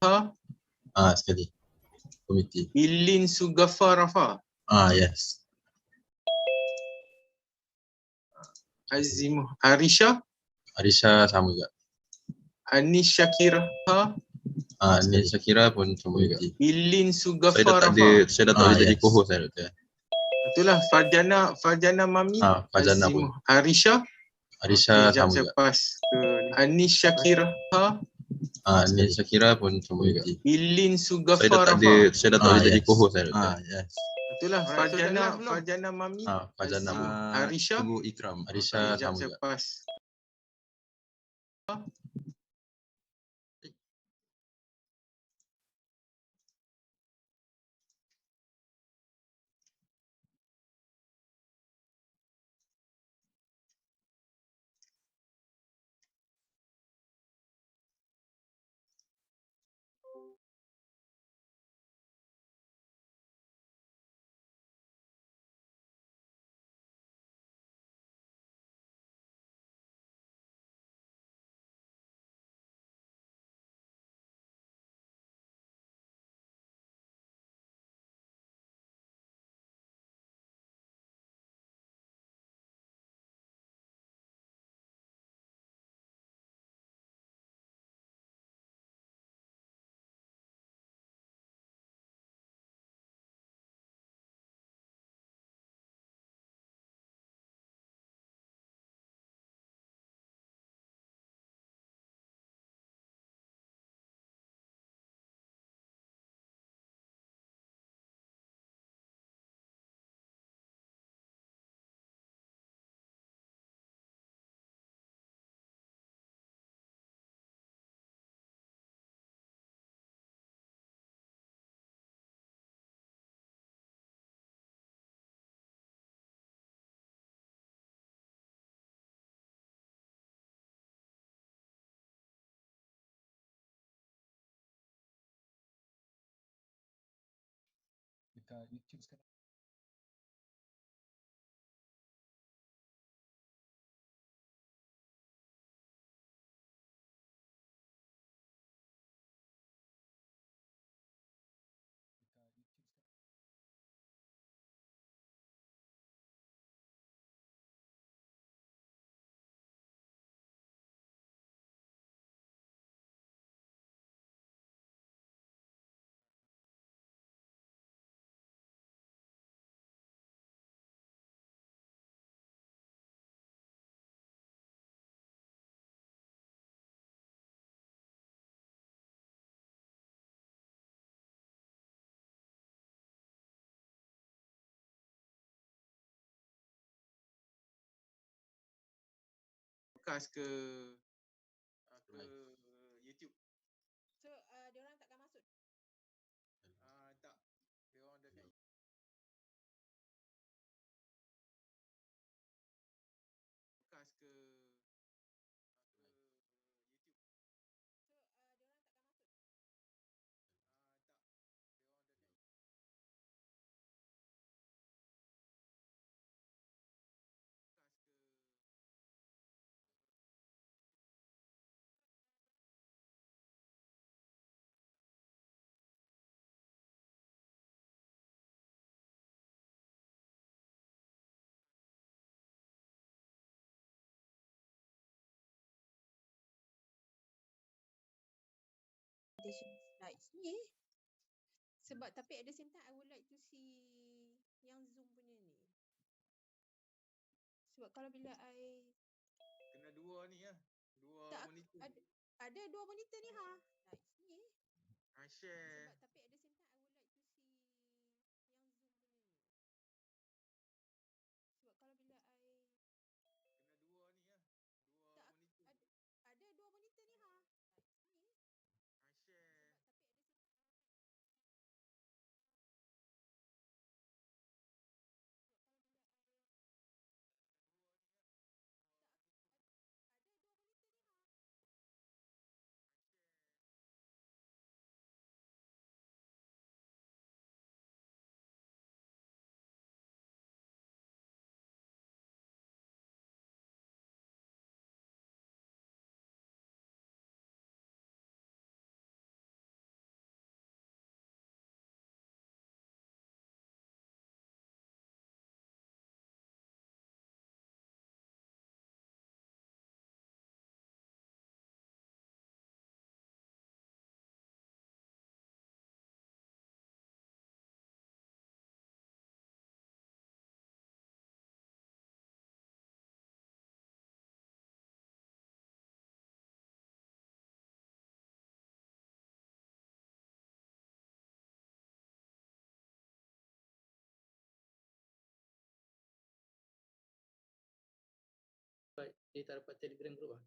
Sekali. Komiti. Ilin Sugafarafa. Yes. Azim Arisha. Arisha sama juga. Anis Syakira. Ni Syakira pun sama juga. Ilin Saya dah tak Sugafarafa. ada, saya dah tak boleh jadi co-host saya, Doktor. Itulah Farjana Mami. Farjana Azim pun. Arisha. Arisha sama saya juga. pas ke Anis Syakira. Ni Syakira pun sama juga. Ilin Saya dah tak Sugafarafa. ada, saya dah tak boleh jadi co-host saya, Doktor. Yes. Itulah Farjana Mami. Farjana pun. Arisha. Tunggu Ikram. Arisha sama saya juga. pas. Dekat YouTube sekarang. Podcast ke YouTube. So, diorang takkan masuk. Tak. Dia orang dah podcast ke Slides ni. Sebab tapi at the same time I would like to see yang Zoom punya ni. Sebab kalau bila I kena dua ni ya. Dua tak, monitor. ada dua monitor ni Slides ni. Share. Sebab tapi at the same time I would like to see yang Zoom punya ni. Sebab kalau bila I Kena dua ni ya. Dua tak, monitor. ada dua monitor ni Slides ni. Share. Dia tak dapat Telegram group ah.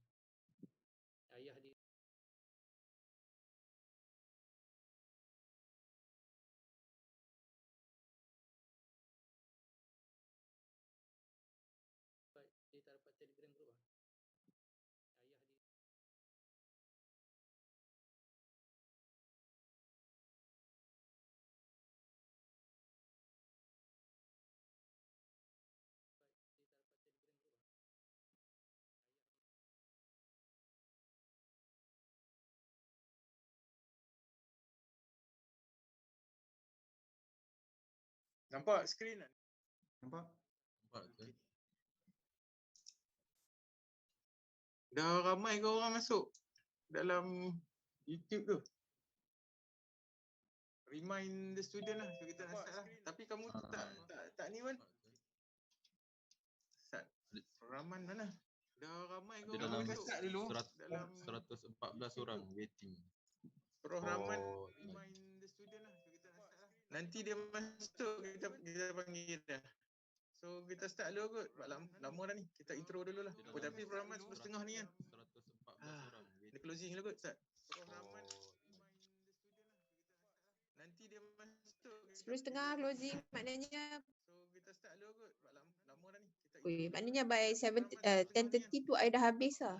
Ayah dia. Dia tak dapat Telegram group ah. Ayah dia. Nampak skrin tak? Nampak? Nampak ke? Okay. Dah ramai ke orang masuk dalam YouTube tu? Remind the student lah. So kita nak start lah. Tapi kamu tak ni kan? Start. Raman mana? Dah ramai ke Ada orang dalam masuk? Start dulu. Dalam 114 orang waiting. Prof Rahman Oh, remind the student lah. So kita nak start lah. Nanti dia masuk kita panggil dia. So kita start dulu kot. Lama dah ni. Kita intro dulu lah. Oh, tapi Prof Rahman 10:30 ni kan? 114 orang Dia waiting. closing dulu kot start. Prof Rahman Oh, remind the student lah. So kita nak start lah. Nanti dia masuk. 10:30 closing maknanya. So kita start dulu kot. Lama dah ni. Kita Ui, intro maknanya dulu. by Tapi 7 Prof Rahman 10:30 10:30 tu I dah habis lah.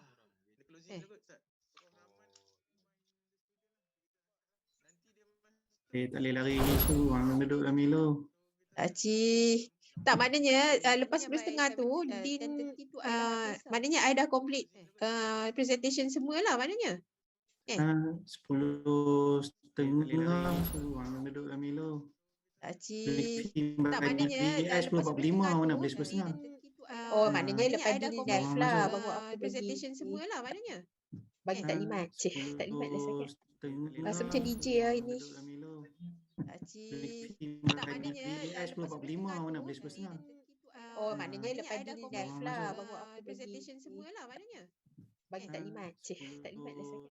Dia closing dulu kot start. Prof Rahman remind the student lah. So kita nak start lah. Nanti dia masuk. Tak boleh lari isu. Orang duduk dalam Milo. Cik. Tak, maknanya lepas 10:30 tu Din maknanya I dah complete presentation semua lah maknanya. 10:30 orang duduk dalam Milo. Cik. Tak, maknanya lepas lepas 10:45 mana boleh 10:30 10:30. Oh, maknanya lepas I dah Din complete live lah baru aku presentation semua lah maknanya. Bagi taklimat. Cik, taklimat dah sakit. 10:30 Rasa macam DJ lah ini. duduk dalam Milo. Cik. Tak, maknanya lepas 10:45 mana boleh 10:30. Oh, maknanya lepas Din live lah masuk. baru aku presentation semua lah maknanya. Bagi taklimat. Cik, taklimat dah sakit.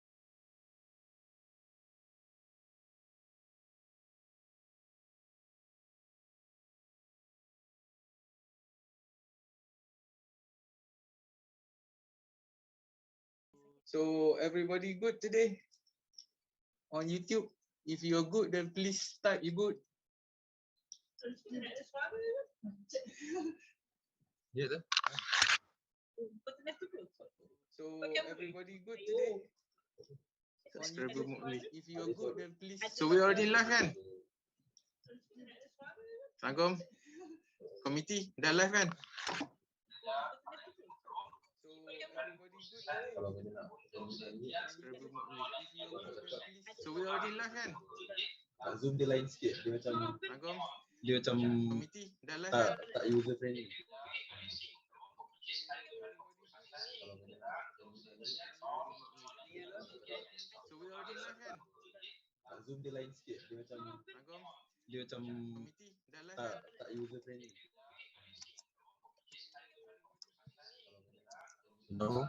So everybody good today on YouTube? If you're good, then please type you good. ya tu. So everybody good today on YouTube? If you're good, then please. So we already live kan? Assalamualaikum. Committee dah live kan? So everybody good today. Kalau kita nak So we already live kan? Zoom dia lain sikit. Dia macam Assalamualaikum. Committee dah live kan? tak user friendly. So we already live kan? Zoom dia lain sikit. Dia macam Assalamualaikum. Committee dah live kan? tak user friendly. No. So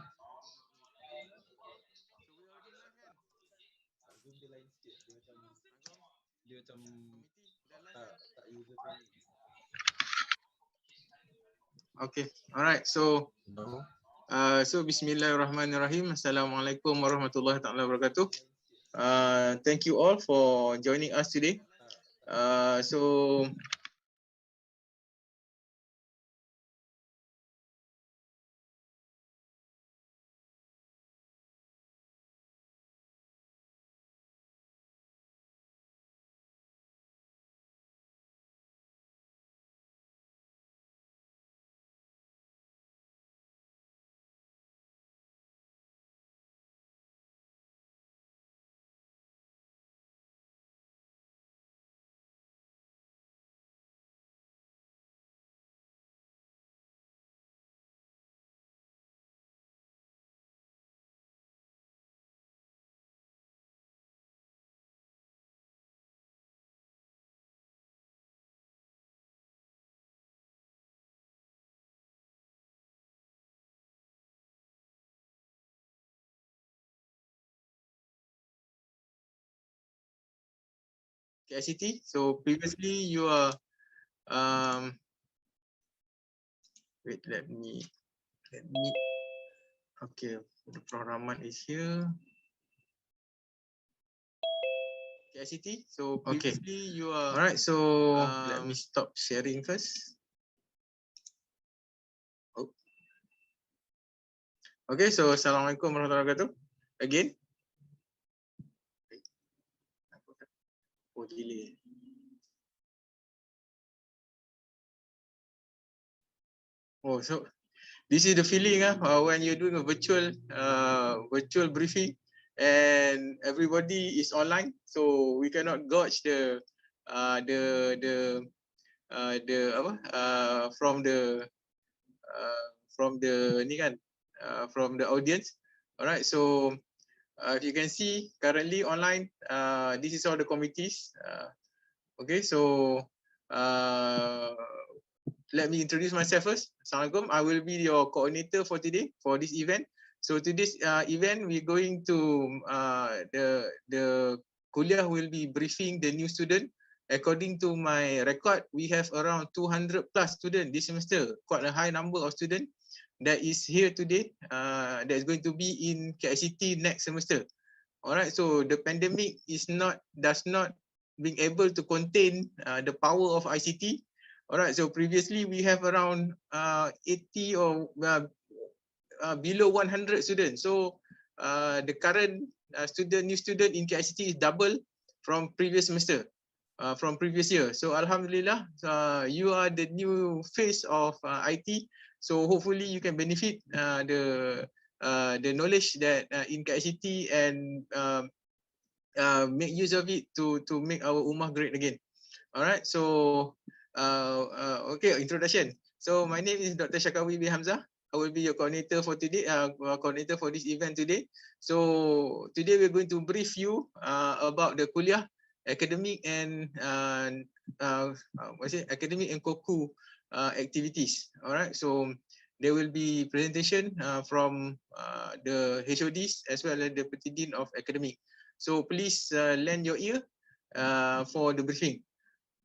we already live kan? Zoom dia lain sikit. Dia macam Committee dah live kan? tak user friendly. Okay, alright. So No. Bismillahirrahmanirrahim. Assalamualaikum warahmatullahi taala wabarakatuh. Thank you all for joining us today. So KICT. So previously you are wait, let me Let me. Okay, the Rahman is here. KICT. So previously you are. Alright, so let me stop sharing first. Oh. Okay, so Assalamualaikum warahmatullahi wabarakatuh. Again. Oh, delay. Oh, so this is the feeling when you're doing a virtual briefing and everybody is online, so we cannot gauge the from the audience. All right, so if you can see currently online, this is all the committees. Okay, so let me introduce myself first. Assalamualaikum. I will be your coordinator for today for this event. So today's event, we're going to the Kulliyyah will be briefing the new student. According to my record, we have around 200 plus students this semester. Quite a high number of students that is here today. That is going to be in KICT next semester. All right. So the pandemic does not being able to contain the power of ICT. All right, so previously we have around 80 or below 100 students. So the current new student in KICT is double from previous semester, from previous year. So Alhamdulillah, you are the new face of IT. So hopefully you can benefit the knowledge that in KICT and make use of it to make our ummah great again. All right, so okay, introduction. So my name is Dr. Shakawi B. Hamzah. I will be your coordinator for today, coordinator for this event today. So today we're going to brief you about the Kulliyyah academic and academic and COCU activities. All right, so there will be presentation from the HODs as well as the Deputy Dean of Academic. So please lend your ear for the briefing.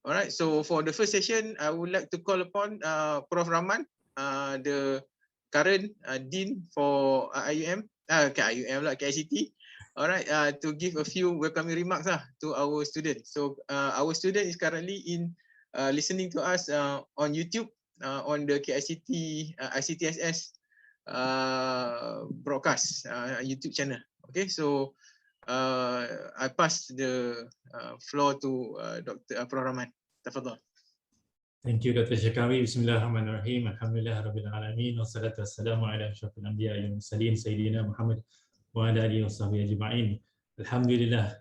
All right, so for the first session, I would like to call upon Prof. Rahman, the current Dean for KICT, all right, to give a few welcoming remarks to our students. So our student is currently listening to us on YouTube, on the KICT ICTSS broadcast YouTube channel. Okay, so I pass the floor to Dr. Prof. Rahman. Tafadhal. Thank you, Dr. Shakawi. Bismillahirrahmanirrahim. Alhamdulillah Rabbil Alamin. Wassalatu wassalamu ala asyrafil anbiya wal mursalin Sayyidina Muhammad wa ala alihi wa sahbihi ajma'in. Alhamdulillah.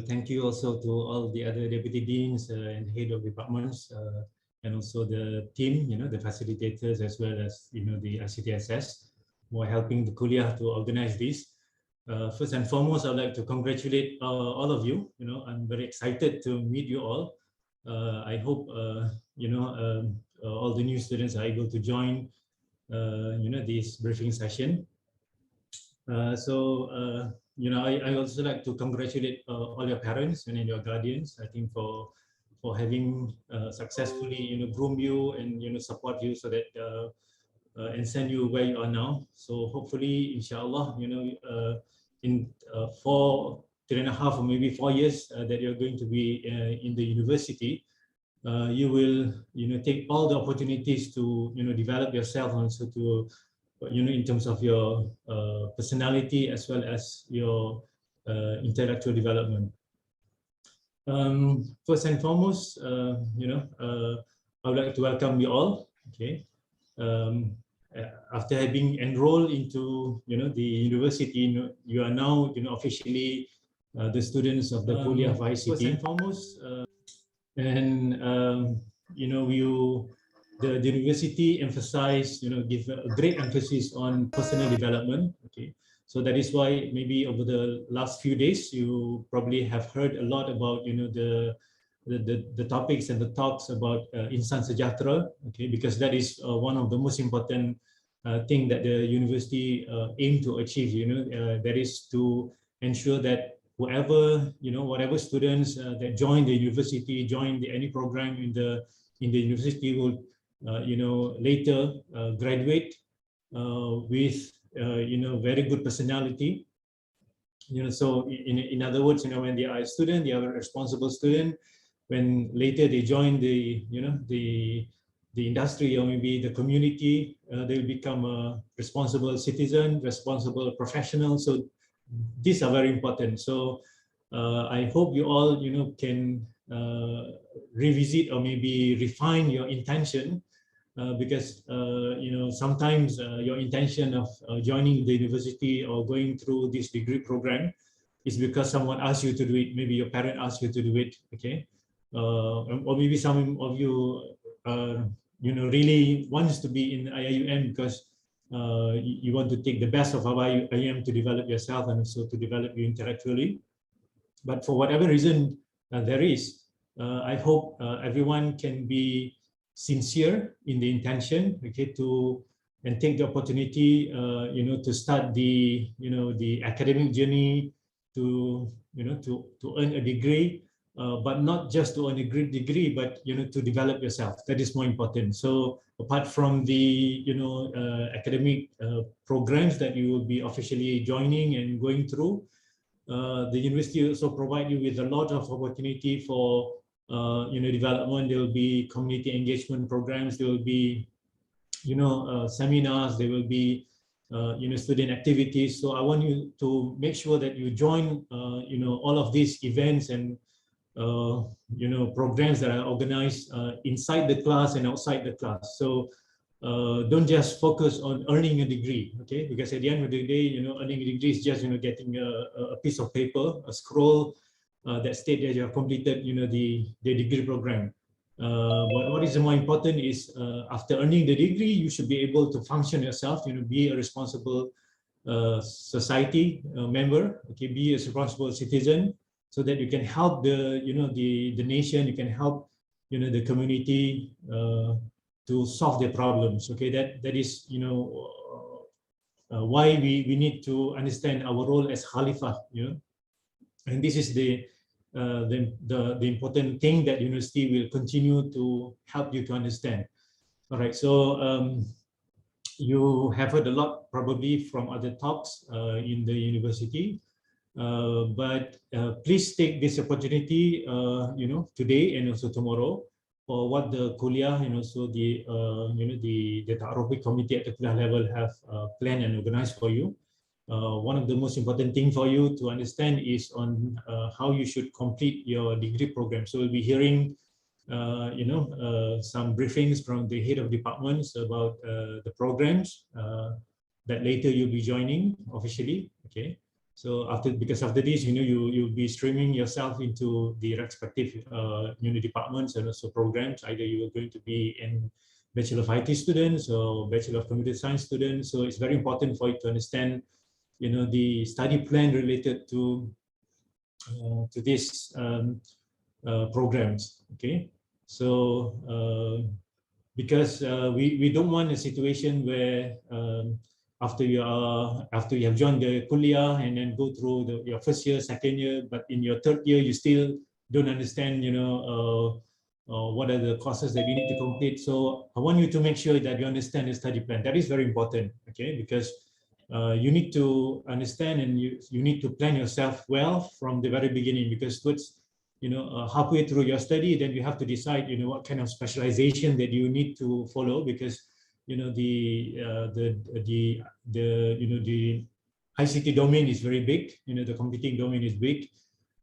Thank you also to all the other deputy deans and head of departments and also the team, the facilitators as well as the ICTSS who are helping the Kulliyyah to organize this. First and foremost, I'd like to congratulate all of you. I'm very excited to meet you all. I hope all the new students are able to join this briefing session. I also like to congratulate all your parents and your guardians. I think for having successfully groom you and support you so that and send you where you are now. So hopefully, inshallah, in 3.5 or maybe 4 years that you're going to be in the university, you will take all the opportunities to develop yourself also to in terms of your personality as well as your intellectual development. First and foremost, I would like to welcome you all. Okay. After having enrolled into the university, you are now officially the students of the Kulliyyah of ICT. First and foremost, the university emphasize give a great emphasis on personal development. Okay, so that is why maybe over the last few days you probably have heard a lot about the topics and the talks about INSAN SEJAHTERA, okay, because that is one of the most important thing that the university aim to achieve. That is to ensure that whatever students that join the university, join any program in the university later graduate with very good personality. So in other words, when they are a student, they are a responsible student. When later they join the the industry or maybe the community, they will become a responsible citizen, responsible professional. So these are very important. So I hope you all can revisit or maybe refine your intention, because sometimes your intention of joining the university or going through this degree program is because someone asked you to do it. Maybe your parent asked you to do it, okay? Or maybe some of you really wants to be in IIUM because you want to take the best of IIUM to develop yourself and also to develop you intellectually. But for whatever reason there is, I hope everyone can be sincere in the intention, okay, and take the opportunity, to start the academic journey to earn a degree, but not just to earn a great degree, but to develop yourself. That is more important. So apart from the academic programs that you will be officially joining and going through, the university also provide you with a lot of opportunity for development. There will be community engagement programs. There will be seminars. There will be student activities. So I want you to make sure that you join all of these events and programs that are organized inside the class and outside the class. So don't just focus on earning a degree, okay? Because at the end of the day, earning a degree is just getting a piece of paper, a scroll that states that you have completed the degree program. But what is more important is after earning the degree, you should be able to function yourself, be a responsible society member, okay? Be a responsible citizen, so that you can help the nation, you can help the community to solve their problems. Okay, that is why we need to understand our role as Khalifah. And this is the important thing that university will continue to help you to understand. All right, so you have heard a lot probably from other talks in the university. But please take this opportunity, today and also tomorrow, for what the Kulliyyah and also the Ta'arufi committee at the Kulliyyah level have planned and organized for you. One of the most important thing for you to understand is on how you should complete your degree program. So we'll be hearing, some briefings from the head of departments about the programs that later you'll be joining officially. Okay. So because after this, you'll be streaming yourself into the respective departments and also programs. Either you are going to be in Bachelor of IT students or Bachelor of Computer Science students. So it's very important for you to understand, the study plan related to these programs. Okay, so because we don't want a situation where after you have joined the Kulliyyah and then go through your first year, second year, but in your third year you still don't understand, what are the courses that you need to complete. So I want you to make sure that you understand the study plan. That is very important, okay? Because you need to understand and you need to plan yourself well from the very beginning, because towards halfway through your study, then you have to decide what kind of specialization that you need to follow, because the ICT domain is very big. The computing domain is big.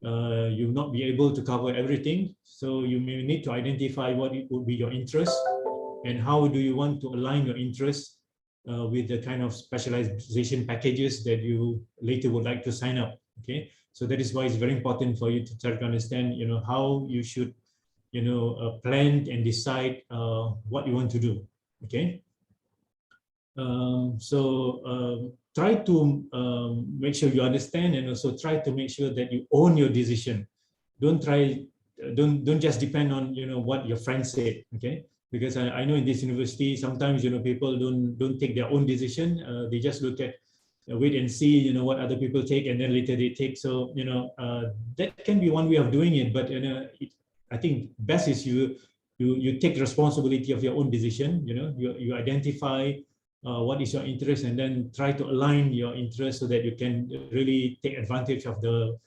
You will not be able to cover everything, so you may need to identify what it would be your interest and how do you want to align your interests with the kind of specialization packages that you later would like to sign up. Okay, so that is why it's very important for you to try to understand how you should plan and decide what you want to do. Okay, try to make sure you understand, and also try to make sure that you own your decision. Don't just depend on what your friends say. Okay, because I know in this university sometimes people don't take their own decision. They just look at wait and see what other people take, and then later they take. So that can be one way of doing it, but I think best is you you take responsibility of your own decision. You identify what is your interest, and then try to align your interest so that you can really take advantage of the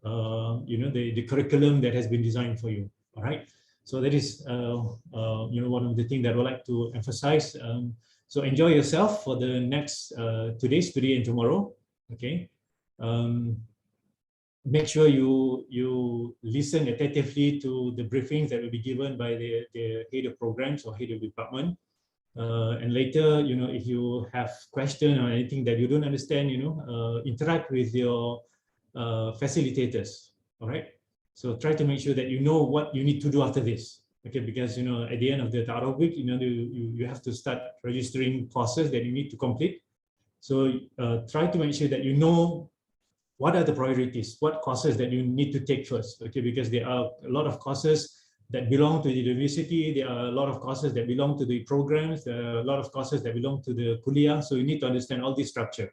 the curriculum that has been designed for you. All right. So that is one of the things that I would like to emphasize. So enjoy yourself for the next today and tomorrow. Okay. Make sure you listen attentively to the briefings that will be given by the head of programs or head of department. And later, if you have question or anything that you don't understand, interact with your facilitators. All right. So try to make sure that you know what you need to do after this. Okay, because at the end of the Ta'aruf week, you have to start registering courses that you need to complete. So try to make sure that you know what are the priorities, what courses that you need to take first. Okay, because there are a lot of courses that belong to the university, there are a lot of courses that belong to the programs, there are a lot of courses that belong to the Kulliyyah. So you need to understand all this structure.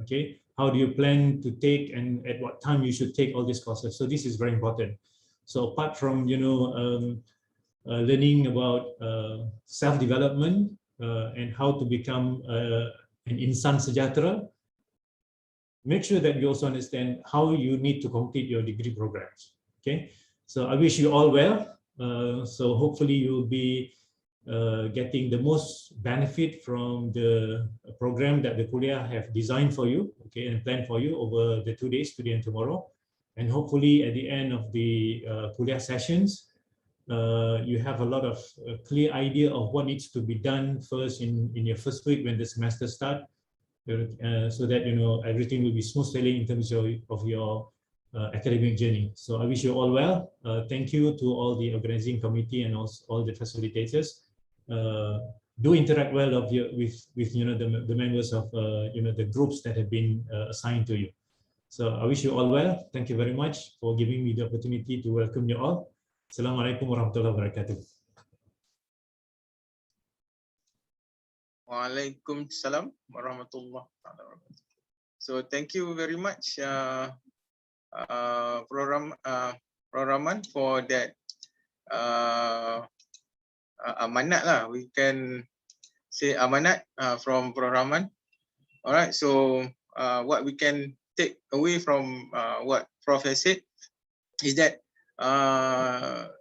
Okay, how do you plan to take and at what time you should take all these courses? So this is very important. So apart from learning about self-development and how to become an INSAN SEJAHTERA, make sure that you also understand how you need to complete your degree programs. Okay, so I wish you all well. So hopefully you'll be getting the most benefit from the program that the Kulliyyah have designed for you, okay, and planned for you over the 2 days, today and tomorrow. And hopefully at the end of the Kulliyyah sessions, you have a lot of clear idea of what needs to be done first in your first week when the semester starts, so that everything will be smooth sailing in terms of your academic journey. So I wish you all well. Thank you to all the organizing committee and also all the facilitators. Do interact well with the members of the groups that have been assigned to you. So I wish you all well. Thank you very much for giving me the opportunity to welcome you all. Assalamualaikum warahmatullahi wabarakatuh. Waalaikumsalam warahmatullahi wabarakatuh. So thank you very much, Rahman, for that amanat lah. We can say amanat from Rahman. All right. So what we can take away from what Prof has said is that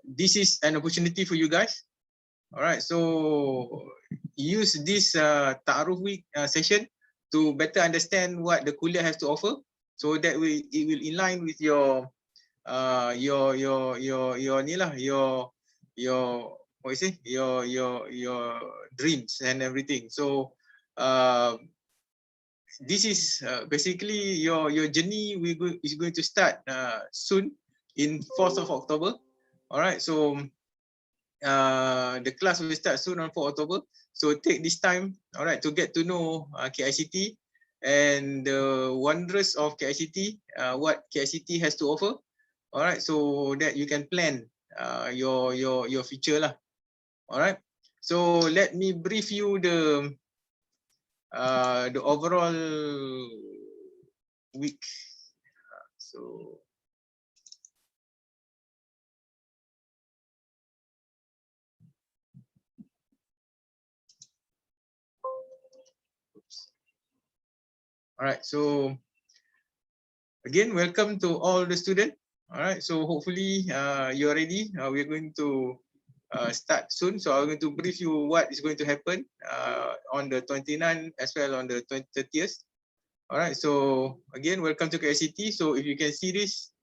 this is an opportunity for you guys. All right. So use this Ta'aruf week session to better understand what the Kulliyyah has to offer, so that it will align with your dreams and everything. So this is basically your journey is going to start soon in 4th of October. All right. So the class will start soon on 4th October. So take this time, all right, to get to know KICT and the wonders of KICT, what KICT has to offer. All right, so that you can plan your future lah. All right. So let me brief you the overall week. So all right, so again, welcome to all the students. All right, so hopefully you're ready. We're going to start soon. So I'm going to brief you what is going to happen on the 29th as well on the 30th. All right, so again, welcome to KICT. So if you can see this,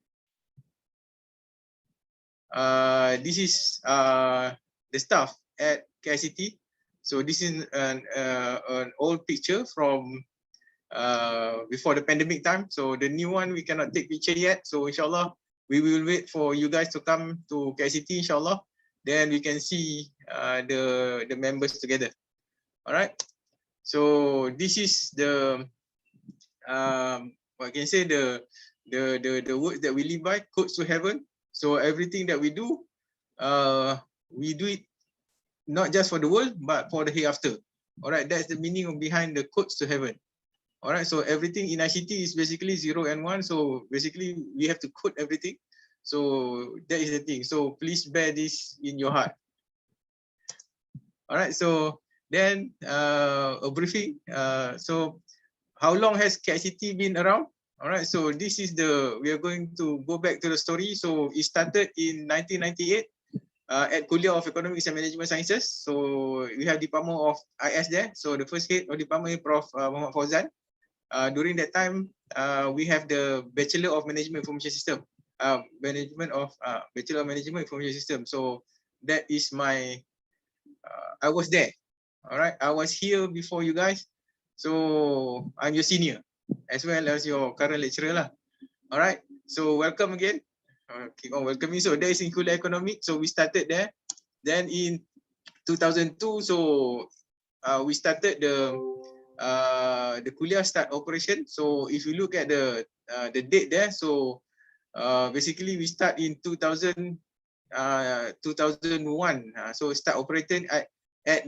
this is the staff at KICT. So this is an old picture from before the pandemic time. So the new one we cannot take picture yet. So inshallah we will wait for you guys to come to KICT, inshallah. Then we can see the members together. All right. So this is the what I can say, the words that we live by, codes to heaven. So everything that we do it not just for the world, but for the hereafter. All right, that's the meaning of behind the codes to heaven. All right, so everything in ICT is basically 0 and 1. So basically we have to code everything. So that is the thing. So please bear this in your heart. All right, so then a briefing. So how long has KICT been around? All right, so this is we are going to go back to the story. So it started in 1998 at Kulliyyah of Economics and Management Sciences. So we have Department of IS there. So the first head of department is Prof. Muhammad Fauzan. During that time, we have the Bachelor of Management Information System. Bachelor of Management Information System. So that is my, I was there. All right, I was here before you guys. So I'm your senior as well as your current lecturer lah. All right, so welcome again. Keep on welcoming. So there is in Kulliyyah Economics. So we started there. Then in 2002, so we started the Kulliyyah start operation. So if you look at the date there, so basically we start in 2001. So start operating at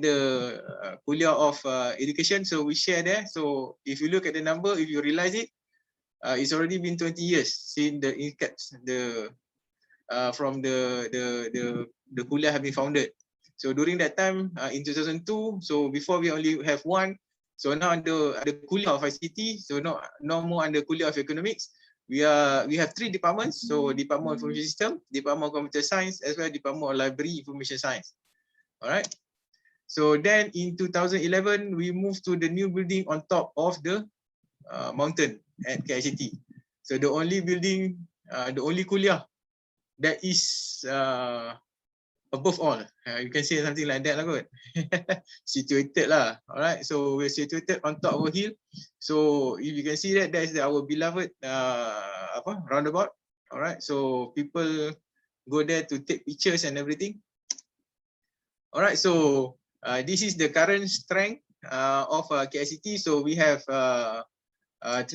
the Kulliyyah of Education. So we share there. So if you look at the number, if you realize it, it's already been 20 years since the INSAN, from the Kulliyyah have been founded. So during that time, in 2002, so before we only have one, so now under the Kulliyyah of ICT, so no more under Kulliyyah of Economics. We have 3 departments. So Department of Information System, Department of Computer Science, as well as Department of Library Information Science. All right. So then in 2011, we moved to the new building on top of the mountain at KICT. So the only building, the only Kulliyyah that is above all. You can say something like that lah kot. Situated lah. Alright, so we're situated on top of a hill. So if you can see that, that is our beloved roundabout. Alright, so people go there to take pictures and everything. Alright, so this is the current strength of KICT. So we have 3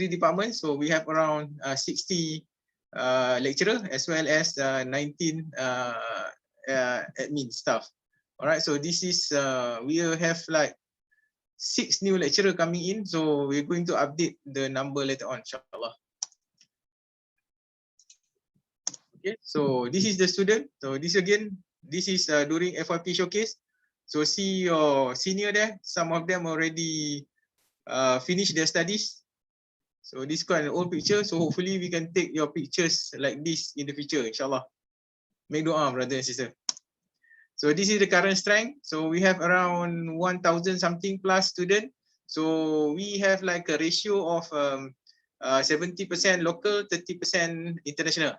departments. So we have around 60 lecturers as well as 19 admin staff. All right, so this is we have like 6 new lecturers coming in. So we're going to update the number later on, inshallah. Okay, so this is the student. So this again, this is during FYP showcase. So see your senior there. Some of them already finished their studies. So this is quite an old picture. So hopefully we can take your pictures like this in the future, inshallah. Make dua, brother and sister. So this is the current strength. So we have around 1,000 something plus students. So we have like a ratio of 70% local, 30% international.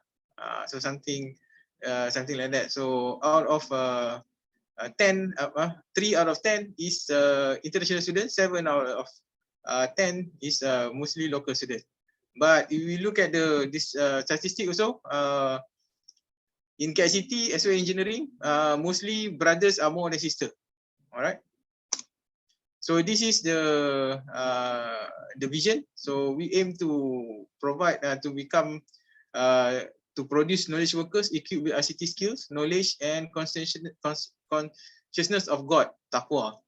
So something like that. So out of 3 out of 10 is international students, 7 out of 10 is mostly local students. But if we look at this statistic also, in KICT as well engineering, mostly brothers are more than sisters. All right. So this is the vision. So we aim to provide to become to produce knowledge workers equipped with ICT skills, knowledge, and consciousness of God, taqwa.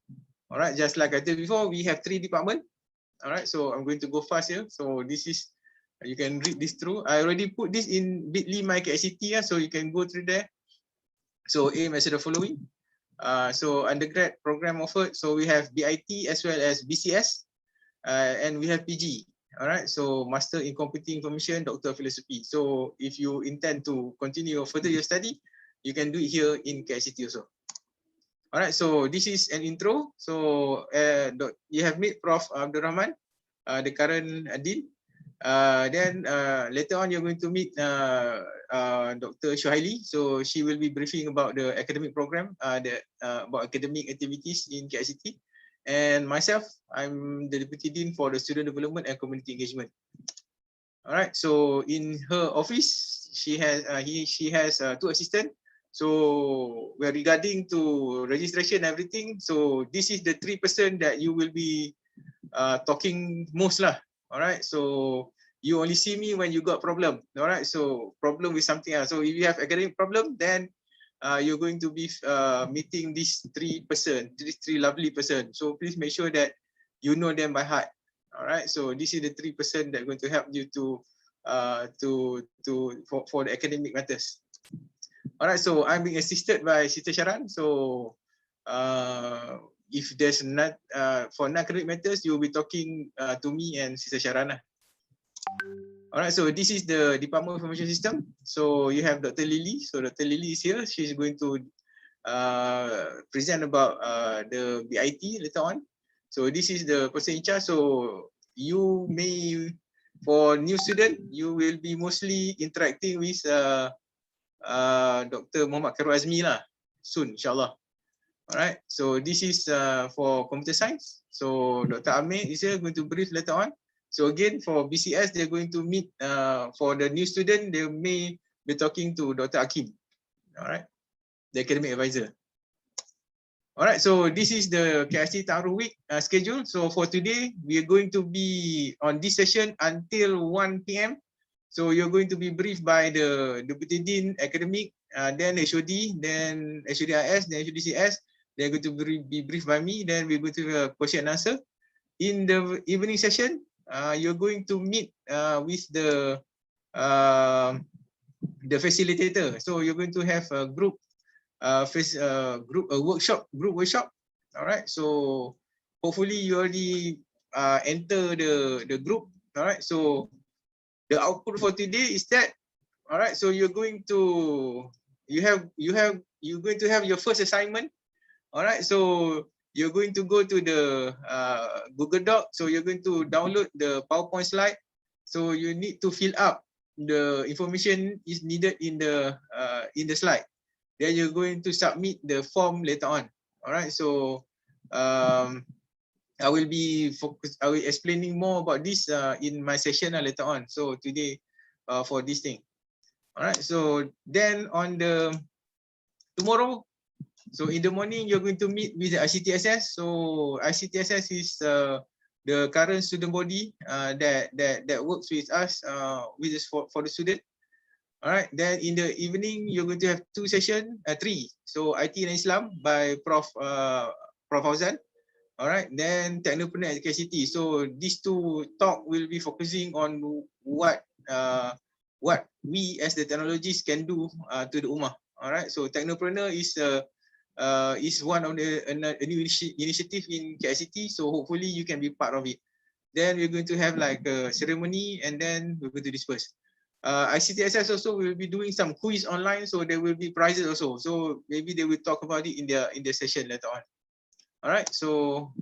All right. Just like I did before, we have 3 departments. All right. So I'm going to go fast here. So this is. You can read this through. I already put this in bit.ly my KICT, so you can go through there. So aim as the following. So undergrad program offered. So we have BIT as well as BCS, and we have PG. All right. So Master in Computing Information, Doctor of Philosophy. So if you intend to continue or further your study, you can do it here in KICT also. All right. So this is an intro. So you have met Prof. Abdul Rahman, the current dean. Then later on you're going to meet Dr. Shohaili. So she will be briefing about the academic program, about academic activities in KICT. And myself, I'm the Deputy Dean for the Student Development and Community Engagement. All right. So in her office, she has 2 assistants. So we're regarding to registration and everything. So this is the 3 person that you will be talking most lah. All right. So you only see me when you got problem. All right. So problem with something else. So if you have academic problem, then you're going to be meeting these 3 person, these 3 lovely person. So please make sure that you know them by heart. All right. So this is the 3 person that are going to help you for the academic matters. All right. So I'm being assisted by Sister Sharan. So if there's not for non-academic matters, you'll be talking to me and Sister Sharana. Alright, so this is the Department of Information System. So you have Dr. Lily. So Dr. Lily is here. She's going to present about the BIT later on. So this is the person in charge. So you may, for new student, you will be mostly interacting with Dr. Muhammad Khairul Azmi lah soon, insyaAllah. Alright, so this is for computer science. So Dr. Amir is here, going to brief later on. So again, for BCS, they're going to meet, for the new student, they may be talking to Dr. Akim, alright, the academic advisor. Alright, so this is the KICT Ta'aruf Week schedule. So for today, we are going to be on this session until 1 PM. So you're going to be briefed by the Deputy Dean Academic, then HOD, then HODIS, then HODCS. They're going to be briefed by me, then we're going to have a question and answer. In the evening session, you're going to meet with the facilitator. So you're going to have a group workshop. All right. So hopefully you already enter the group. All right. So the output for today is that. All right. So you're going to you're going to have your first assignment. All right. So you're going to go to the Google Doc. So you're going to download the PowerPoint slide. So you need to fill up the information is needed in the slide. Then you're going to submit the form later on. All right. So I will be explaining more about this in my session later on. So today for this thing. All right. So then on the tomorrow. So in the morning, you're going to meet with the ICTSS. So ICTSS is the current student body that works with us for the student. All right. Then in the evening, you're going to have three. So IT and Islam by Prof Fauzan. All right. Then Technopreneur at KICT. So these two talk will be focusing on what we as the technologists can do to the Ummah. All right. So Technopreneur is one of a new initiative in KICT, so hopefully you can be part of it. Then we're going to have like a ceremony, and then we're going to disperse. ICTSS also will be doing some quiz online, so there will be prizes also. So maybe they will talk about it in the session later on. All right. So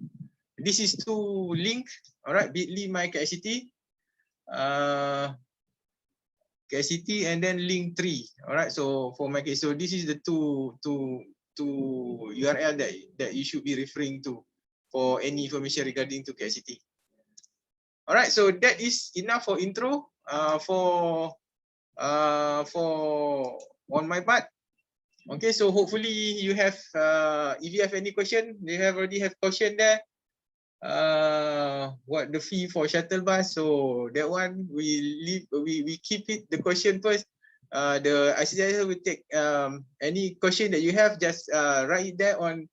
this is to link. All right. Bit.ly my KICT, KICT, and then link 3. All right. So for my case, so this is the two URL that you should be referring to for any information regarding to KICT. All right, so that is enough for intro. For on my part. Okay, so hopefully you have if you have any question, they already have question there. What the fee for shuttle bus? So that one we keep it the question first. The ICTSS will take any question that you have, just write it there on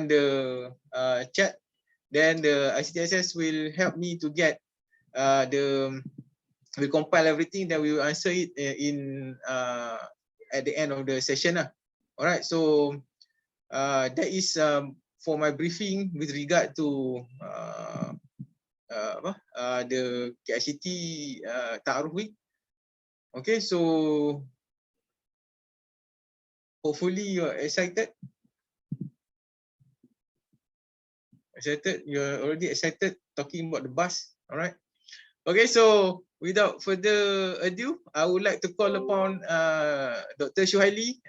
the chat. Then the ICTSS will help me to get we compile everything, then we will answer it in at the end of the session. All right, so that is for my briefing with regard to the KICT Ta'aruf Week. Okay, so hopefully you're excited. You're already excited talking about the bus. All right. Okay, so without further ado, I would like to call upon Dr. Shuhaili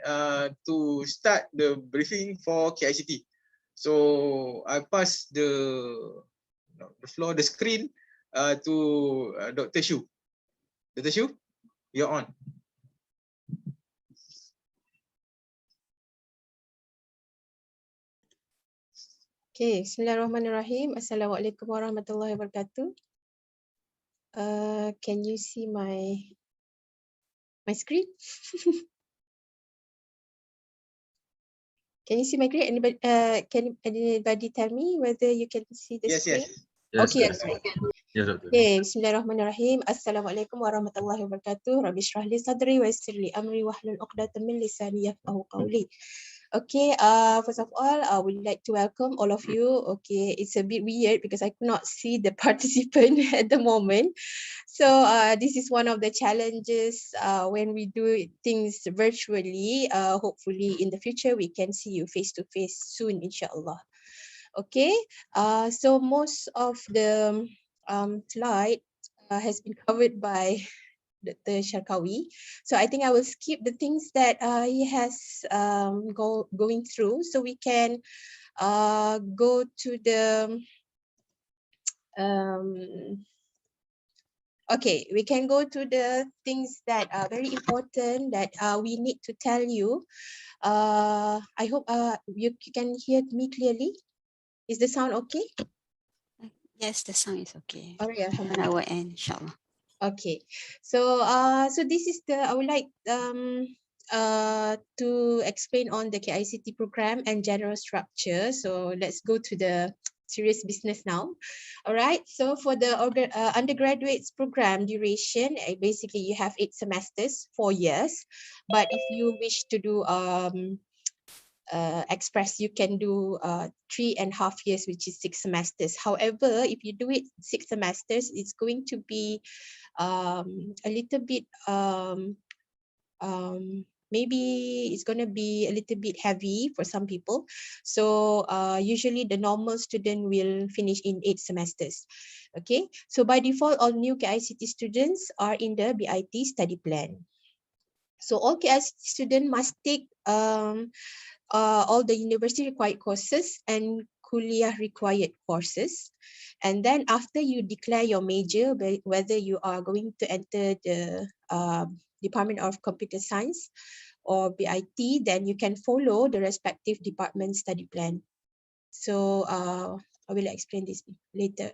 to start the briefing for KICT. So I pass the floor, the screen to Dr. Shu. Dr. Shu, you're on. Okay, Bismillahirrahmanirrahim. Assalamualaikum warahmatullahi wabarakatuh. Can you see my screen? Can you see my screen? Can anybody tell me whether you can see the screen? Yes. Okay, Yes. right. Yes, Doctor. Okay, Bismillahirrahmanirrahim. Assalamualaikum warahmatullahi wabarakatuh. Rabbi shrah li sadri wa yassir li amri wahlul 'uqdatam min lisani yafqahu qawli. Okay, first of all, I would like to welcome all of you. Okay, it's a bit weird because I could not see the participant at the moment. So this is one of the challenges when we do things virtually. Hopefully in the future, we can see you face to face soon, inshallah. Okay, so most of the slide has been covered by the Sharkawi. So I think I will skip the things that he has going through, so we can go to the okay, we can go to the things that are very important that we need to tell you. I hope you can hear me clearly. Is the sound okay? Yes, the sound is okay. All right, On our end, inshallah. Okay, so so this is the I would like to explain on the KICT program and general structure. So let's go to the serious business now. All right, so for the undergraduates program duration, basically you have 8 semesters, 4 years. But if you wish to do express, you can do 3.5 years, which is 6 semesters. However, if you do it 6 semesters, it's going to be a little bit maybe it's going to be a little bit heavy for some people. So usually the normal student will finish in 8 semesters. Okay, so by default, all new KICT students are in the BIT study plan. So all KICT students must take all the university required courses and Kulliyyah required courses. And then after you declare your major, whether you are going to enter the Department of Computer Science or BIT, then you can follow the respective department study plan. So I will explain this later.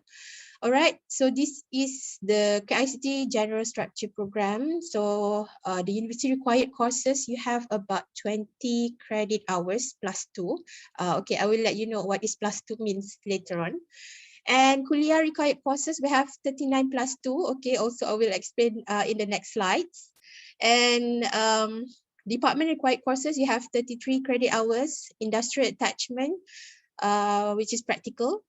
All right, so this is the KICT General Structure Program. So the university required courses, you have about 20 credit hours plus 2. Okay, I will let you know what is plus 2 means later on. And Kulliyyah required courses, we have 39 plus 2. Okay, also I will explain in the next slides. And department required courses, you have 33 credit hours. Industrial attachment, which is practical.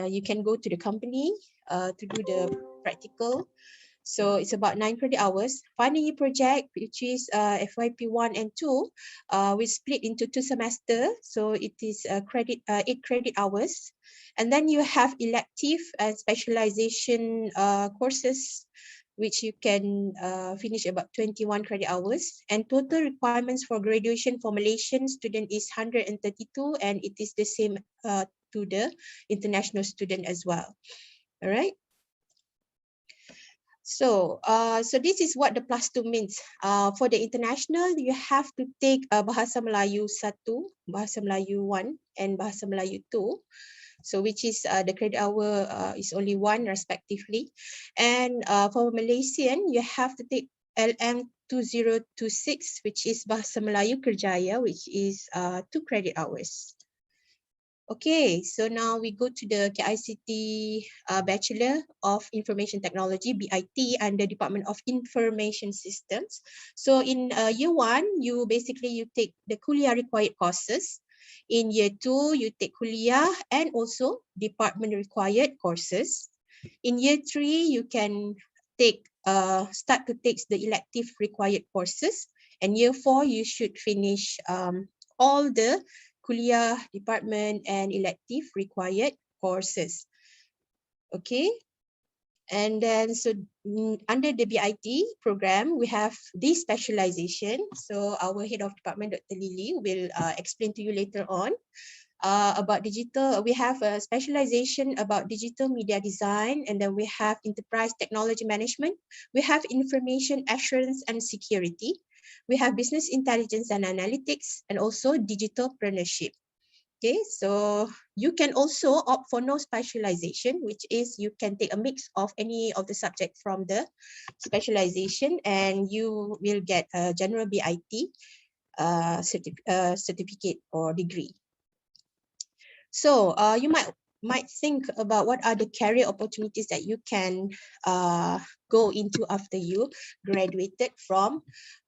You can go to the company to do the practical. So it's about 9 credit hours. Final year project, which is FYP 1 and 2, we split into 2 semesters. So it is 8 credit hours. And then you have elective and specialization courses, which you can finish about 21 credit hours. And total requirements for graduation for Malaysian student is 132, and it is the same to the international student as well. All right. So, so this is what the plus 2 means. For the international, you have to take Bahasa Melayu 1, Bahasa Melayu 1, and Bahasa Melayu 2. So which is the credit hour is only 1 respectively. And for Malaysian, you have to take LM 2026, which is Bahasa Melayu Kerjaya, which is 2 credit hours. Okay, so now we go to the KICT Bachelor of Information Technology, BIT, under Department of Information Systems. So in year 1, you take the Kulliyyah required courses. In year 2, you take Kulliyyah and also department required courses. In year 3, you can take start to take the elective required courses. And year 4, you should finish all the Kulliyyah department and elective required courses. Okay. And then so under the BIT program, we have this specialization. So our head of department, Dr. Lily, will explain to you later on about digital. We have a specialization about digital media design, and then we have enterprise technology management. We have information assurance and security. We have business intelligence and analytics, and also digital entrepreneurship. Okay, so you can also opt for no specialization, which is you can take a mix of any of the subject from the specialization, and you will get a general BIT certificate or degree. So you might might think about what are the career opportunities that you can go into after you graduated from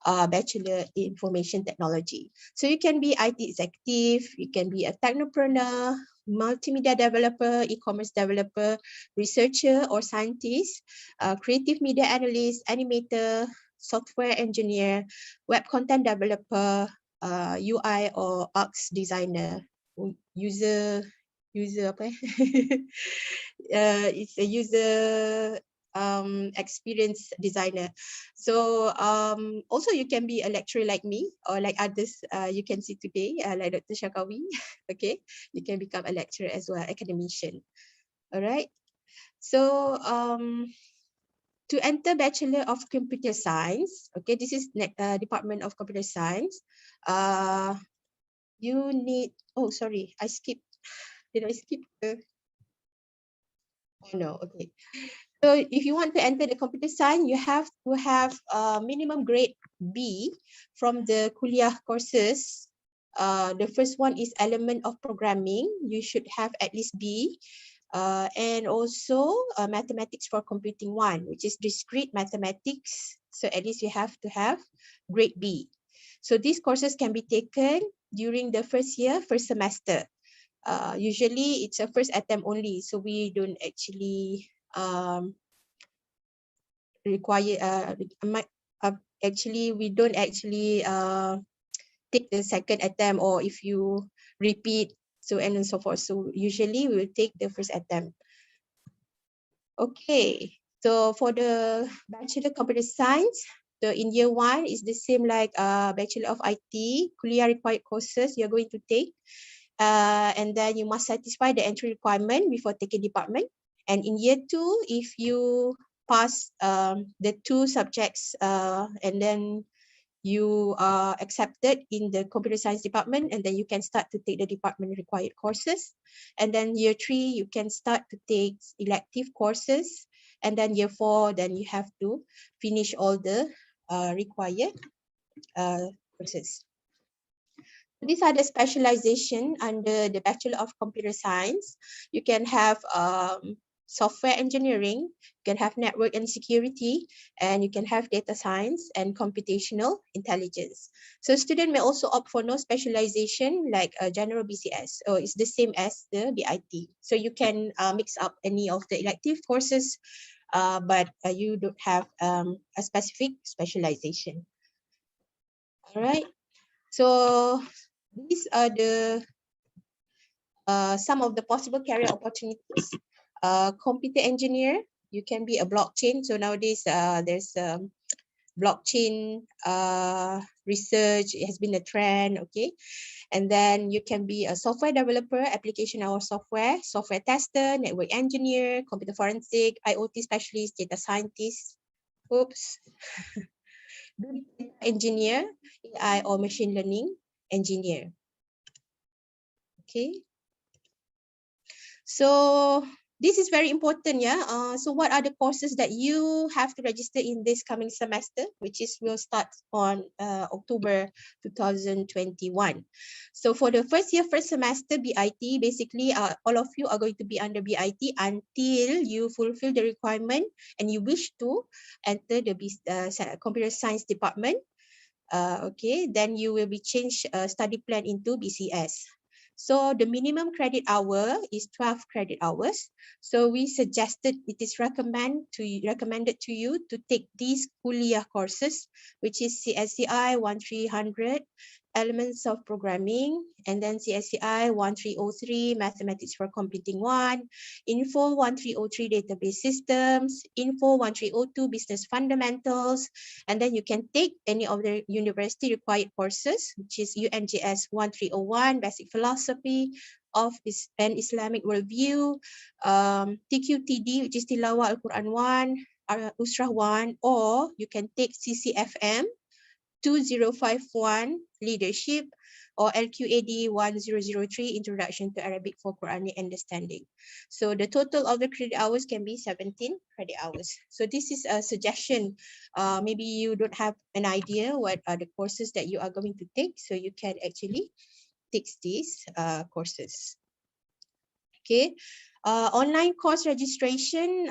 Bachelor in Information Technology. So you can be IT executive, you can be a technopreneur, multimedia developer, e-commerce developer, researcher or scientist, creative media analyst, animator, software engineer, web content developer, UI or UX designer, user apa it's a user experience designer. So also you can be a lecturer like me or like others you can see today like Dr. Shakawi. Okay, you can become a lecturer as well, academician. All right, so to enter Bachelor of Computer Science, okay, this is Department of Computer Science. You need, oh sorry, I skipped. Did I skip the? Oh no, okay. So if you want to enter the computer science, you have to have minimum grade B from the Kulliyyah courses. The first one is element of programming. You should have at least B. And also mathematics for computing 1, which is discrete mathematics. So at least you have to have grade B. So these courses can be taken during the first year, first semester. Usually it's a first attempt only, so we don't actually require actually we don't actually take the second attempt, or if you repeat, so and so forth. So usually we will take the first attempt. Okay, so for the Bachelor Computer Science, in year 1 is the same like Bachelor of IT, Kulliyyah required courses you're going to take. And then you must satisfy the entry requirement before taking department. And in year 2, if you pass the 2 subjects and then you are accepted in the computer science department, and then you can start to take the department required courses. And then year 3, you can start to take elective courses. And then year 4, then you have to finish all the required courses. These are the specialization under the Bachelor of Computer Science. You can have software engineering, you can have network and security, and you can have data science and computational intelligence. So student may also opt for no specialization like general BCS, or it's the same as the BIT. So you can mix up any of the elective courses, but you don't have a specific specialization. All right. So these are the some of the possible career opportunities. Computer engineer, you can be a blockchain. So nowadays there's blockchain research. It has been a trend, okay? And then you can be a software developer, application or software tester, network engineer, computer forensic, IoT specialist, data scientist. Oops. Engineer, AI or machine learning engineer. Okay. So this is very important, yeah. So what are the courses that you have to register in this coming semester, which is will start on October 2021. So for the first year, first semester BIT, basically all of you are going to be under BIT until you fulfill the requirement and you wish to enter the computer science department. Okay, then you will be changed study plan into BCS. So the minimum credit hour is 12 credit hours. So we suggested, it is recommended to you to take these Kulliyyah courses, which is CSCI 1300, Elements of Programming, and then CSCI 1303, Mathematics for Computing 1, Info 1303, Database Systems, Info 1302, Business Fundamentals, and then you can take any of the university required courses, which is UNJS 1301, Basic Philosophy of an Islamic Worldview, TQTD, which is Tilawah Al-Quran 1, Usrah 1, or you can take CCFM 2051, Leadership, or LQAD 1003, Introduction to Arabic for Quranic Understanding. So the total of the credit hours can be 17 credit hours. So this is a suggestion. Maybe you don't have an idea what are the courses that you are going to take, so you can actually take these courses. Okay, online course registration.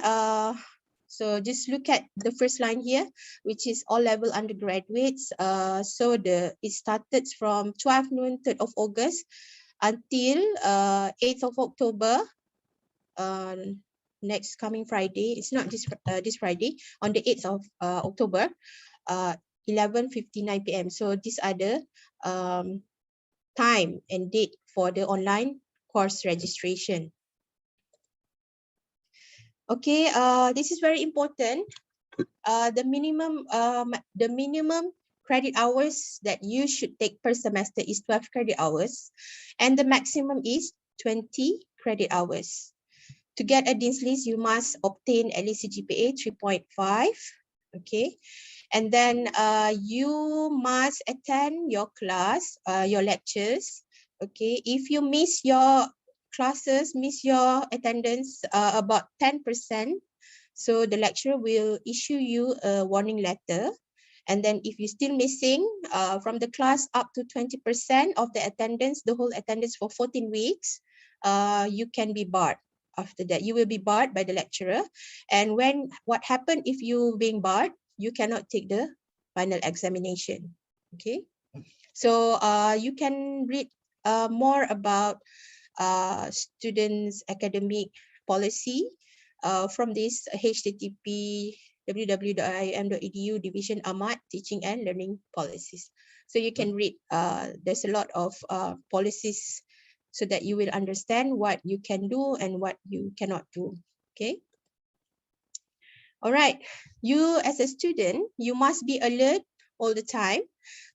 So just look at the first line here, which is all level undergraduates. So it started from 12 noon, 3rd of August until 8th of October. Next coming Friday. It's not this Friday, on the 8th of October, 11:59 p.m. So these are the time and date for the online course registration. Okay, this is very important. The minimum credit hours that you should take per semester is 12 credit hours, and the maximum is 20 credit hours. To get a Dean's List, you must obtain at least a GPA 3.5. Okay, and then you must attend your class, your lectures. Okay, if you miss your classes, miss your attendance about 10%, so the lecturer will issue you a warning letter. And then if you're still missing from the class up to 20% of the attendance, the whole attendance for 14 weeks, you can be barred. After that, you will be barred by the lecturer. And what happened if you being barred, you cannot take the final examination. Okay, so you can read more about students' academic policy from this http www.im.edu division Ahmad teaching and learning policies. So you can read, there's a lot of policies so that you will understand what you can do and what you cannot do. Okay. All right. You as a student, you must be alert all the time.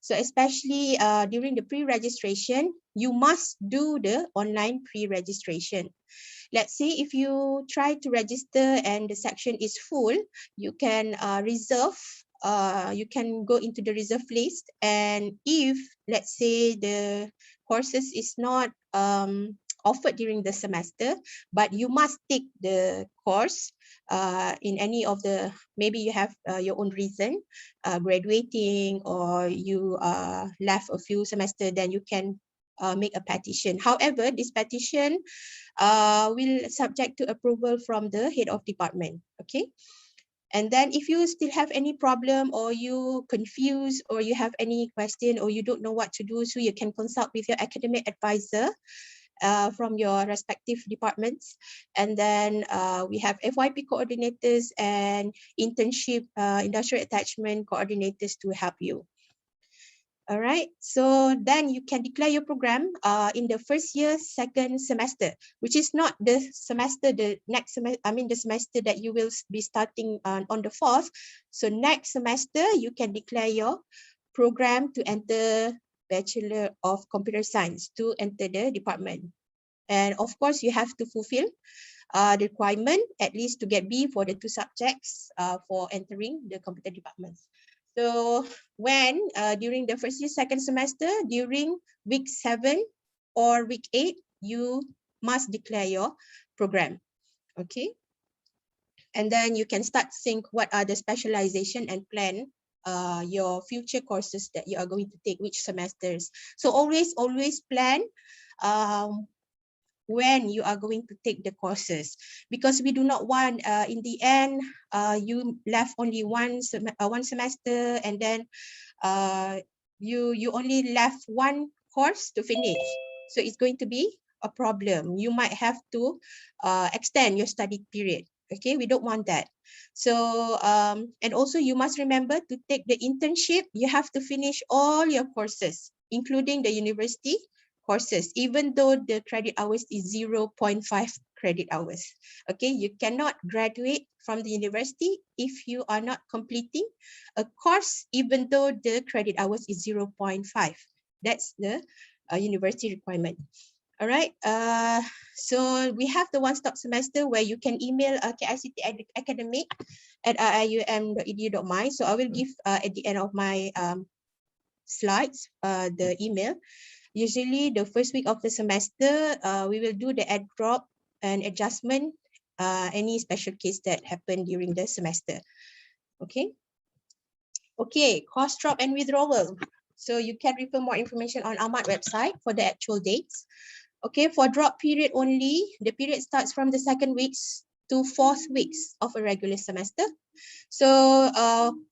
So especially during the pre-registration, you must do the online pre-registration. Let's say if you try to register and the section is full, you can reserve, you can go into the reserve list. And if, let's say, the courses is not offered during the semester, but you must take the course in any of the, maybe you have your own reason, graduating, or you left a few semester, then you can make a petition. However, this petition will subject to approval from the head of department. Okay. And then if you still have any problem, or you confused, or you have any question, or you don't know what to do, so you can consult with your academic advisor from your respective departments. And then we have FYP coordinators and internship industrial attachment coordinators to help you. All right, so then you can declare your program in the first year, second semester, which is not the semester, the next semester, I mean the semester that you will be starting on the 4th. So next semester, you can declare your program to enter Bachelor of Computer Science, to enter the department. And of course, you have to fulfill the requirement, at least to get B for the 2 subjects for entering the computer departments. So when during the first year, second semester, during week 7 or week 8, you must declare your program. Okay. And then you can start to think what are the specialization and plan your future courses that you are going to take, which semesters. So always plan when you are going to take the courses, because we do not want in the end you left only one semester, and then you only left one course to finish. So it's going to be a problem. You might have to extend your study period. Okay, we don't want that. So and also you must remember to take the internship. You have to finish all your courses, including the university courses, even though the credit hours is 0.5 credit hours. Okay, you cannot graduate from the university if you are not completing a course, even though the credit hours is 0.5. That's the university requirement. All right, so we have the one-stop semester where you can email KICT academic@iium.edu.my. So I will give at the end of my slides the email. Usually the first week of the semester, we will do the add drop and adjustment, any special case that happened during the semester. Okay. Okay, course drop and withdrawal. So you can refer more information on Ahmad website for the actual dates. Okay, for drop period only, the period starts from the 2nd weeks to 4th weeks of a regular semester. So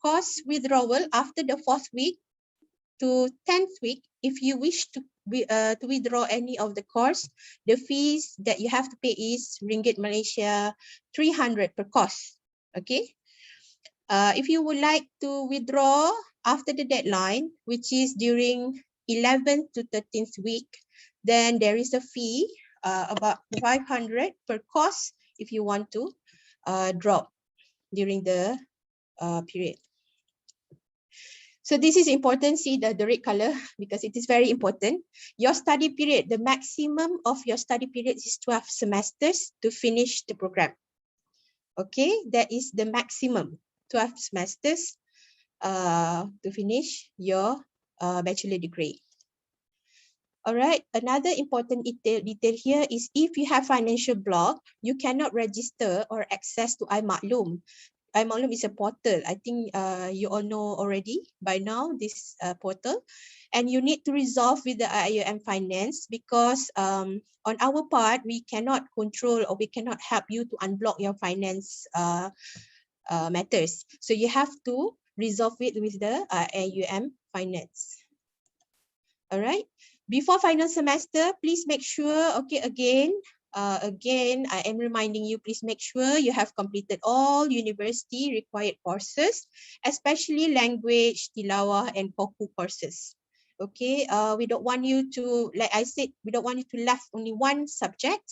course withdrawal after the 4th week to 10th week, if you wish to withdraw any of the course, the fees that you have to pay is ringgit Malaysia 300 per course. Okay. If you would like to withdraw after the deadline, which is during 11th to 13th week, then there is a fee about 500 per course if you want to drop during the period. So this is important, see the red color, because it is very important. Your study period, the maximum of your study period is 12 semesters to finish the program. Okay, that is the maximum, 12 semesters to finish your bachelor degree. All right, another important detail here is if you have financial block, you cannot register or access to iMaklum. iMaklum is a portal. I think you all know already by now this portal, and you need to resolve with the IUM Finance because on our part we cannot control or we cannot help you to unblock your finance matters. So you have to resolve it with the IUM Finance. All right. Before final semester, please make sure. Okay, again, I am reminding you, please make sure you have completed all university required courses, especially language, tilawah, and koku courses. Okay, we don't want you to, like I said, we don't want you to left only one subject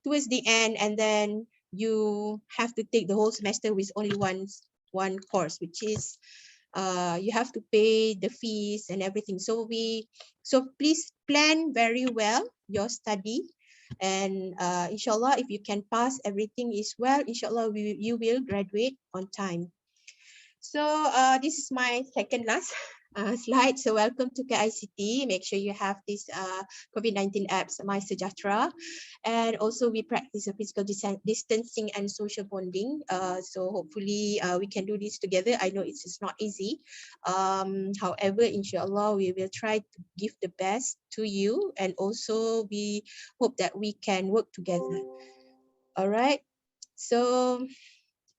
towards the end, and then you have to take the whole semester with only one course, which is you have to pay the fees and everything. So please plan very well your study, and inshallah, if you can pass everything is well, inshallah you will graduate on time. So this is my second last slide. So welcome to KICT. Make sure you have this COVID-19 apps, My SEJAHTERA. And also we practice physical distancing and social bonding. So hopefully we can do this together. I know it's not easy. However, inshallah, we will try to give the best to you. And also we hope that we can work together. All right. So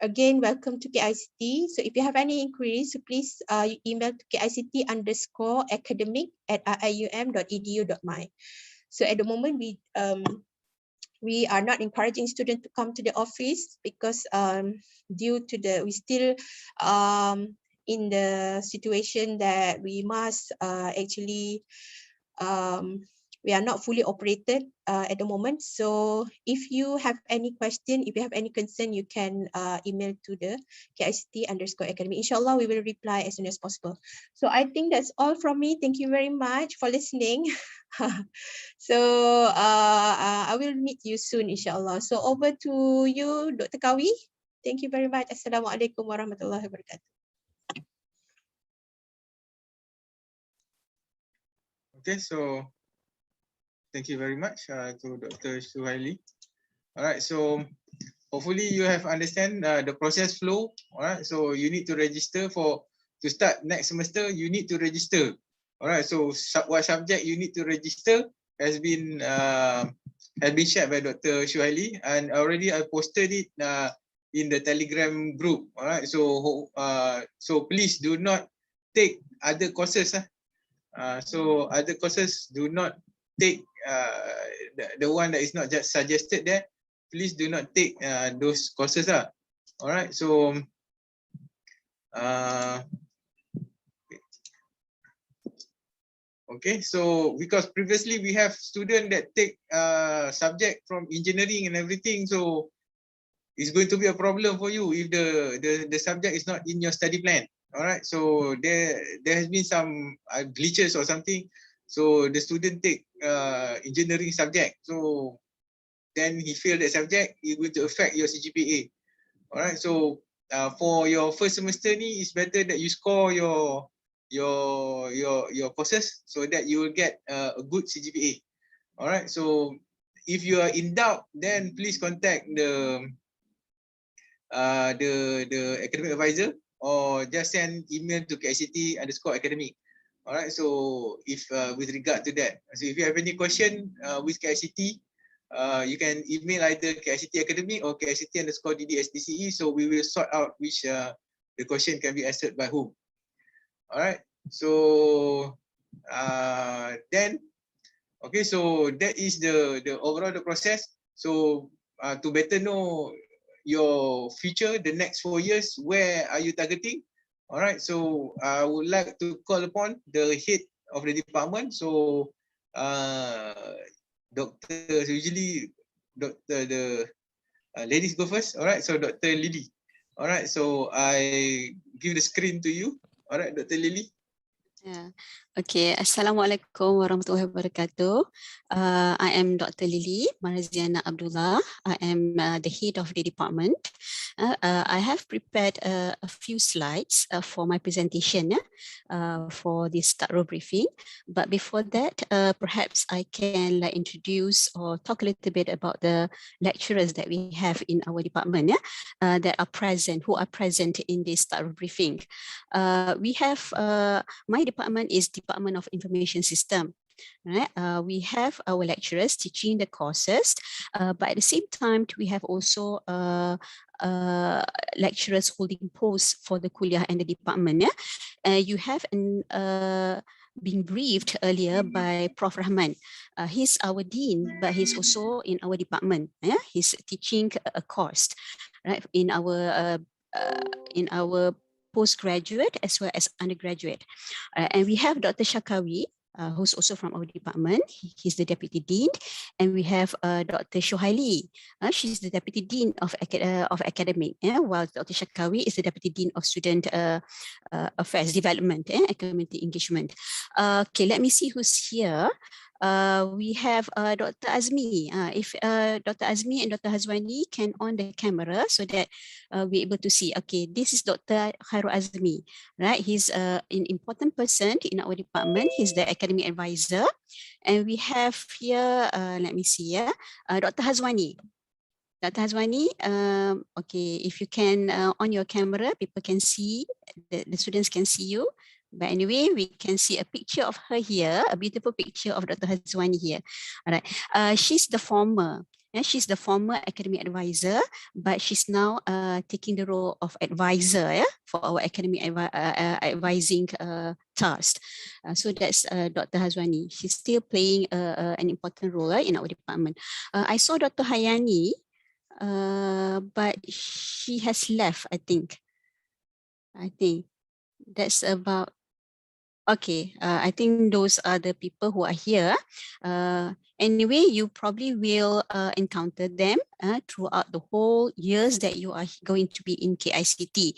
again, welcome to KICT. So if you have any inquiries, so please email to kict_academic@ium.edu.my. So at the moment, we are not encouraging students to come to the office because due to we still in the situation that we must actually we are not fully operated at the moment. So if you have any question, if you have any concern, you can email to the KICT_academy. Inshallah, we will reply as soon as possible. So I think that's all from me. Thank you very much for listening. So I will meet you soon, inshallah. So over to you, Dr. Kawi. Thank you very much. Assalamualaikum warahmatullahi wabarakatuh. Okay, so thank you very much to Dr. Suhaili. All right, so hopefully you have understand the process flow. All right, so you need to register to start next semester. You need to register. All right, so what subject you need to register has been shared by Dr. Suhaili, and already I posted it in the Telegram group. All right, so please do not take other courses. So other courses do not take the one that is not just suggested there. Please do not take those courses. All right, so okay, so because previously we have students that take subject from engineering and everything, so it's going to be a problem for you if the subject is not in your study plan. All right, so there has been some glitches or something. So the student take engineering subject. So then he failed that subject, it's going to affect your CGPA. All right, so for your first semester ni, it's better that you score your courses so that you will get a good CGPA. All right, so if you are in doubt, then please contact the academic advisor or just send email to KICT_academic. All right, so if with regard to that, so if you have any question with KICT, you can email either KICT Academy or KICT_DD_SDCE. So we will sort out which the question can be answered by whom. All right, so then, okay, so that is the overall the process. So to better know your future, the next 4 years, where are you targeting? All right, so I would like to call upon the head of the department. So doctor, usually doctor, the ladies go first. All right, so Dr. Lily. All right, so I give the screen to you. All right, Dr. Lily. Yeah. Okay. Assalamualaikum warahmatullahi wabarakatuh. I am Dr. Lily Maraziana Abdullah. I am the head of the department. I have prepared a few slides for my presentation for this start row briefing. But before that, perhaps I can introduce or talk a little bit about the lecturers that we have in our department that are present, who are present in this start row briefing. We have my department is Department of Information System. Right? We have our lecturers teaching the courses, but at the same time, we have also lecturers holding posts for the Kulliyyah and the department. You have been briefed earlier by Prof. Rahman. He's our dean, but he's also in our department. He's teaching a course, right, in our postgraduate as well as undergraduate. And we have Dr. Shakawi, who's also from our department. He's the Deputy Dean. And we have Dr. Shohaili. She's the Deputy Dean of Academic, while Dr. Shakawi is the Deputy Dean of Student Affairs Development and Community Engagement. Okay, let me see who's here. We have Dr. Azmi. If Dr. Azmi and Dr. Hazwani can on the camera so that we're able to see. Okay, this is Dr. Khairul Azmi, right? He's an important person in our department. He's the academic advisor. And we have here, let me see, Dr. Hazwani. Dr. Hazwani, okay, if you can on your camera, people can see, the students can see you. But anyway, we can see a picture of her here, a beautiful picture of Dr. Hazwani here. All right, she's the former academic advisor, but she's now taking the role of advisor for our academic advising task. So that's Dr. Hazwani. She's still playing an important role in our department. I saw Dr. Hayani, but she has left, I think. That's about, okay, I think those are the people who are here. Anyway, you probably will encounter them throughout the whole years that you are going to be in KICT.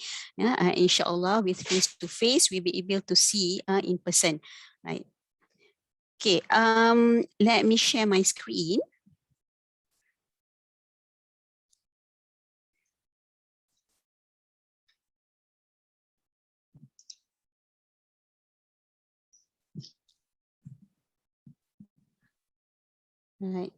Inshallah, with face-to-face, we'll be able to see in person, right? Okay, let me share my screen. Right.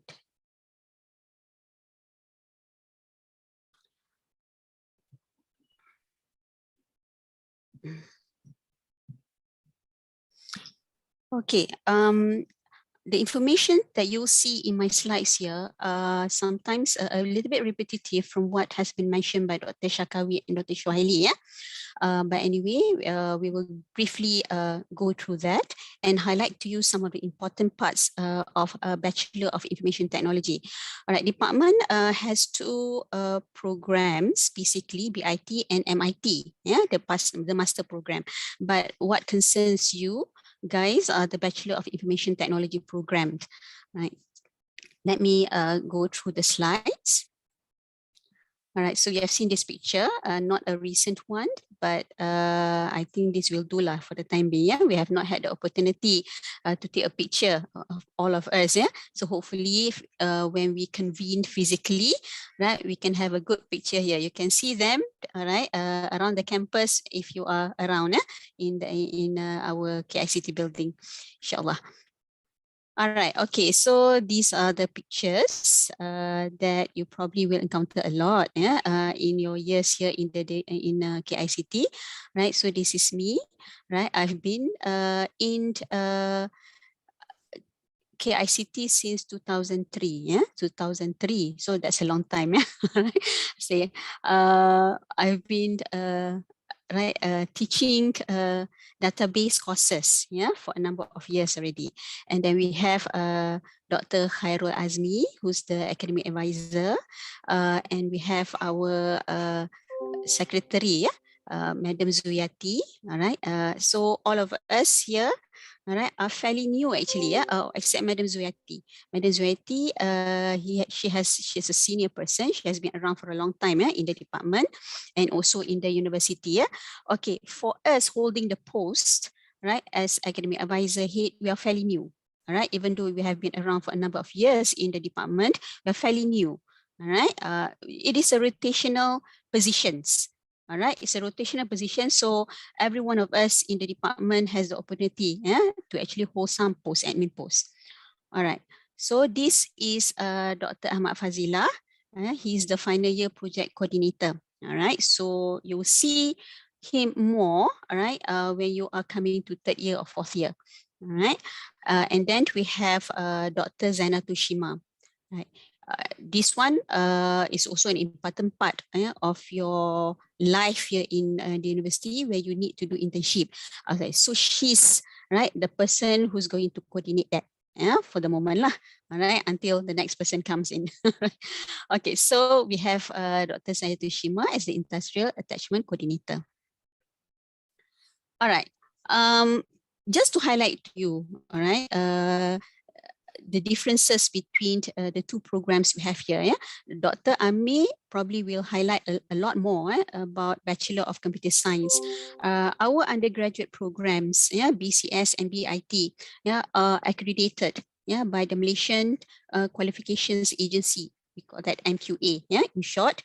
Okay. The information that you'll see in my slides here are sometimes a little bit repetitive from what has been mentioned by Dr. Shakawi and Dr. Shohaili. But anyway, we will briefly go through that and highlight to you some of the important parts of a Bachelor of Information Technology. All right, department has two programs, basically BIT and MIT, the master program. But what concerns you guys are the Bachelor of Information Technology program, right? Let me go through the slides. All right, so you have seen this picture, not a recent one, but I think this will do for the time being. We have not had the opportunity to take a picture of all of us. So hopefully when we convene physically, right, we can have a good picture here. You can see them, all right, around the campus if you are around in our KICT building, inshallah. All right. Okay. So these are the pictures that you probably will encounter a lot, yeah, in your years here in KICT, right? So this is me, right? I've been in KICT since 2003, yeah, 2003. So that's a long time, yeah. Say, I've been teaching database courses, yeah, for a number of years already. And then we have Dr. Khairul Azmi, who's the academic advisor, and we have our secretary, yeah, Madam Zuyati. All right. So all of us here, all right, are fairly new actually, yeah. Except Madam Zuyati. Madam Zuyati, she's a senior person. She has been around for a long time, yeah, in the department and also in the university, yeah. Okay, for us holding the post, right, as academic advisor head, we are fairly new. All right, even though we have been around for a number of years in the department, we are fairly new. All right, it is a rotational positions. All right, it's a rotational position. So every one of us in the department has the opportunity, yeah, to actually hold some post, admin post. All right. So this is Dr. Ahmad Fazila. He's the final year project coordinator. All right. So you will see him more, all right, when you are coming to third year or fourth year. All right. And then we have Dr. Zaina Tushima. Right. This one is also an important part of your life here in the university where you need to do internship. Okay, so she's right the person who's going to coordinate that, yeah, for the moment lah. All right, until the next person comes in. Okay, so we have Dr. Zaina Tushima as the industrial attachment coordinator. All right. Just to highlight to you, all right, the differences between the two programs we have here. Yeah? Dr. Ami probably will highlight a lot more about Bachelor of Computer Science. Our undergraduate programs, yeah, BCS and BIT, yeah, are accredited, yeah, by the Malaysian Qualifications Agency. We call that MQA, yeah, in short.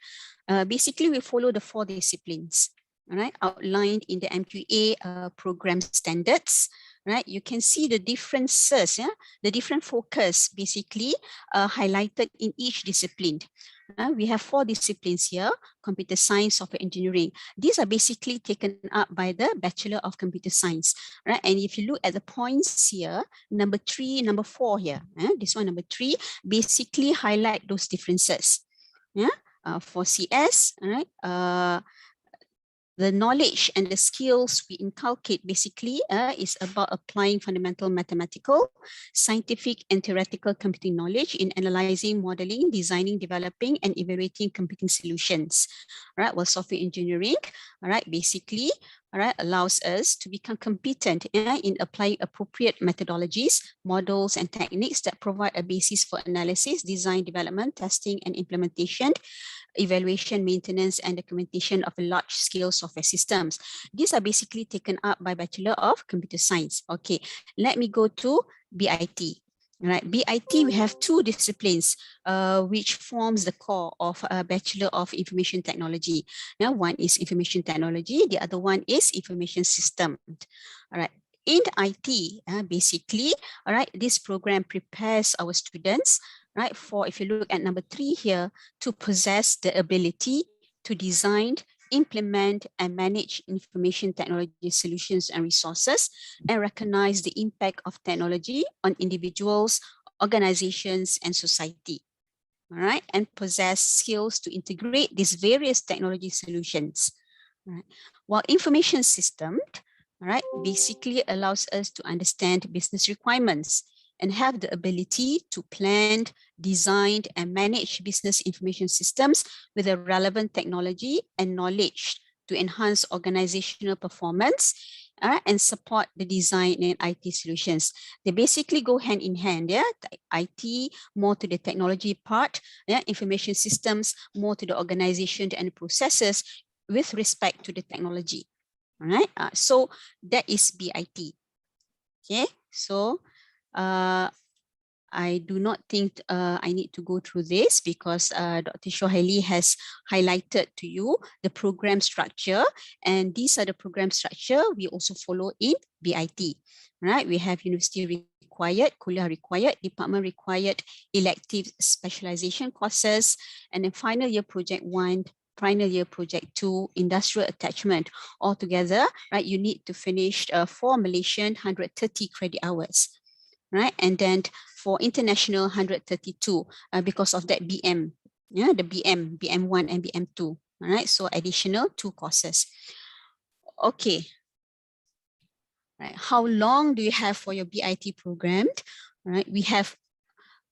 Basically, we follow the 4 disciplines, all right, outlined in the MQA program standards. Right, you can see the differences, yeah, the different focus basically highlighted in each discipline. We have 4 disciplines here: computer science, software engineering. These are basically taken up by the Bachelor of Computer Science, right? And if you look at the points here, number 3, number 4 here, this one number 3 basically highlight those differences. Yeah, for CS, right? The knowledge and the skills we inculcate basically is about applying fundamental mathematical, scientific and theoretical computing knowledge in analyzing, modeling, designing, developing and evaluating computing solutions. All right, well, software engineering, all right, basically, all right, allows us to become competent in applying appropriate methodologies, models and techniques that provide a basis for analysis, design, development, testing and implementation, evaluation, maintenance, and documentation of large-scale software systems. These are basically taken up by Bachelor of Computer Science. Okay, let me go to BIT. Right, BIT, we have 2 disciplines which forms the core of a Bachelor of Information Technology. Now, one is Information Technology, the other one is Information System. All right. In IT, basically, all right, this program prepares our students, right, for, if you look at number 3 here, to possess the ability to design, implement and manage information technology solutions and resources, and recognize the impact of technology on individuals, organizations, and society. All right, and possess skills to integrate these various technology solutions. All right. While information system, all right, basically allows us to understand business requirements and have the ability to plan, design, and manage business information systems with a relevant technology and knowledge to enhance organizational performance and support the design and IT solutions. They basically go hand in hand, yeah? IT more to the technology part, yeah? Information systems more to the organization and processes with respect to the technology. All right, so that is BIT. Okay, so I do not think I need to go through this because Dr. Shohaili has highlighted to you the program structure, and these are the program structure we also follow in BIT. Right, we have university required, Kulliyyah required, department required, elective specialization courses, and then final year project 1, final year project 2, industrial attachment. Altogether, right, you need to finish for Malaysian 130 credit hours, right? And then for international 132 because of that BM, yeah, the BM1 and BM2, all right? So additional 2 courses. Okay. Right. How long do you have for your BIT program? Right. We have,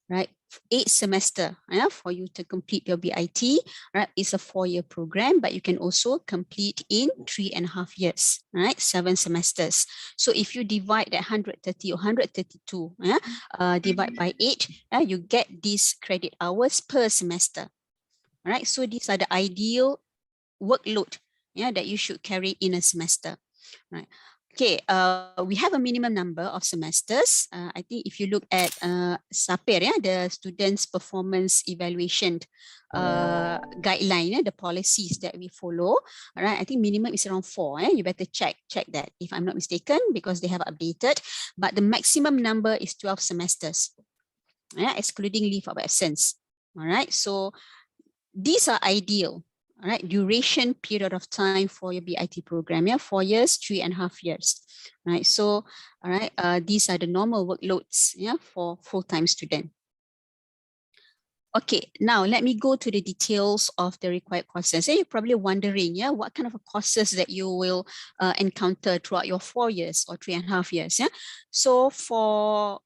right, 8 semester, yeah, for you to complete your BIT. Right. It's a 4-year program, but you can also complete in 3.5 years, right? 7 semesters. So if you divide that 130 or 132, yeah, divide by 8, you get these credit hours per semester. Right. So these are the ideal workload, yeah, that you should carry in a semester. Right. Okay, we have a minimum number of semesters. I think if you look at SAPER, yeah, the Students' Performance Evaluation guideline, yeah, the policies that we follow, all right, I think minimum is around 4. You better check that if I'm not mistaken, because they have updated. But the maximum number is 12 semesters, yeah, excluding leave of absence. All right, so these are ideal. All right, duration period of time for your BIT program, yeah, 4 years, 3.5 years, right? So, all right, these are the normal workloads, yeah, for full-time student. Okay, now let me go to the details of the required courses. You're probably wondering, yeah, what kind of courses that you will encounter throughout your 4 years or 3.5 years, yeah? So for,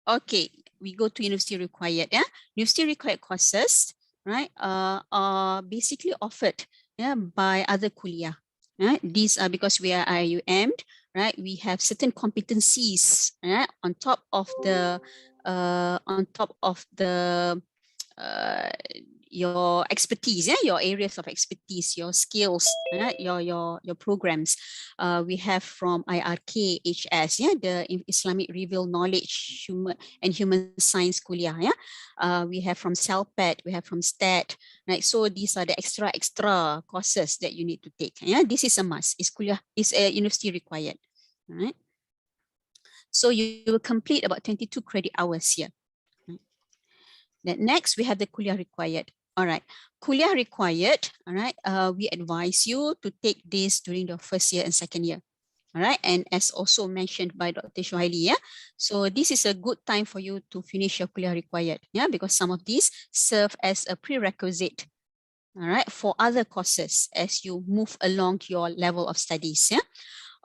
okay, we go to university required, yeah? University required courses, right, are basically offered, yeah, by other Kulliyyah. Right? These are because we are IUM, right? We have certain competencies, right, on top of the your expertise, yeah, your areas of expertise, your skills, right? your programs. We have from IRK HS, yeah, the Islamic Revealed Knowledge Human Science Kulliyyah, yeah. We have from CELPAT, we have from STAT, right? So these are the extra courses that you need to take. Yeah, this is a must. It's Kulliyyah, it's a university required, right? So you will complete about 22 credit hours here. Then next, we have the Kulliyyah required. All right, Kulliyyah required, all right, we advise you to take this during the 1st year and 2nd year. All right, and as also mentioned by Dr. Shohaili, yeah, so this is a good time for you to finish your Kulliyyah required, yeah, because some of these serve as a prerequisite, all right, for other courses as you move along your level of studies, yeah.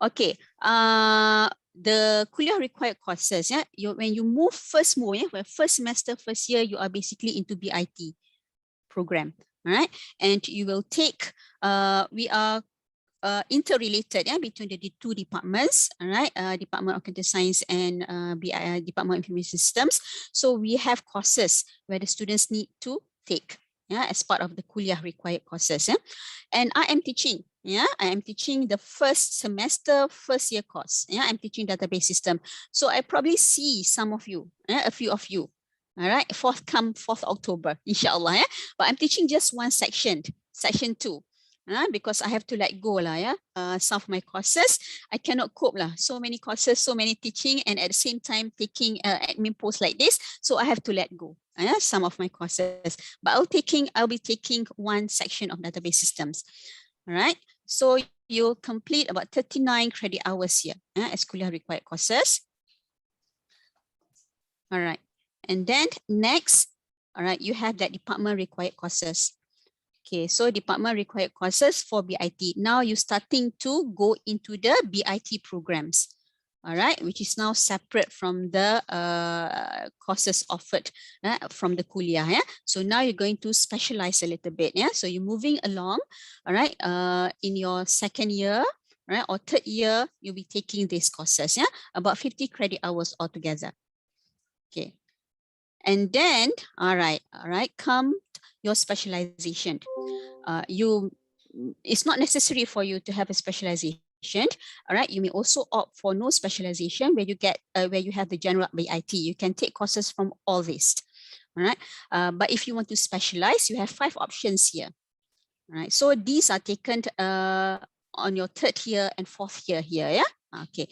Okay, the Kulliyyah required courses, yeah, when you first move, yeah, first semester, 1st year, you are basically into BIT program, all right, and you will take, we are interrelated, yeah, between the 2 departments, all right, Department of Computer Science and Department of Information Systems. So we have courses where the students need to take, yeah, as part of the Kulliyyah required courses, yeah. And I am teaching, yeah, I am teaching the 1st semester, 1st year course, yeah, I'm teaching database system. So I probably see some of you, yeah, a few of you, all right, 4th October, inshallah, yeah. But I'm teaching just one section 2. Because I have to let go lah, yeah. Some of my courses, I cannot cope lah. So many courses, so many teaching, and at the same time taking admin posts like this. So I have to let go, some of my courses. But I'll be taking one section of database systems. All right. So you'll complete about 39 credit hours here, as Kulliyyah required courses. All right. And then next, all right, you have that department required courses. Okay, so department required courses for BIT. Now you're starting to go into the BIT programs, all right, which is now separate from the courses offered from the Kulliyyah. Yeah? So now you're going to specialize a little bit. Yeah, so you're moving along, all right, in your 2nd year, right, or 3rd year, you'll be taking these courses. Yeah, about 50 credit hours altogether. Okay, and then, all right, come your specialization. It's not necessary for you to have a specialization. All right, you may also opt for no specialization where you get where you have the general BIT. You can take courses from all this. All right, but if you want to specialize, you have 5 options here. All right, so these are taken on your 3rd year and 4th year here. Yeah, Okay,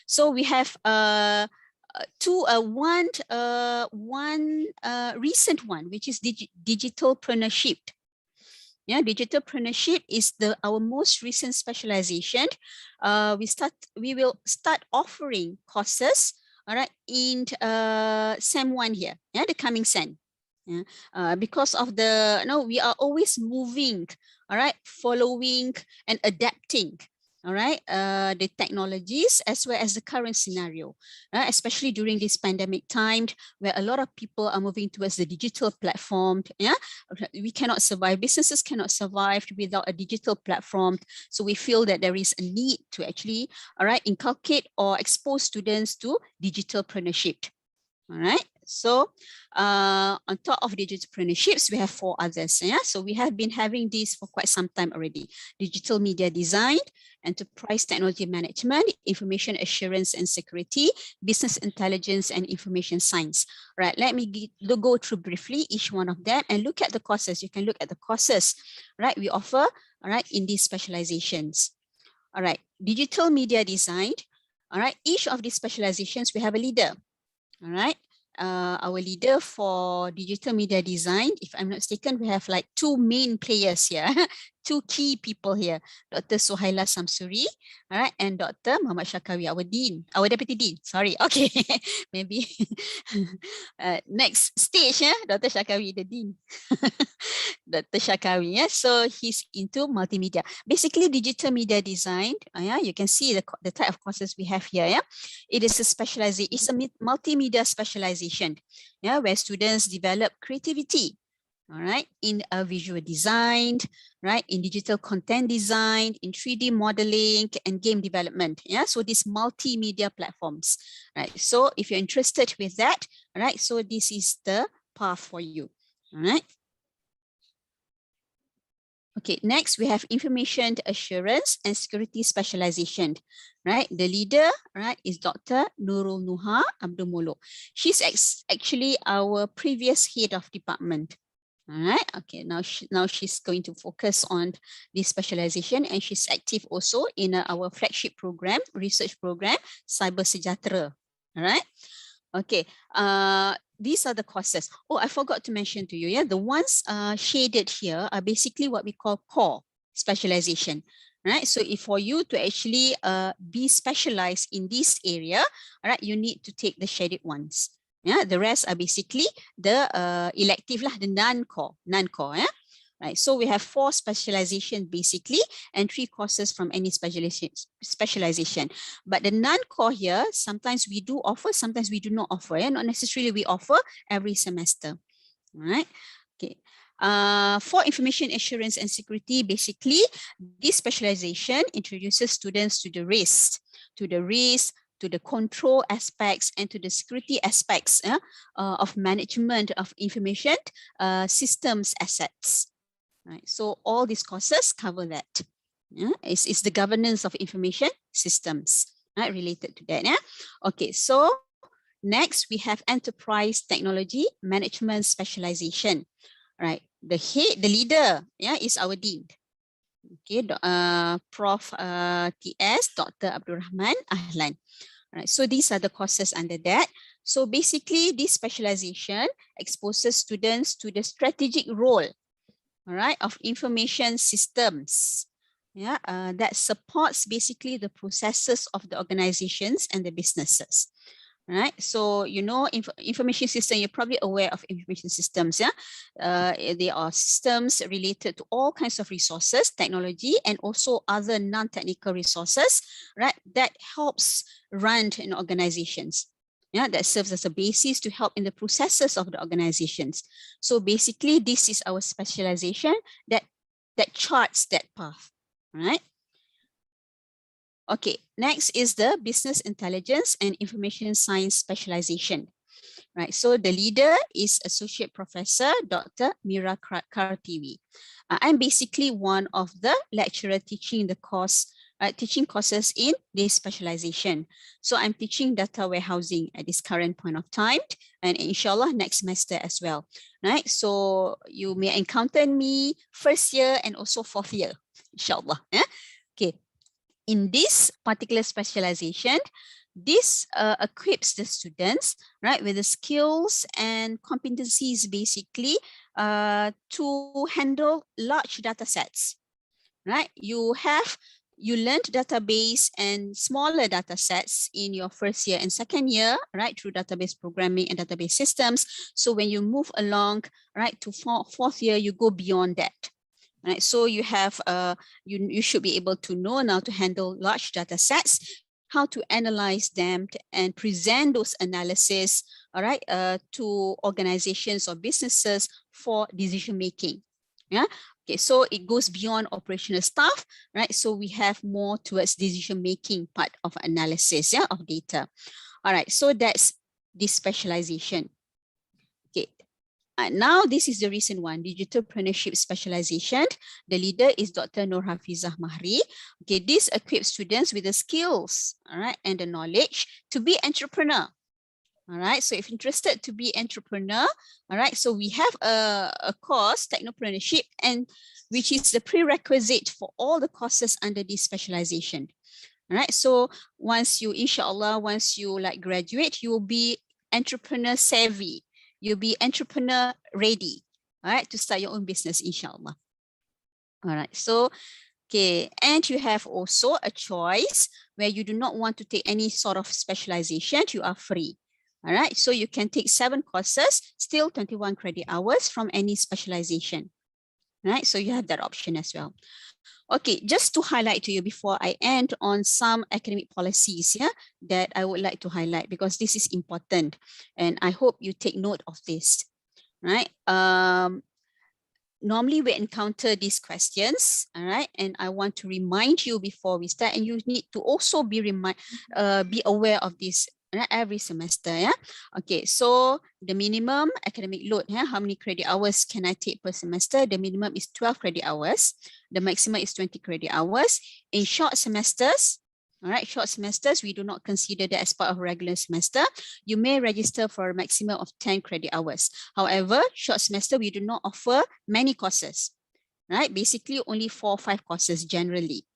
so we have one recent one, which is digitalpreneurship. Yeah, digitalpreneurship is our most recent specialization. We will start offering courses, all right, in SEM 1 here, yeah, the coming SEM. Yeah, because of we are always moving, all right, following and adapting, all right, the technologies as well as the current scenario, especially during this pandemic time where a lot of people are moving towards the digital platform. Yeah, we cannot survive, businesses cannot survive without a digital platform. So we feel that there is a need to actually, all right, inculcate or expose students to digitalpreneurship. All right. So on top of digitalpreneurships, we have 4 others. Yeah. So we have been having these for quite some time already. Digital media design, enterprise technology management, information assurance and security, business intelligence and information science. Right. Let me go through briefly each one of them and look at the courses. You can look at the courses, right, we offer, all right, in these specializations. All right. Digital media design. All right. Each of these specializations, we have a leader. All right. Our leader for digital media design, if I'm not mistaken, we have like 2 main players here, 2 key people here, Dr. Suhaila Samsuri, all right, and Dr. Muhammad Syakawi, our dean, our deputy dean, sorry, okay, maybe. Next stage, yeah, Dr. Syakawi, the dean. Dr. Syakawi, yeah, so he's into multimedia. Basically, digital media design, yeah, you can see the type of courses we have here, yeah. It is a specialization, it's a multimedia specialization, yeah, where students develop creativity, all right, in a visual design, right, in digital content design, in 3D modeling and game development. Yeah, so these multimedia platforms, right? So if you're interested with that, all right, so this is the path for you, all right? Okay, next we have information assurance and security specialization, right? The leader, right, is Dr. Nurul Nuha Abdul Muluk. She's actually our previous head of department. All right, okay, now she's going to focus on this specialization and she's active also in our flagship program, research program, SEJAHTERA. All right, okay, these are the courses. Oh, I forgot to mention to you, yeah, the ones shaded here are basically what we call core specialization, right? So if for you to actually be specialized in this area, all right, you need to take the shaded ones. Yeah, the rest are basically the elective lah, the non-core, yeah. Right, so we have 4 specializations basically and 3 courses from any specialization. But the non-core here, sometimes we do offer, sometimes we do not offer. Yeah? Not necessarily we offer every semester. All right. Okay. For information assurance and security, basically this specialization introduces students to the risk, to the control aspects and to the security aspects of management of information systems assets. Right, so all these courses cover that. Yeah, it's the governance of information systems, right, related to that. Yeah. Okay, so next we have enterprise technology management specialization. Right, the leader, yeah, is our dean. Okay, Prof. TS, Dr. Abdul Rahman Ahlan. Right, so these are the courses under that. So basically, this specialization exposes students to the strategic role, all right, of information systems, yeah, that supports basically the processes of the organizations and the businesses. Right, so you know, information system, you're probably aware of information systems. Yeah, they are systems related to all kinds of resources, technology, and also other non-technical resources, right, that helps run in organizations. Yeah, that serves as a basis to help in the processes of the organizations. So basically, this is our specialization that charts that path. All right. Okay, next is the business intelligence and information science specialization. Right, so the leader is Associate Professor Dr. Mira Kartiwi. I'm basically one of the lecturer teaching the course, teaching courses in this specialization. So I'm teaching data warehousing at this current point of time, and inshallah next semester as well. Right, so you may encounter me first year and also 4th year, inshallah. Yeah? Okay. in this particular specialization, this equips the students, right, with the skills and competencies basically to handle large data sets, right? You learned database and smaller data sets in your first year and second year, right, through database programming and database systems. So when you move along, right, to fourth year, you go beyond that. Right, so you have you should be able to know now to handle large data sets, how to analyze them and present those analysis, all right, to organizations or businesses for decision making. Yeah. Okay, so it goes beyond operational stuff, right? So we have more towards decision making part of analysis, yeah, of data. All right, so that's this specialization. Okay. Now this is the recent one, Digitalpreneurship Specialization. The leader is Dr. Nur Hafizah Mahri. Okay, this equips students with the skills, all right, and the knowledge to be entrepreneur. All right, so if interested to be entrepreneur, all right, so we have a course, Technopreneurship, and which is the prerequisite for all the courses under this specialization. All right, so once you, inshallah, once you like graduate, you will be entrepreneur savvy. You'll be entrepreneur ready, all right, to start your own business, inshallah. All right, so, okay, and you have also a choice where you do not want to take any sort of specialization, you are free. All right, so you can take 7 courses, still 21 credit hours from any specialization. All right, so you have that option as well. Okay, just to highlight to you before I end on some academic policies, yeah, that I would like to highlight because this is important and I hope you take note of this, right? Normally we encounter these questions, all right, and I want to remind you before we start, and you need to also be aware of this every semester, yeah. Okay, so the minimum academic load, yeah, how many credit hours can I take per semester? The minimum is 12 credit hours. The maximum is 20 credit hours. In short semesters, all right, short semesters, we do not consider that as part of regular semester. You may register for a maximum of 10 credit hours. However, short semester, we do not offer many courses, right? Basically, only 4 or 5 courses generally.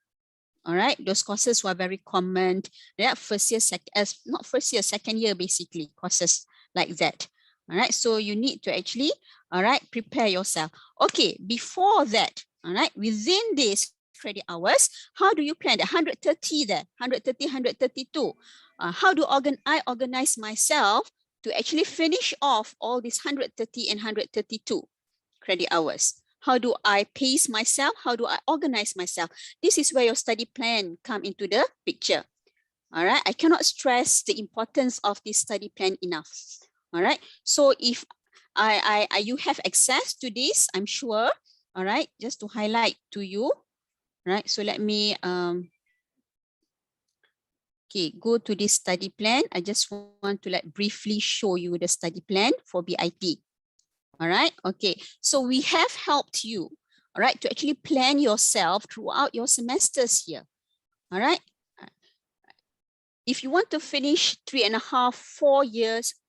All right, those courses were very common. Yeah, not first year, second year, basically, courses like that. All right, so you need to actually, all right, prepare yourself. Okay, before that, all right, within this credit hours, how do you plan the 130 there, 130, 132? How do I organize myself to actually finish off all these 130 and 132 credit hours? How do I pace myself? How do I organize myself? This is where your study plan come into the picture. All right, I cannot stress the importance of this study plan enough. All right, so if you have access to this, I'm sure. All right, just to highlight to you. Right, so let me okay, go to this study plan. I just want to like briefly show you the study plan for BIP. All right, okay, so we have helped you, all right, to actually plan yourself throughout your semesters here. All right, if you want to finish 3.5,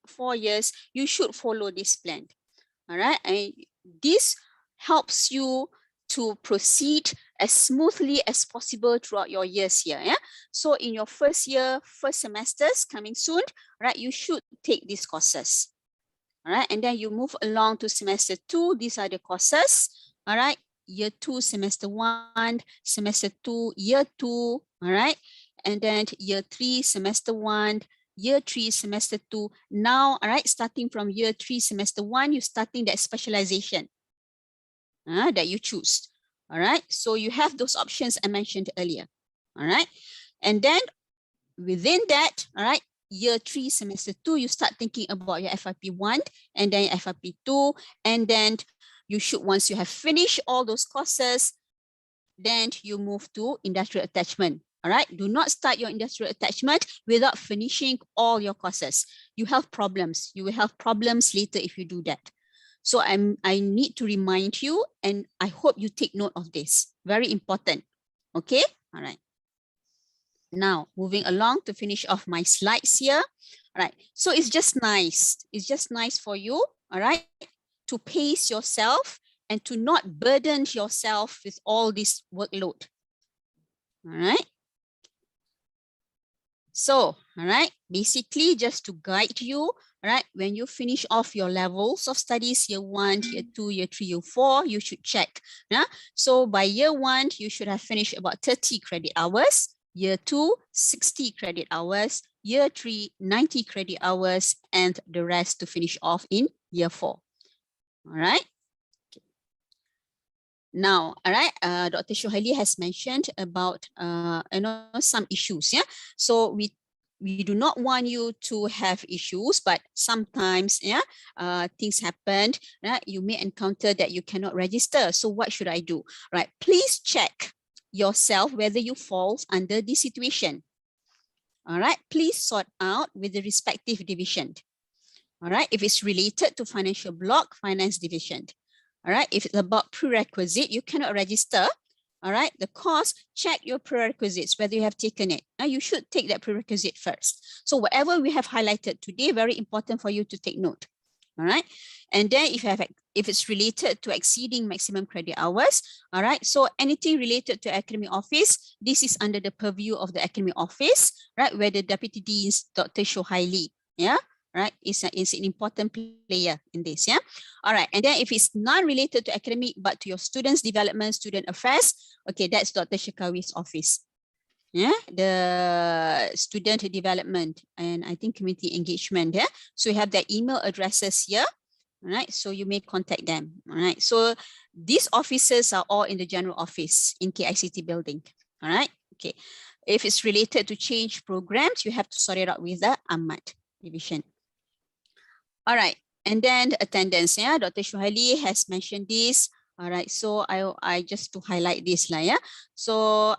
4 years, you should follow this plan. All right, and this helps you to proceed as smoothly as possible throughout your years here. Yeah, so in your first year, first semesters coming soon, right, you should take these courses. All right, and then you move along to semester 2. These are the courses. All right, year 2, semester 1, semester 2, year 2. All right, and then year 3, semester 1, year 3, semester 2. Now, all right, starting from year 3, semester 1, you're starting that specialization that you choose. All right, so you have those options I mentioned earlier. All right, and then within that, all right, year 3, semester 2, you start thinking about your FYP 1 and then FYP 2. And then you should, once you have finished all those courses, then you move to industrial attachment. All right, do not start your industrial attachment without finishing all your courses. You have problems. You will have problems later if you do that. So I need to remind you, and I hope you take note of this. Very important. Okay, all right. Now, moving along to finish off my slides here. All right, so it's just nice. It's just nice for you, all right, to pace yourself and to not burden yourself with all this workload. All right, So, all right, basically just to guide you, all right, when you finish off your levels of studies, year 1, year 2, year 3, year 4, you should check. Yeah? So by year 1, you should have finished about 30 credit hours, year 2, 60 credit hours, year 3, 90 credit hours, and the rest to finish off in year 4. All right. Now, all right, Dr. Shohaili has mentioned about some issues. Yeah, so we do not want you to have issues, but sometimes things happen. Right, you may encounter that you cannot register. So what should I do? Right, please check yourself whether you fall under this situation. All right, please sort out with the respective division. All right, if it's related to financial block, finance division. All right, if it's about prerequisite, you cannot register. All right, the course, check your prerequisites, whether you have taken it. Now you should take that prerequisite first. So whatever we have highlighted today, very important for you to take note. All right, and then if it's related to exceeding maximum credit hours, all right, so anything related to academic office, this is under the purview of the academic office, right, where the Deputy Dean is Dr. Shohaili, yeah. Right, is an important player in this, yeah. All right, and then if it's not related to academic but to your students' development, student affairs, okay, that's Dr. Shakawi's office. Yeah, the student development and I think community engagement. Yeah, so you have their email addresses here. All right, so you may contact them. All right, so these offices are all in the general office in KICT building. All right, okay. If it's related to change programs, you have to sort it out with the Ahmad division. All right, and then the attendance, yeah, Dr. Shohaili has mentioned this. All right, so I just to highlight this lah, yeah. So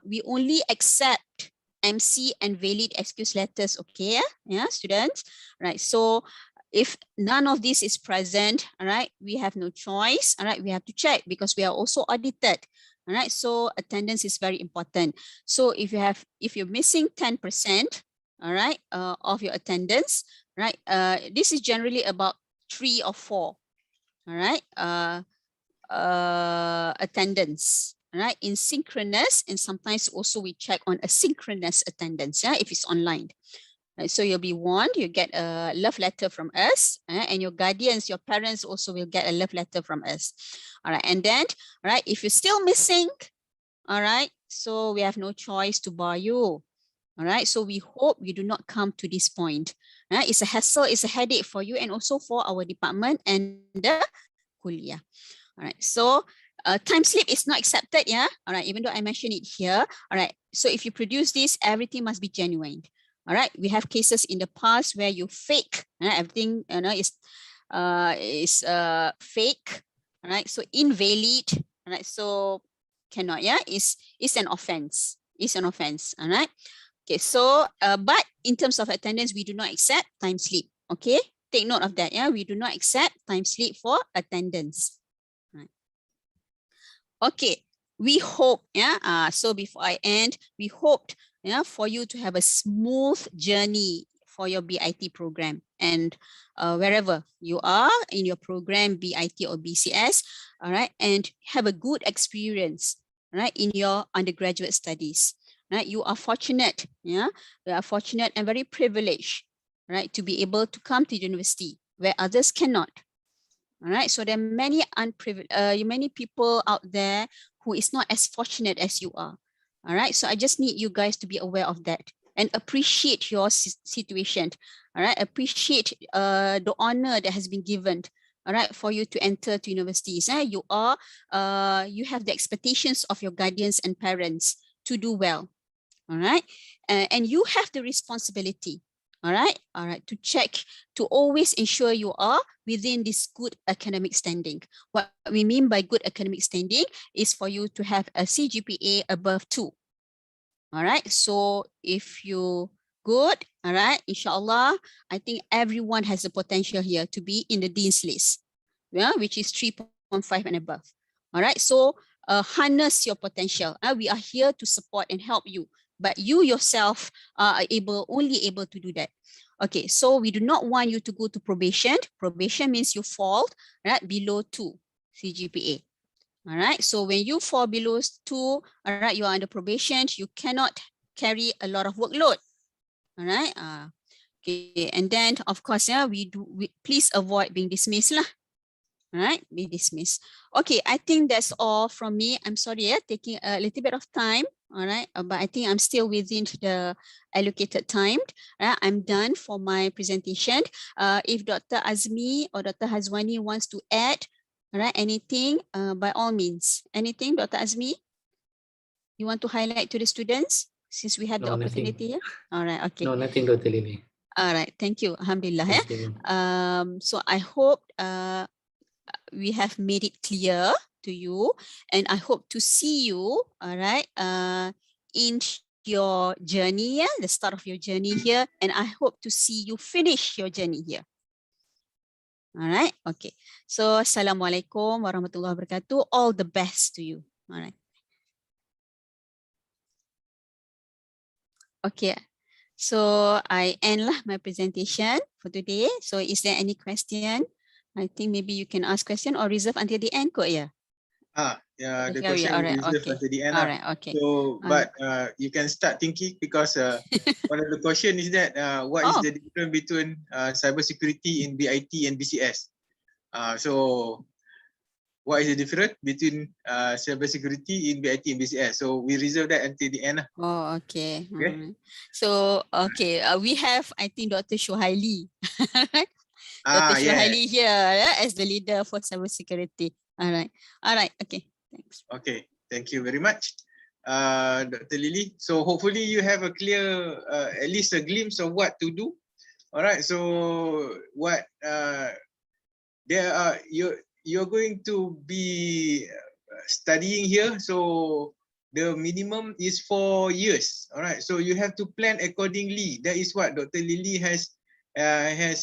we only accept MC and valid excuse letters, okay, yeah, students. Right, so if none of this is present, all right, we have no choice. All right, we have to check because we are also audited. All right, so attendance is very important. So if you're missing 10%, all right, of your attendance, right? This is generally about 3 or 4, all right? Attendance, all right? In synchronous, and sometimes also we check on asynchronous attendance, yeah, if it's online. Right, so you'll be warned, you get a love letter from us, and your guardians, your parents also will get a love letter from us. All right, and then, all right, if you're still missing, all right, so we have no choice to bar you. All right, so we hope you do not come to this point. Right? It's a hassle, it's a headache for you and also for our department and the Kulliyyah. All right, so time slip is not accepted, yeah. All right, even though I mentioned it here. All right, so if you produce this, everything must be genuine. All right, we have cases in the past where you fake, everything is fake. All right, so invalid. All right, so cannot, yeah. It's an offense. It's an offense. All right. Okay, so but in terms of attendance, we do not accept time slip. Okay, take note of that. Yeah, we do not accept time slip for attendance. Right. Okay, we hope. Yeah. So before I end, we hoped for you to have a smooth journey for your BIT program, and wherever you are in your program, BIT or BCS, all right, and have a good experience, right, in your undergraduate studies. Right, you are fortunate, yeah. We are fortunate and very privileged, right, to be able to come to university where others cannot. All right, so there are many many people out there who is not as fortunate as you are. All right, so I just need you guys to be aware of that and appreciate your situation. All right, appreciate the honor that has been given. All right, for you to enter to universities. You have the expectations of your guardians and parents to do well. All right, and you have the responsibility, all right, to check, to always ensure you are within this good academic standing. What we mean by good academic standing is for you to have a CGPA above 2. All right, so if you good, all right, inshallah, I think everyone has the potential here to be in the dean's list, yeah, which is 3.5 and above. All right, so harness your potential. We are here to support and help you, but you yourself are only able to do that. Okay, so we do not want you to go to probation. Probation means you fall, right, below 2 CGPA. All right, so when you fall below 2, all right, you are under probation, you cannot carry a lot of workload. All right. Okay. And then of course, yeah, please avoid being dismissed lah. All right, be dismissed. Okay, I think that's all from me. I'm sorry, taking a little bit of time. All right, but I think I'm still within the allocated time. I'm done for my presentation. If Dr. Azmi or Dr. Hazwani wants to add, all right, anything, by all means. Anything, Dr. Azmi? You want to highlight to the students since we have the opportunity here? All right, okay. No, nothing, Dr. Lily. All right, thank you. Alhamdulillah. Thank you. So I hope we have made it clear to you, and I hope to see you, all right, in your journey, the start of your journey here, and I hope to see you finish your journey here. All right, okay. So, Assalamualaikum warahmatullahi wabarakatuh. All the best to you. All right. Okay. So, I end lah my presentation for today. So, is there any question? I think maybe you can ask question or reserve until the end, kot, yeah? Yeah, the Okay, question all will right, reserve okay. until the end. All right, okay. So, but you can start thinking because one of the question is that what is the difference between cybersecurity in BIT and BCS? So, what is the difference between cybersecurity in BIT and BCS? So, we reserve that until the end. Oh, okay. Okay. So, okay, we have, I think, Dr. Shohaili. Dr. Shohaili here as the leader for cybersecurity. All right, okay, thanks. Okay, thank you very much, Dr. Lily. So hopefully you have a clear, at least a glimpse of what to do. All right, so what you're going to be studying here. So the minimum is 4 years. All right, so you have to plan accordingly. That is what Dr. Lily has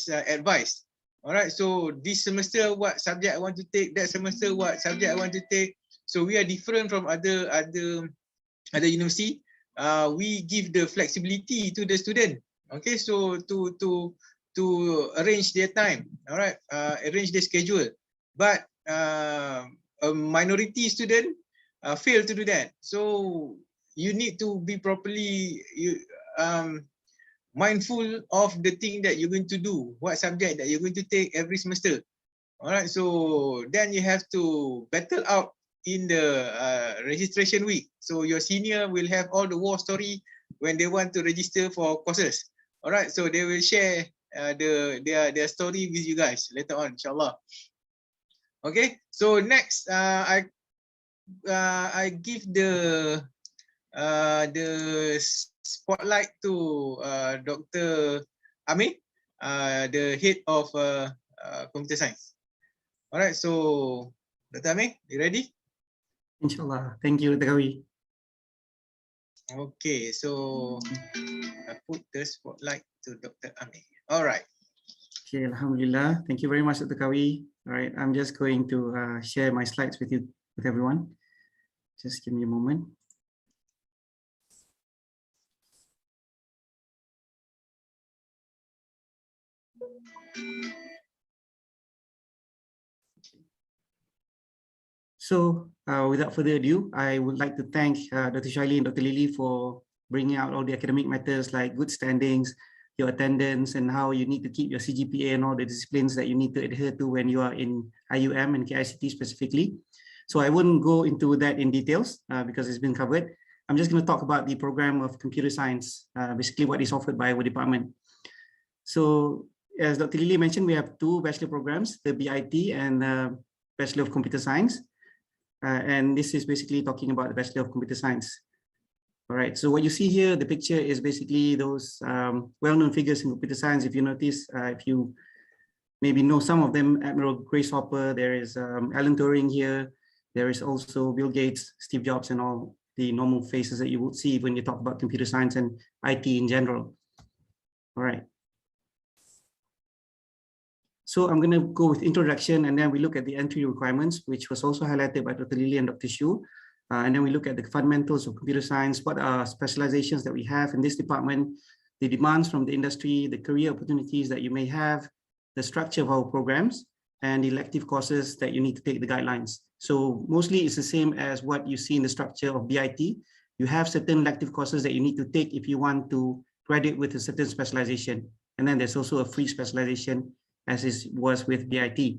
advised. All right, so this semester what subject I want to take, that semester what subject I want to take. So we are different from other university. We give the flexibility to the student. Okay, so to arrange their time. All right, arrange their schedule. But a minority student fail to do that. So you need to be properly mindful of the thing that you're going to do, what subject that you're going to take every semester. All right, so then you have to battle out in the registration week. So your senior will have all the war story when they want to register for courses. All right, so they will share their story with you guys later on, inshallah. Okay, so next I give the spotlight to Dr. Amir, the head of computer science. All right, so Dr. Amir, you ready? Inshallah. Thank you, Dr. Kawi. Okay, so I put the spotlight to Dr. Amir. All right. Okay, Alhamdulillah. Thank you very much, Dr. Kawi. All right, I'm just going to share my slides with you, with everyone. Just give me a moment. So without further ado, I would like to thank Dr. Shaili and Dr. Lily for bringing out all the academic matters like good standings, your attendance, and how you need to keep your CGPA and all the disciplines that you need to adhere to when you are in IUM and KICT specifically. So I wouldn't go into that in details because it's been covered. I'm just going to talk about the program of computer science, basically what is offered by our department. So as Dr. Lily mentioned, we have two bachelor programs, the BIT and Bachelor of Computer Science. And this is basically talking about the Bachelor of Computer Science. All right, so what you see here, the picture is basically those well-known figures in computer science. If you notice, if you maybe know some of them, Admiral Grace Hopper, there is Alan Turing here, there is also Bill Gates, Steve Jobs, and all the normal faces that you would see when you talk about computer science and IT in general. All right. So I'm going to go with introduction, and then we look at the entry requirements, which was also highlighted by Dr. Lily and Dr. Shu. And then we look at the fundamentals of computer science, what are specializations that we have in this department, the demands from the industry, the career opportunities that you may have, the structure of our programs, and the elective courses that you need to take the guidelines. So mostly it's the same as what you see in the structure of BIT. You have certain elective courses that you need to take if you want to graduate with a certain specialization. And then there's also a free specialization, as was with BIT.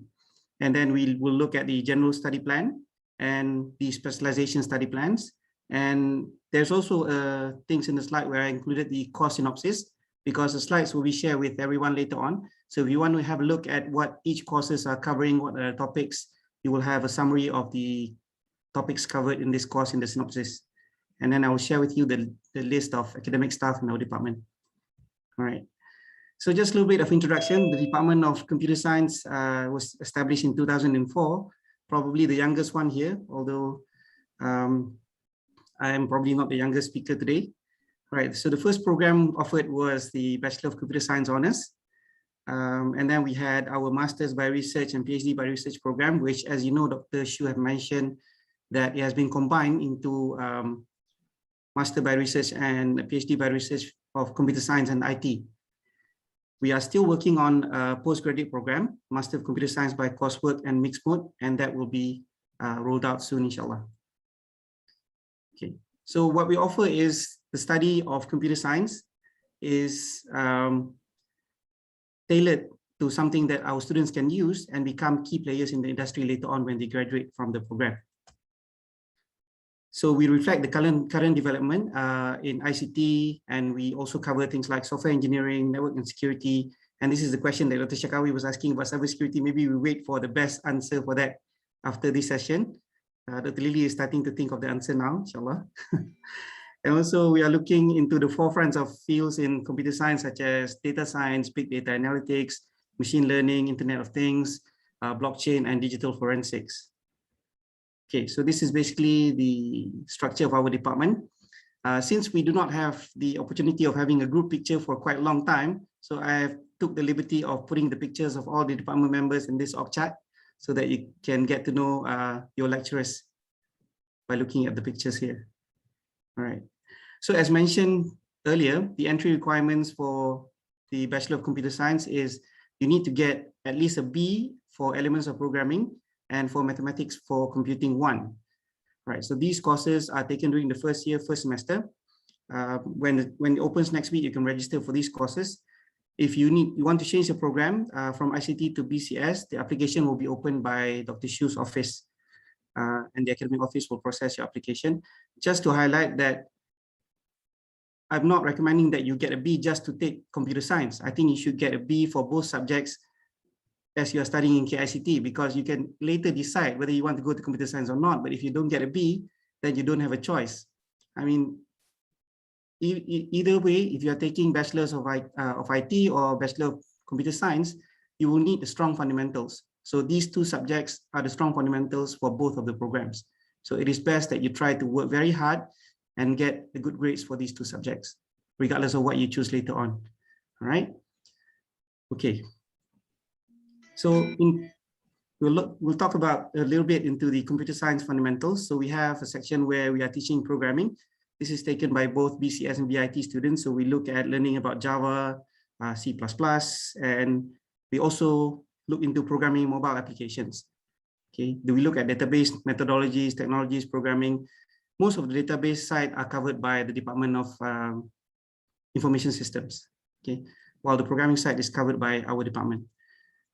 And then we will look at the general study plan and the specialization study plans. And there's also things in the slide where I included the course synopsis, because the slides will be shared with everyone later on. So if you want to have a look at what each courses are covering, what are the topics, you will have a summary of the topics covered in this course in the synopsis. And then I will share with you the list of academic staff in our department. All right. So just a little bit of introduction. The Department of Computer Science was established in 2004, probably the youngest one here, although I am probably not the youngest speaker today. Right, so the first program offered was the Bachelor of Computer Science Honours. And then we had our Masters by Research and PhD by Research program, which, as you know, Dr. Shu had mentioned that it has been combined into Master by Research and PhD by Research of Computer Science and IT. We are still working on a postgraduate program, Master of Computer Science by Coursework and Mixed Mode, and that will be rolled out soon, inshallah. Okay, so what we offer is the study of computer science is tailored to something that our students can use and become key players in the industry later on when they graduate from the program. So we reflect the current development in ICT, and we also cover things like software engineering, network and security. And this is the question that Dr. Shakawi was asking about cybersecurity. Maybe we wait for the best answer for that after this session. Dr. Lily is starting to think of the answer now, inshallah. And also we are looking into the forefronts of fields in computer science, such as data science, big data analytics, machine learning, Internet of Things, blockchain, and digital forensics. Okay, so this is basically the structure of our department. Since we do not have the opportunity of having a group picture for quite a long time, so I have took the liberty of putting the pictures of all the department members in this org chart so that you can get to know your lecturers by looking at the pictures here. All right. So as mentioned earlier, the entry requirements for the Bachelor of Computer Science is you need to get at least a B for elements of programming and for mathematics for computing 1. Right. So these courses are taken during the first semester. When it opens next week, you can register for these courses. If you want to change the program from ICT to BCS, the application will be opened by Dr. Shu's office, and the academic office will process your application. Just to highlight that I'm not recommending that you get a B just to take computer science. I think you should get a B for both subjects as you are studying in KICT, because you can later decide whether you want to go to computer science or not. But if you don't get a B, then you don't have a choice. I mean, either way, if you are taking bachelors of IT or bachelor of computer science, you will need the strong fundamentals. So these two subjects are the strong fundamentals for both of the programs. So it is best that you try to work very hard and get the good grades for these two subjects, regardless of what you choose later on. All right. Okay. So we'll talk about a little bit into the computer science fundamentals. So we have a section where we are teaching programming. This is taken by both BCS and BIT students. So we look at learning about Java, C++, and we also look into programming mobile applications. Okay, do we look at database methodologies, technologies, programming? Most of the database side are covered by the Department of Information Systems. Okay, while the programming side is covered by our department.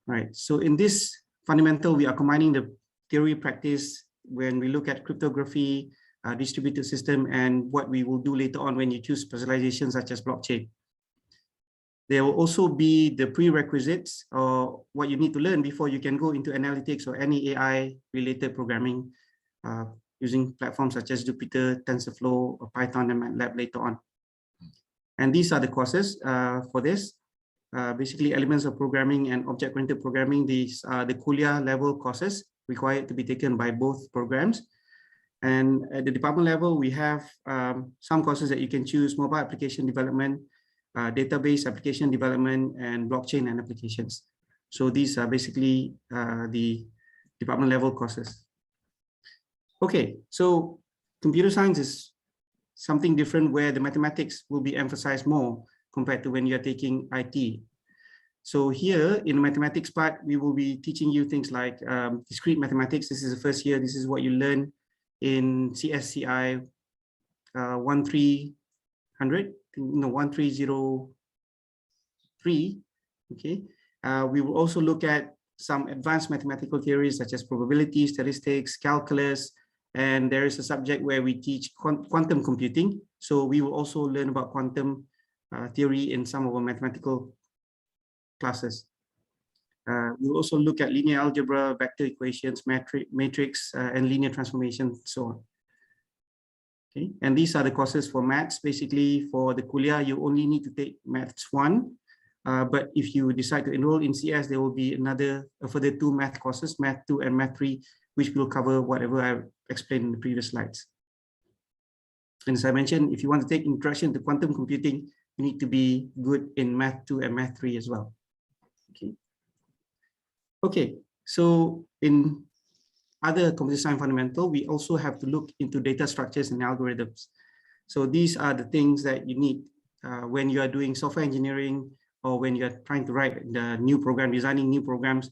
Right. So in this fundamental, we are combining the theory practice when we look at cryptography, distributed system, and what we will do later on when you choose specializations such as blockchain. There will also be the prerequisites or what you need to learn before you can go into analytics or any AI related programming using platforms such as Jupyter, TensorFlow, or Python and MATLAB later on. And these are the courses for this. Basically, elements of programming and object-oriented programming. These are the Kulliyyah level courses required to be taken by both programs. And at the department level, we have some courses that you can choose: mobile application development, database application development, and blockchain and applications. So these are basically the department level courses. Okay, so computer science is something different where the mathematics will be emphasized more compared to when you're taking IT. So here in the mathematics part, we will be teaching you things like discrete mathematics. This is the first year. This is what you learn in CSCI 1, 3, 1303. Okay, we will also look at some advanced mathematical theories such as probability, statistics, calculus, and there is a subject where we teach quantum computing. So we will also learn about quantum theory in some of our mathematical classes. We will also look at linear algebra, vector equations, matrix, and linear transformation, so on. Okay, and these are the courses for maths. Basically, for the Kulliyyah, you only need to take maths 1. But if you decide to enroll in CS, there will be a further 2 math courses, math 2 and math 3, which will cover whatever I explained in the previous slides. And as I mentioned, if you want to take introduction to quantum computing, you need to be good in math 2 and math 3 as well. Okay. Okay, so in other computer science fundamental, we also have to look into data structures and algorithms. So these are the things that you need when you are doing software engineering, or when you're trying to write the new program, designing new programs.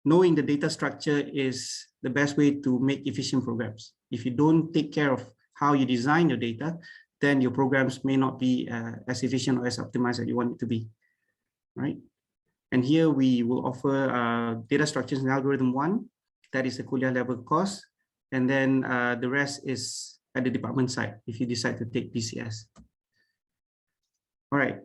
Knowing the data structure is the best way to make efficient programs. If you don't take care of how you design your data, then your programs may not be as efficient or as optimized as you want it to be, right? And here we will offer data structures and algorithm 1, that is a Kulliyyah level course. And then the rest is at the department side, if you decide to take PCS. All right.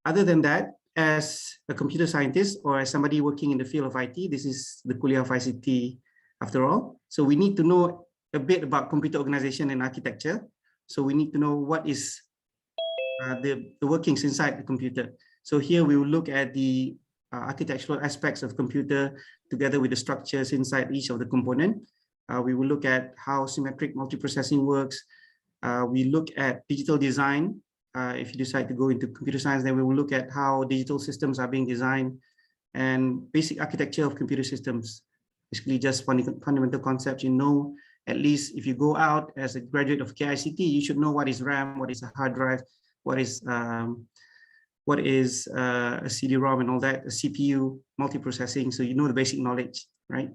Other than that, as a computer scientist or as somebody working in the field of IT, this is the Kulliyyah of ICT after all. So we need to know a bit about computer organization and architecture. So we need to know what is the workings inside the computer. So here we will look at the architectural aspects of computer together with the structures inside each of the component. We will look at how symmetric multiprocessing works. We look at digital design. If you decide to go into computer science, then we will look at how digital systems are being designed and basic architecture of computer systems. Basically just fundamental concepts. You know, at least if you go out as a graduate of KICT, you should know what is RAM, what is a hard drive, what is a CD-ROM and all that, a CPU, multiprocessing. So you know the basic knowledge, right?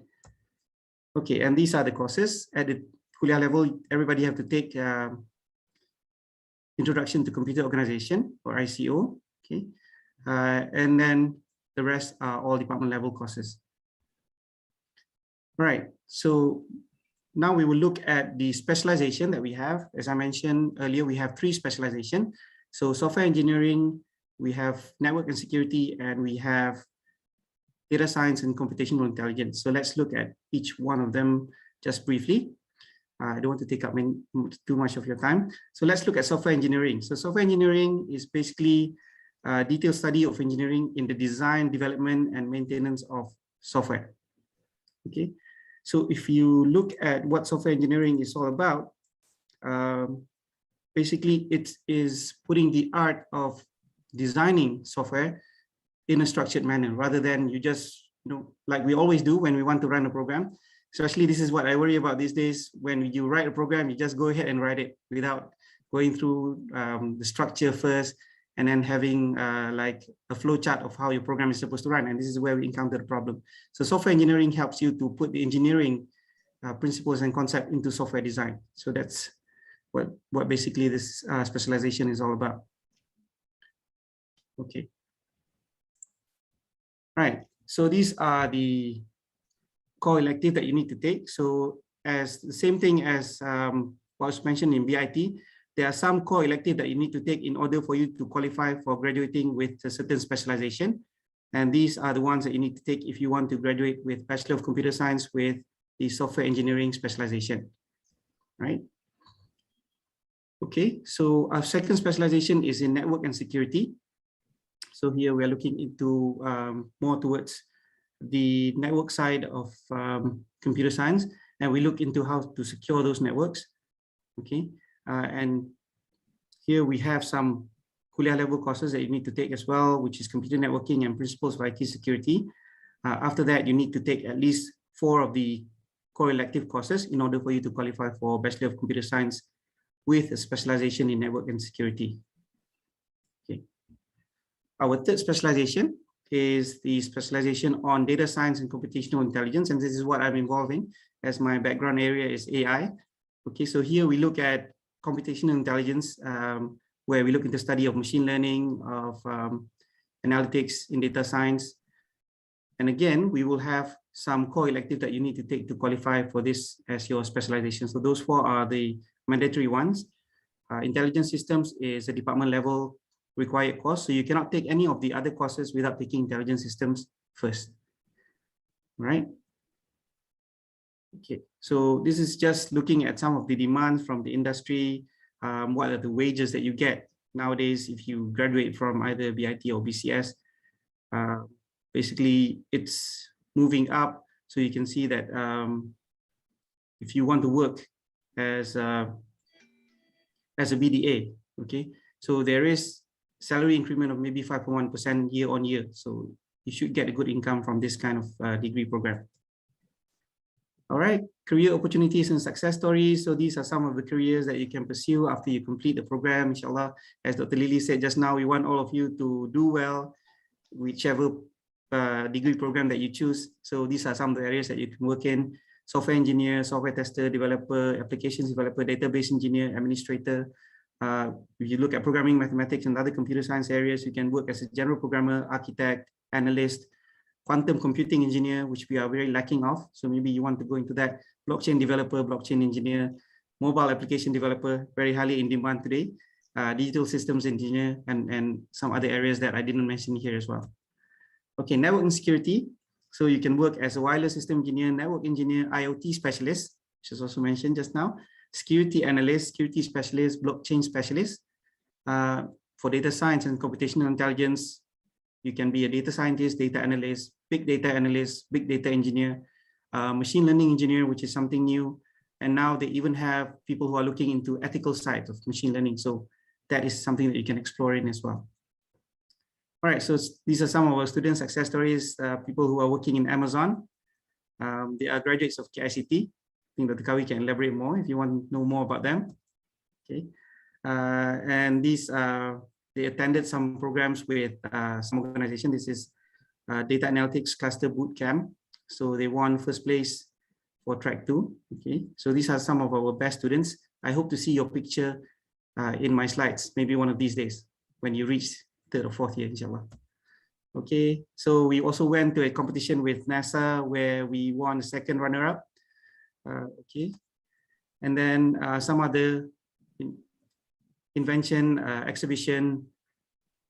Okay, and these are the courses at the Kulliyyah level. Everybody have to take Introduction to Computer Organization, or ICO, okay, and then the rest are all department level courses. All right, so now we will look at the specialization that we have. As I mentioned earlier, we have 3 specializations. So software engineering, we have network and security, and we have data science and computational intelligence. So let's look at each one of them just briefly. I don't want to take up too much of your time. So let's look at software engineering. So software engineering is basically a detailed study of engineering in the design, development, and maintenance of software. Okay, so if you look at what software engineering is all about, basically it is putting the art of designing software in a structured manner, rather than you just, like we always do when we want to run a program. Especially this is what I worry about these days. When you write a program, you just go ahead and write it without going through the structure first, and then having like a flow chart of how your program is supposed to run. And this is where we encounter the problem. So software engineering helps you to put the engineering principles and concept into software design. So that's what basically this specialization is all about. Okay. All right. So these are the core elective that you need to take. So as the same thing as what was mentioned in BIT, there are some core elective that you need to take in order for you to qualify for graduating with a certain specialization. And these are the ones that you need to take if you want to graduate with Bachelor of Computer Science with the software engineering specialization, right? Okay, so our second specialization is in network and security. So here we are looking into more towards the network side of computer science, and we look into how to secure those networks. Okay, and here we have some Kulliyyah level courses that you need to take as well, which is computer networking and principles of IT security. After that, you need to take at least 4 of the core elective courses in order for you to qualify for Bachelor of Computer Science with a specialization in network and security. Okay, our third specialization is the specialization on data science and computational intelligence, and this is what I'm involved in, as my background area is AI. Okay, so here we look at computational intelligence where we look into study of machine learning, of analytics in data science. And again, we will have some core elective that you need to take to qualify for this as your specialization. So those 4 are the mandatory ones. Intelligence systems is a department level required course. So you cannot take any of the other courses without taking intelligence systems first. Right? Okay, so this is just looking at some of the demands from the industry. What are the wages that you get nowadays if you graduate from either BIT or BCS? Basically, it's moving up. So you can see that if you want to work as a BDA, okay, so there is salary increment of maybe 5.1% year on year. So you should get a good income from this kind of degree program. All right, career opportunities and success stories. So these are some of the careers that you can pursue after you complete the program. Inshallah, as Dr. Lily said just now, we want all of you to do well, whichever degree program that you choose. So these are some of the areas that you can work in: software engineer, software tester, developer, applications developer, database engineer, administrator. If you look at programming, mathematics, and other computer science areas, you can work as a general programmer, architect, analyst, quantum computing engineer, which we are very lacking of. So maybe you want to go into that. Blockchain developer, blockchain engineer, mobile application developer, very highly in demand today. Digital systems engineer, and some other areas that I didn't mention here as well. Okay, network and security. So you can work as a wireless system engineer, network engineer, IoT specialist, which is also mentioned just now, security analyst, security specialist, blockchain specialist. For data science and computational intelligence, you can be a data scientist, data analyst, big data analyst, big data engineer, machine learning engineer, which is something new. And now they even have people who are looking into ethical side of machine learning. So that is something that you can explore in as well. All right, so these are some of our student success stories, people who are working in Amazon. They are graduates of KICT. I think Dr. Kawi can elaborate more if you want to know more about them. Okay, and these they attended some programs with some organization. This is Data Analytics Cluster Bootcamp. So they won first place for track 2. Okay, so these are some of our best students. I hope to see your picture in my slides, maybe one of these days when you reach 3rd or 4th year, inshallah. Okay, so we also went to a competition with NASA where we won the 2nd runner-up. Okay, and then some other invention, exhibition,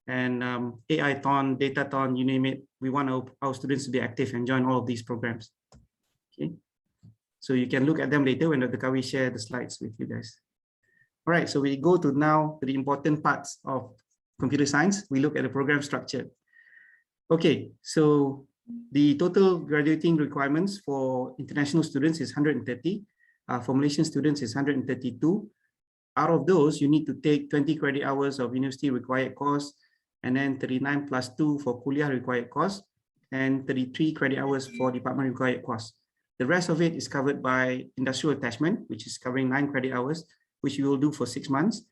and AI-thon, data-thon, you name it. We want our students to be active and join all of these programs. Okay, so you can look at them later when Dr. Kawi share the slides with you guys. All right, so we go to now the important parts of computer science. We look at the program structure. Okay, so the total graduating requirements for international students is 130. For Malaysian students is 132. Out of those, you need to take 20 credit hours of university required course, and then 39 plus 2 for Kulliyyah required course, and 33 credit hours for department required course. The rest of it is covered by industrial attachment, which is covering 9 credit hours, which you will do for 6 months.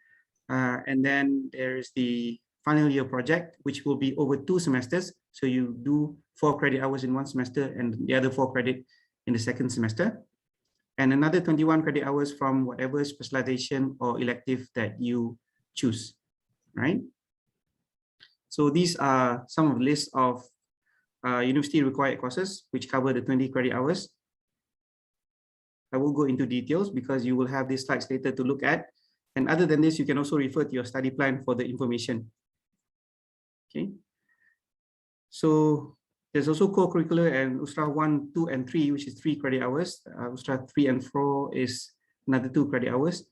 And then there is the final year project, which will be over 2 semesters. So you do 4 credit hours in 1 semester and the other 4 credit in the 2nd semester. And another 21 credit hours from whatever specialization or elective that you choose, right? So these are some of the list of university required courses, which cover the 20 credit hours. I will go into details because you will have these slides later to look at. And other than this, you can also refer to your study plan for the information. Okay. So there's also co-curricular and USRA 1, 2, and 3, which is 3 credit hours. USRA 3 and 4 is another 2 credit hours.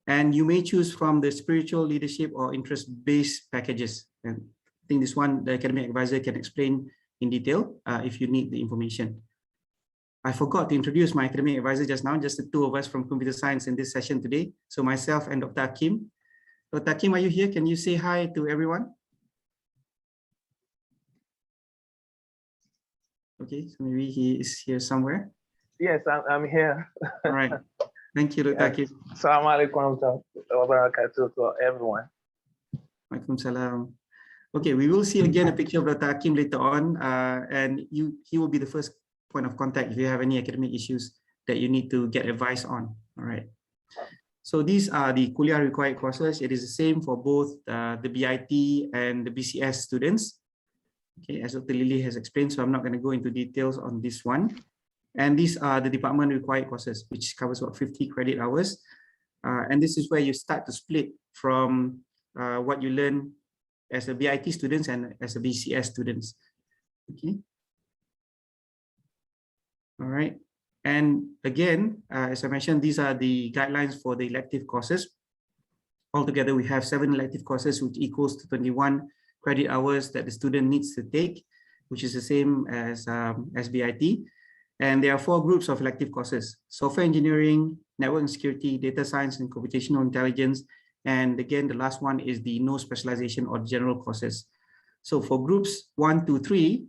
And you may choose from the spiritual leadership or interest-based packages. And I think this one, the academic advisor can explain in detail if you need the information. I forgot to introduce my academic advisor just now, just the 2 of us from computer science in this session today. So myself and Dr. Hakim. Dr. Hakim, are you here? Can you say hi to everyone? Okay, so maybe he is here somewhere. Yes, I'm here. All right. Thank you, Dr. Hakim. Assalamu alaikum wa barakatuh to everyone. Walaikum salam. Okay, we will see again a picture of Dr. Hakim later on, and he will be the first point of contact if you have any academic issues that you need to get advice on. All right. So these are the Kulliyyah required courses. It is the same for both the BIT and the BCS students. Okay, as Dr. Lily has explained, so I'm not going to go into details on this one. And these are the department required courses, which covers about 50 credit hours. And this is where you start to split from what you learn as a BIT students and as a BCS students. Okay. All right. And again, as I mentioned, these are the guidelines for the elective courses. Altogether, we have 7 elective courses, which equals to 21 credit hours that the student needs to take, which is the same as BIT. And there are 4 groups of elective courses: software engineering, network and security, data science and computational intelligence. And again, the last one is the no specialization or general courses. So for groups 1 to 3,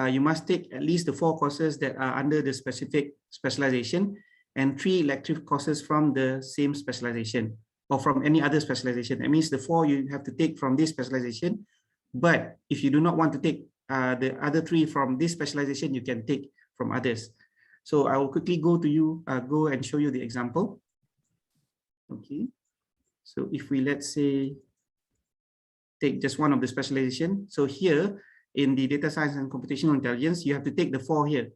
you must take at least the 4 courses that are under the specific specialization and 3 elective courses from the same specialization or from any other specialization. That means the 4 you have to take from this specialization. But if you do not want to take the other 3 from this specialization, you can take from others. So I will quickly go and show you the example. Okay. So if we, let's say, take just one of the specialization. So here in the data science and computational intelligence, you have to take the 4 here: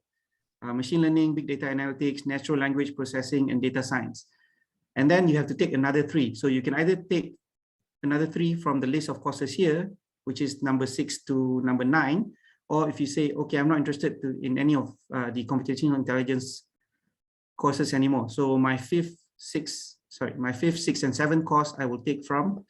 machine learning, big data analytics, natural language processing, and data science. And then you have to take another 3. So you can either take another 3 from the list of courses here, which is number 6 to number 9. Or if you say, okay, I'm not interested in any of the computational intelligence courses anymore. So my 5th, 6th, and 7th course, I will take from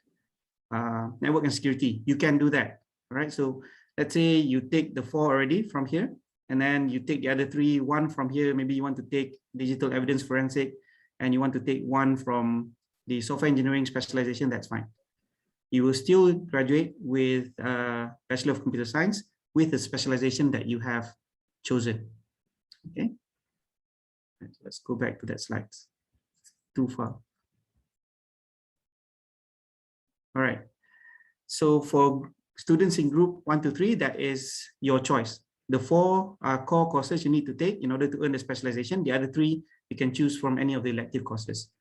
network and security. You can do that, right? So let's say you take the 4 already from here, and then you take the other 3, 1 from here. Maybe you want to take digital evidence forensic, and you want to take 1 from the software engineering specialization. That's fine. You will still graduate with Bachelor of Computer Science with the specialization that you have chosen. Okay. Let's go back to that slide. It's too far. All right. So for students in group 1 to 3, that is your choice. The 4 core courses you need to take in order to earn the specialization. The other 3 you can choose from any of the elective courses.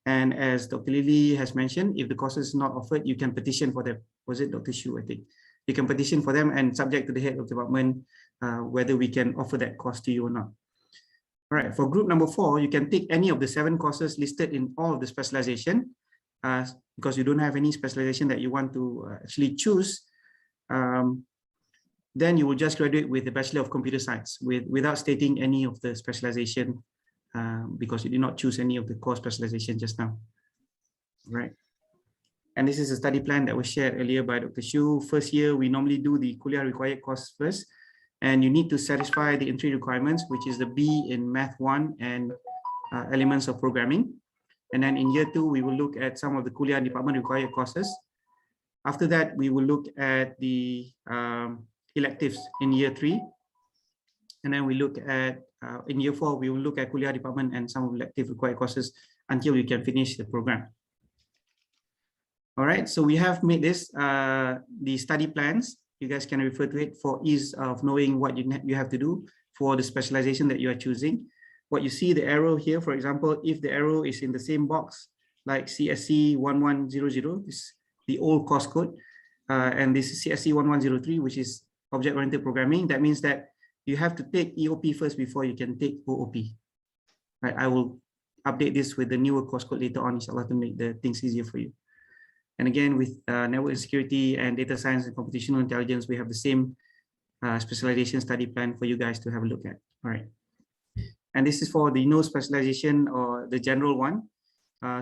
And as Dr. Lily has mentioned, if the course is not offered, you can petition for them. Was it Dr. Shu, I think? You can petition for them and subject to the head of department whether we can offer that course to you or not. All right, for group number 4, you can take any of the 7 courses listed in all of the specialization because you don't have any specialization that you want to actually choose. Then you will just graduate with the Bachelor of Computer Science without stating any of the specialization because you did not choose any of the core specialization just now. Right. And this is a study plan that was shared earlier by Dr. Shu. First year, we normally do the Kulliyyah required course first, and you need to satisfy the entry requirements, which is the B in Math 1 and elements of programming. And then in year 2, we will look at some of the Kulliyyah department required courses. After that, we will look at the electives in year 3. And then we look at, in year 4, we will look at Kulliyyah department and some of the elective required courses until we can finish the program. All right, so we have made this, the study plans. You guys can refer to it for ease of knowing what you have to do for the specialization that you are choosing. What you see the arrow here, for example, if the arrow is in the same box, like CSC 1100, this is the old course code, and this is CSC 1103, which is object-oriented programming. That means that you have to take EOP first before you can take OOP. Right, I will update this with the newer course code later on, inshallah, to make the things easier for you. And again, with network and security and data science and computational intelligence, we have the same specialization study plan for you guys to have a look at. All right. And this is for the no specialization or the general one.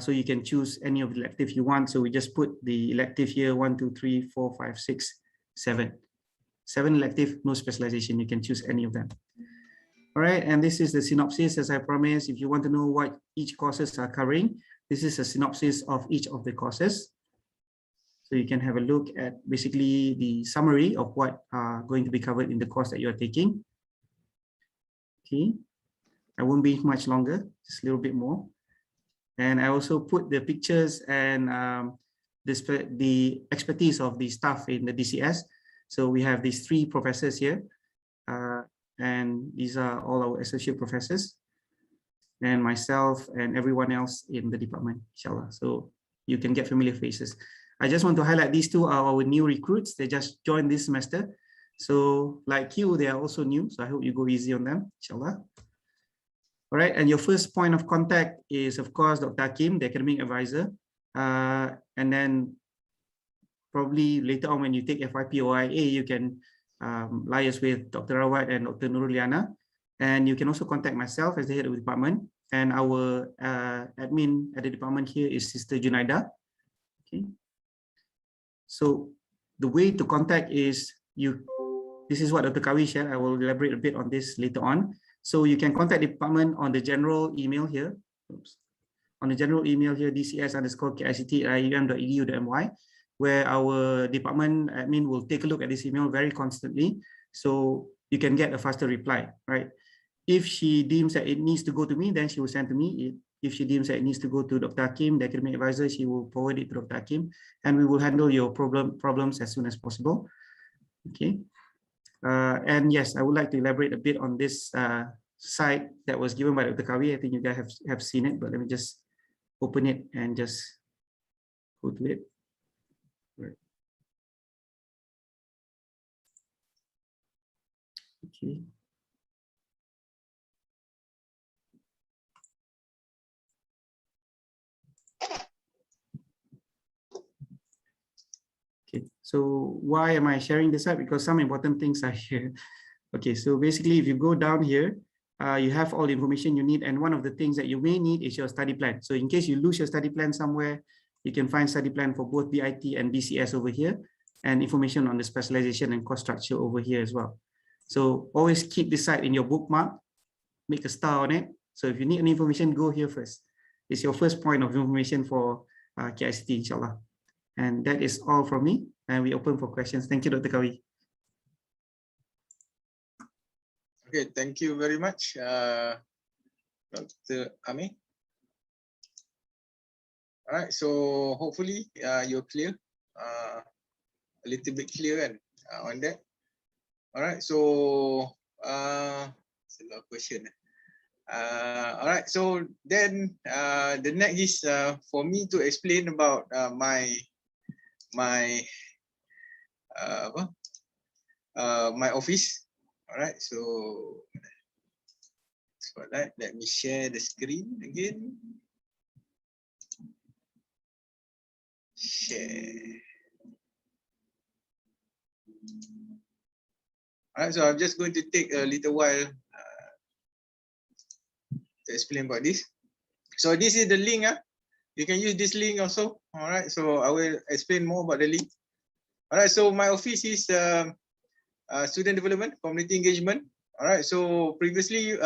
So you can choose any of the elective you want. So we just put the elective here, 1, 2, 3, 4, 5, 6, 7. 7 elective, no specialization. You can choose any of them. All right. And this is the synopsis, as I promised. If you want to know what each courses are covering, this is a synopsis of each of the courses. So you can have a look at basically the summary of what are going to be covered in the course that you are taking. Okay, I won't be much longer, just a little bit more. And I also put the pictures and the expertise of the staff in the DCS. So we have these 3 professors here, and these are all our associate professors. and myself and everyone else in the department, inshallah. So you can get familiar faces. I just want to highlight these two are our new recruits. They just joined this semester. So like you, they are also new. So I hope you go easy on them, inshallah. All right, and your first point of contact is, of course, Dr. Hakim, the academic advisor. And then probably later on when you take FYP or IA, you can liaise with Dr. Rawat and Dr. Nuruliana. And you can also contact myself as the head of the department. And our admin at the department here is Sister Junaida. Okay. So the way to contact is this is what Dr. Kawi shared. I will elaborate a bit on this later on. So you can contact the department on the general email here. Oops. On the general email here, dcs_kict@ium.edu.my, where our department admin will take a look at this email very constantly. So you can get a faster reply, right? If she deems that it needs to go to me, then she will send to me. If she deems that it needs to go to Dr. Hakim, the academic advisor, she will forward it to Dr. Hakim, and we will handle your problems as soon as possible. Okay. And yes, I would like to elaborate a bit on this site that was given by Dr. Kawi. I think you guys have seen it, but let me just open it and just go to it. Right. Okay. Okay, so why am I sharing this out? Because some important things are here. Okay, so basically, if you go down here, you have all the information you need. And one of the things that you may need is your study plan. So in case you lose your study plan somewhere, you can find study plan for both BIT and BCS over here, and information on the specialization and course structure over here as well. So always keep this site in your bookmark, make a star on it. So if you need any information, go here first. It's your first point of information for KICT, inshallah. And that is all from me. And we open for questions. Thank you, Dr. Kawi. Okay, thank you very much, Dr. Ami. All right, so hopefully you're clear, a little bit clear on that. All right, so it's a lot of question. All right, so then the next is for me to explain about my office. All right, so for that, let me share the screen again. Share. All right, so I'm just going to take a little while to explain about this. So this is the link. You can use this link also. All right, so I will explain more about the link. All right, so my office is student development, community engagement. All right, so previously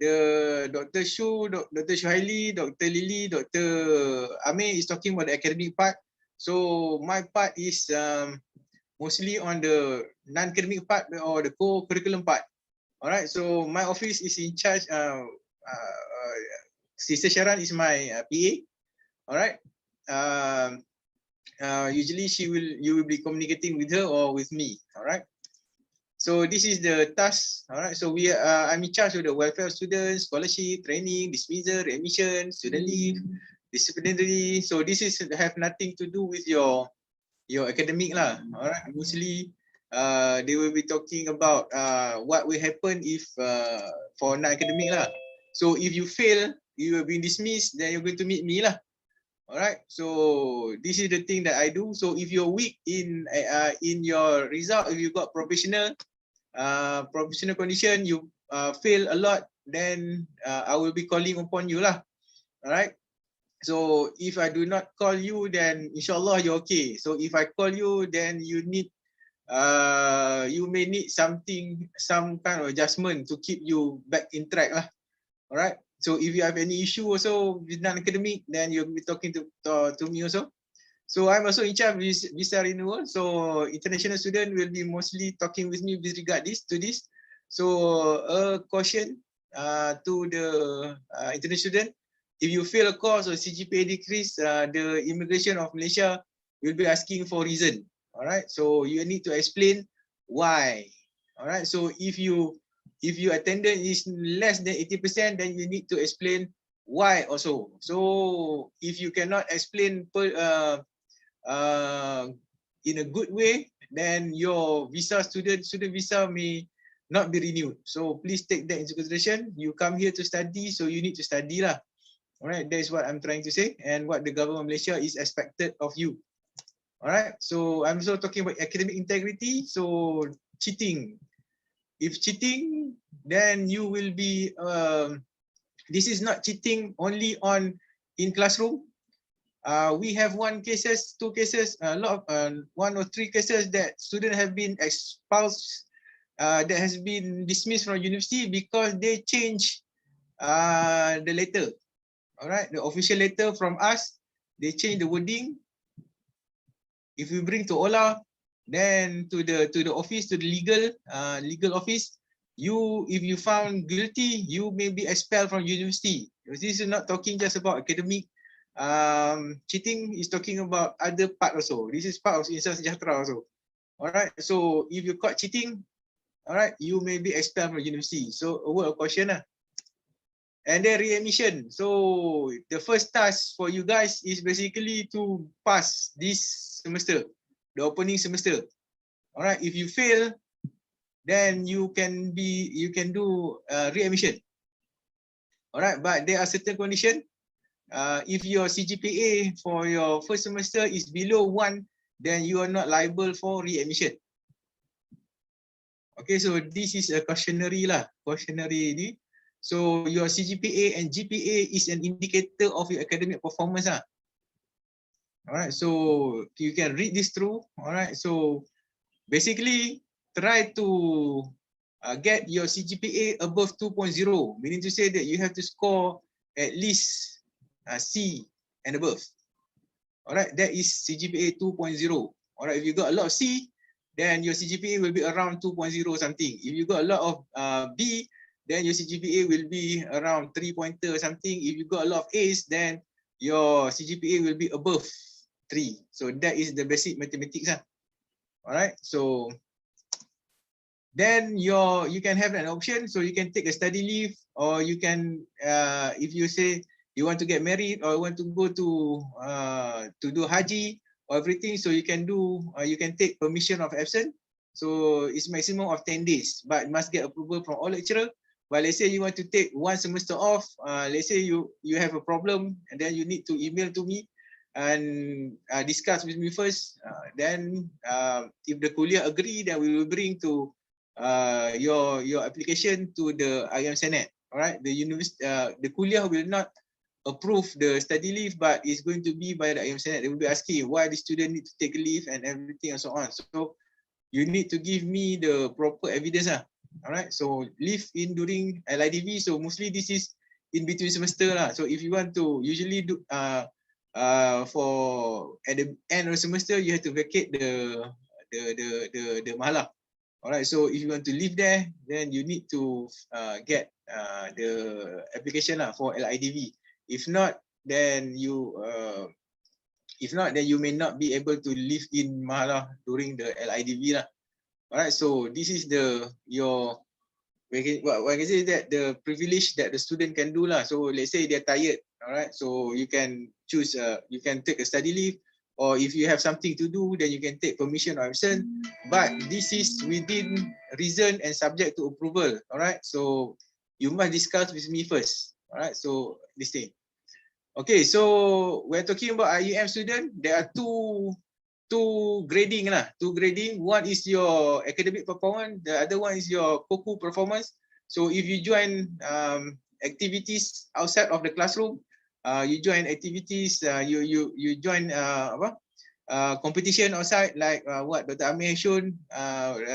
the Dr. Shu, Dr. Shuhaili, Dr. Lily, Dr. Amir is talking about the academic part. So my part is mostly on the non-academic part or the co-curriculum part. All right, so my office is in charge. Sister Sharon is my PA. All right. Usually you will be communicating with her or with me. All right. So this is the task. All right. So I'm in charge of the welfare of students, scholarship, training, dismissal, readmission, student leave, disciplinary. So this is have nothing to do with your academic lah. All right. Mostly they will be talking about what will happen if for non-academic lah. So if you fail, you have been dismissed, then you're going to meet me lah. All right. So this is the thing that I do. So if you're weak in your result, if you got professional condition, you fail a lot, then I will be calling upon you lah. All right. So if I do not call you, then inshallah you're okay. So if I call you, then you may need some kind of adjustment to keep you back in track lah. All right. So if you have any issue also with non-academic, then you'll be talking to me also. So I'm also in charge of visa renewal. So international student will be mostly talking with me with regard to this. So a caution to the international student: if you fail a course or CGPA decrease, the immigration of Malaysia will be asking for reason. All right. So you need to explain why. All right. So if you If your attendance is less than 80%, then you need to explain why also. So if you cannot explain in a good way, then your student visa may not be renewed. So please take that into consideration. You come here to study, so you need to study lah. All right, that is what I'm trying to say, and what the government of Malaysia is expected of you. All right, so I'm also talking about academic integrity. So cheating, if cheating, then you will be. This is not cheating only in classroom. We have two cases, a lot of 1 or 3 cases that students have been expelled, that has been dismissed from university because they changed the letter. All right, the official letter from us, they change the wording. If we bring to OLA, then to the office, to the legal office, if you found guilty, you may be expelled from university. This is not talking just about academic cheating, is talking about other part also. This is part of INSAN SEJAHTERA also. All right, so if you caught cheating, all right, you may be expelled from university. So a word of caution lah. And then readmission. So the first task for you guys is basically to pass this semester, the opening semester. All right, if you fail, then you can do readmission. All right, but there are certain conditions. If your CGPA for your first semester is below 1, then you are not liable for readmission. Okay, so this is a cautionary lah, cautionary ni. So your CGPA and GPA is an indicator of your academic performance lah. All right, so you can read this through. All right, so basically try to get your CGPA above 2.0, meaning to say that you have to score at least C and above. All right, that is CGPA 2.0. All right, if you got a lot of C, then your CGPA will be around 2.0 something. If you got a lot of B, then your CGPA will be around 3 pointer something. If you got a lot of A's, then your CGPA will be above 3. So that is the basic mathematics lah. All right, so then you can have an option. So you can take a study leave, or you can, if you say you want to get married or want to go to do haji or everything, so you can take permission of absence. So it's maximum of 10 days, but you must get approval from all lecturer. But let's say you want to take 1 semester off, let's say you have a problem, and then you need to email to me and discuss with me first. Then if the Kulliyyah agree, then we will bring to your application to the INSAN. All right, the Kulliyyah will not approve the study leave, but it's going to be by the INSAN. They will be asking why the student need to take leave and everything and so on. So you need to give me the proper evidence lah. All right, so leave in during LIDV. So mostly this is in between semester lah. So if you want to usually do for at the end of the semester, you have to vacate the mahalah. All right, so if you want to live there, then you need to get the application lah for LIDV. If not, then you may not be able to live in mahalah during the LIDV lah. All right, so this is what I can say is that the privilege that the student can do lah. So let's say they're tired, all right, so you can choose, you can take a study leave, or if you have something to do, then you can take permission or absence. But this is within reason and subject to approval. All right, so you must discuss with me first. All right, so this thing. Okay, so we're talking about IEM student. There are two grading lah. Two grading. One is your academic performance. The other one is your COCU performance. So if you join activities outside of the classroom, you join activities. You join competition outside, like what Dr. Amir has shown,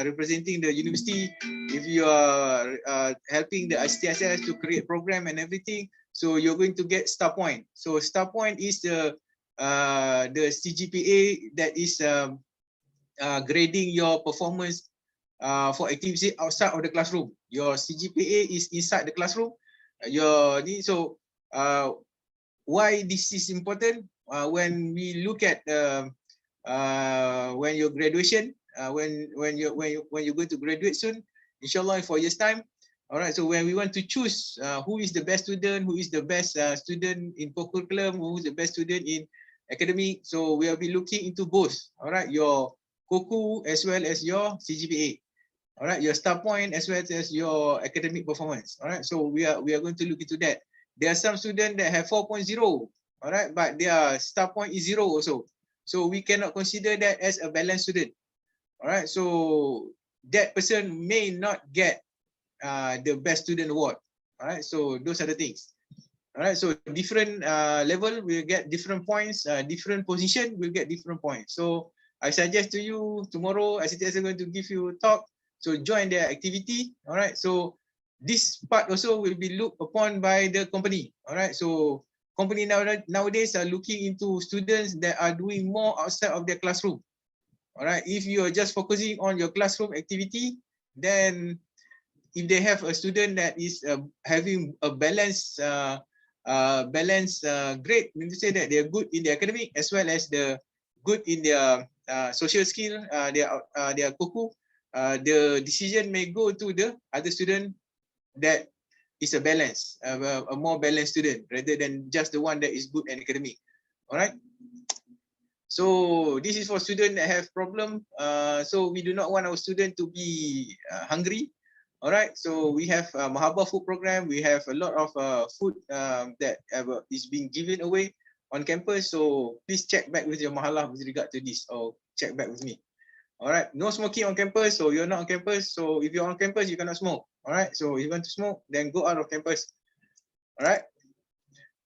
representing the university. If you are helping the ICTSS to create program and everything, so you're going to get star point. So star point is the CGPA that is grading your performance for activity outside of the classroom. Your CGPA is inside the classroom. So why this is important? When we look at when your graduation, when you're going to graduate soon, inshallah in 4 years time, All right, so when we want to choose who is the best student, who is the best student in co-curriculum, who is the best student in academic, so we will be looking into both. All right, your COCU as well as your CGPA. All right, your star point as well as your academic performance. All right, so we are going to look into that. There are some students that have 4.0. All right, but their star point is 0 also. So we cannot consider that as a balanced student. All right, so that person may not get the best student award. All right, so those are the things. All right, so different level will get different points, different position will get different points. So I suggest to you tomorrow, ICTS is going to give you a talk. So join their activity. All right, so this part also will be looked upon by the company. All right, so company nowadays are looking into students that are doing more outside of their classroom. All right, if you are just focusing on your classroom activity, then if they have a student that is having a balanced grade, means to say that they are good in the academic as well as the good in their social skill, their COCU, the decision may go to the other student that is a balance, a more balanced student rather than just the one that is good in academic. All right. So this is for students that have problem. So we do not want our student to be hungry. All right. So we have a Mahaba food program. We have a lot of food that is being given away on campus. So please check back with your Mahalah with regard to this, or check back with me. All right. No smoking on campus. So you're not on campus. So if you're on campus, you cannot smoke. All right. So if you want to smoke, then go out of campus. All right.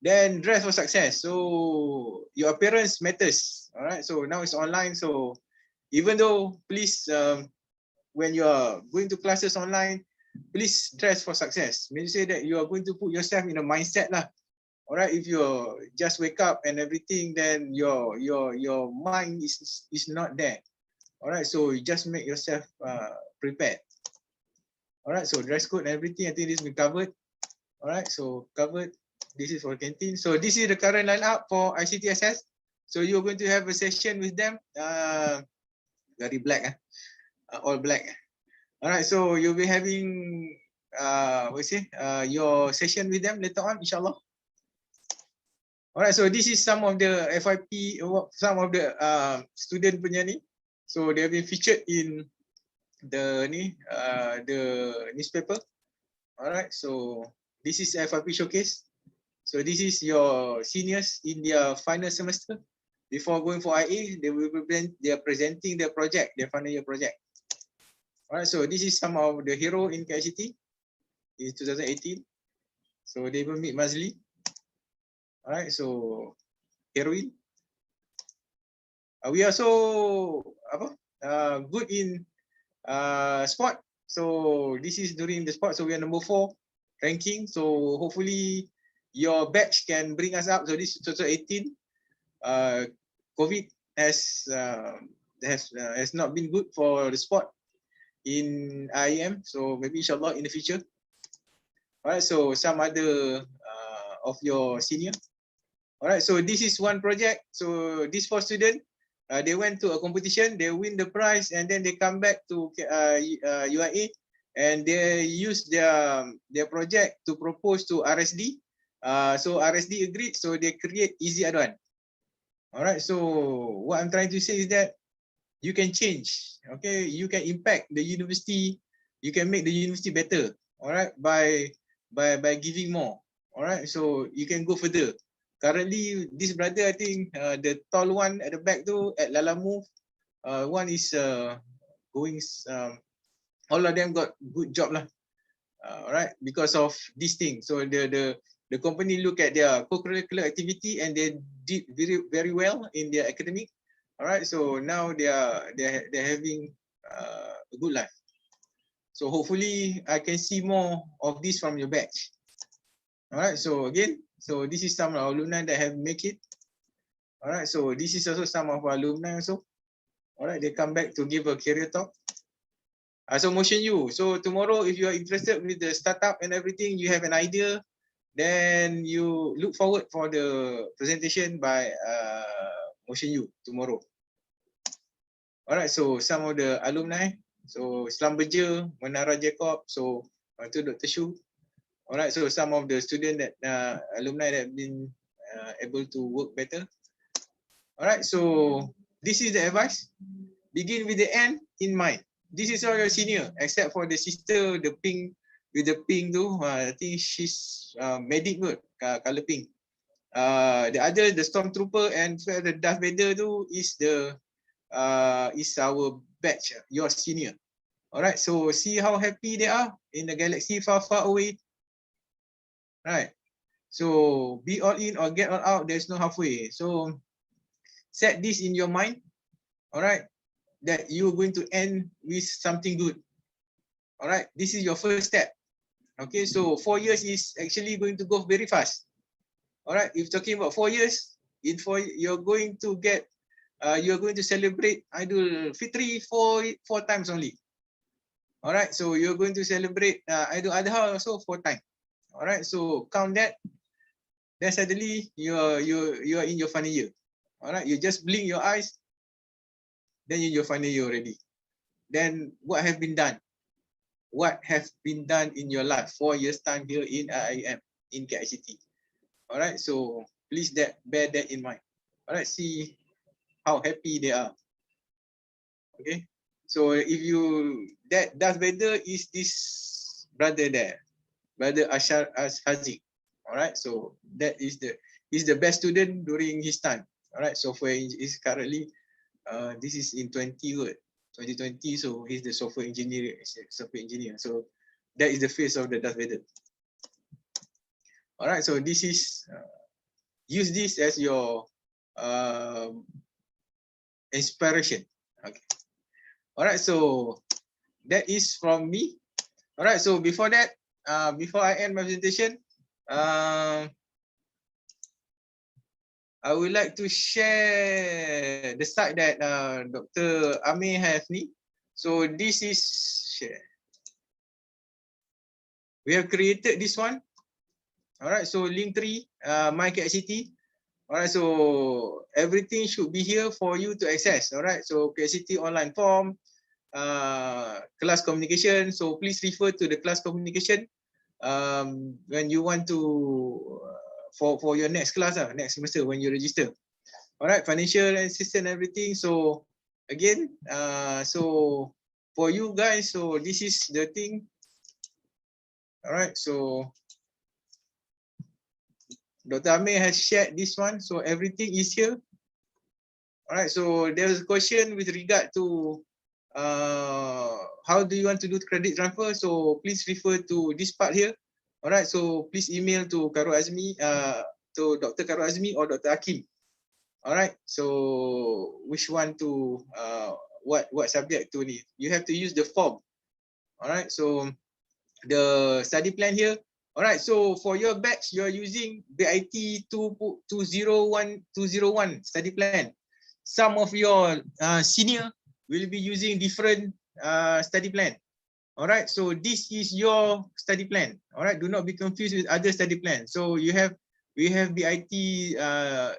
Then dress for success. So your appearance matters. All right. So now it's online. So even though, please, when you are going to classes online, please dress for success. Means say that you are going to put yourself in a mindset lah. All right. If you just wake up and everything, then your mind is not there. All right. So you just make yourself prepared. All right. So dress code and everything, I think this will be covered. All right. So covered. This is for canteen. So this is the current lineup for ICTSS. So you're going to have a session with them. Very black, all black. All right. So you'll be having your session with them later on, inshallah. All right. So this is some of the FYP, some of the student punya ni. So they have been featured in the newspaper. All right. So this is FYP showcase. So this is your seniors in their final semester. Before going for IA, they are presenting their project, their final year project. All right, so this is some of the hero in KICT in 2018. So they will meet Mazli. All right, so heroine. We are so good in sport. So this is during the sport. So we are number 4 ranking. So hopefully your batch can bring us up. So this is 2018. COVID has not been good for the sport in IEM. So maybe inshallah in the future. All right. So some other of your senior. All right. So this is one project. So these 4 students, they went to a competition. They win the prize, and then they come back to UIA, and they use their project to propose to RSD. So RSD agreed, so they create easy add-on. All right, so what I'm trying to say is that you can change, okay? You can impact the university, you can make the university better, all right, by giving more, all right? So you can go further. Currently, this brother, I think the tall one at the back too, at Lalamove, one is going, all of them got good job lah, all right, because of this thing. So the company look at their co-curricular activity and they did very well in their academic. All right, so now they're having a good life. So hopefully I can see more of this from your batch. All right, so again, so this is some of our alumni that have make it. All right, so this is also some of our alumni also. All right, they come back to give a career talk. So Motion U. So tomorrow, if you are interested with the startup and everything, you have an idea, then you look forward for the presentation by Motion U tomorrow. All right, so some of the alumni, so Islam Beja, Menara Jacob, so to Dr. Shu. All right, so some of the students that alumni that have been able to work better. All right, so this is the advice. Begin with the end in mind. This is all your senior, except for the sister, the pink with the pink too. I think she's medic good, color pink. The other, the stormtrooper and the Darth Vader too is the is our batch, your senior. All right, so see how happy they are in the galaxy far, far away. Right. So be all in or get all out. There's no halfway. So set this in your mind. All right, that you're going to end with something good. All right, this is your first step. Okay, so 4 years is actually going to go very fast. All right, if talking about 4 years, in 4 you're going to get, you're going to celebrate Idul Fitri four times only. All right, so you're going to celebrate Idul Adha also 4 times. All right, so count that. Then suddenly you are in your final year. All right, you just blink your eyes, then in your final year already. Then what have been done? What have been done in your life 4 years time here in IIM, in KICT? All right, so please bear that in mind. All right, see how happy they are. Okay, so if you, that Darth Vader is this brother there, brother Ashar Hazik. All right, so that is he's the best student during his time. All right, software is currently this is in 2020, so he's the software engineer. So that is the face of the Darth Vader. All right, so this is use this as your inspiration. Okay. All right, so that is from me. All right, so before that, before I end my presentation, I would like to share the site that Dr. Amir has ni. So this is share. We have created this one. All right, so Linktree, my KICT. All right, so everything should be here for you to access. All right, so KICT online form, class communication. So please refer to the class communication when you want to for your next class, next semester when you register. All right, financial assistance, everything. So again, so for you guys, so this is the thing. All right, so Dr. Amir has shared this one, so everything is here. All right, so there's a question with regard to how do you want to do credit transfer? So please refer to this part here. All right, so please email to Karo Azmi, to Dr. Karo Azmi or Dr. Hakim. All right, so which one to what subject to need? You have to use the form. All right, so the study plan here. All right, so for your batch, you're using BIT 201 study plan. Some of your senior will be using different study plan. All right, so this is your study plan. All right, do not be confused with other study plan. So we have BIT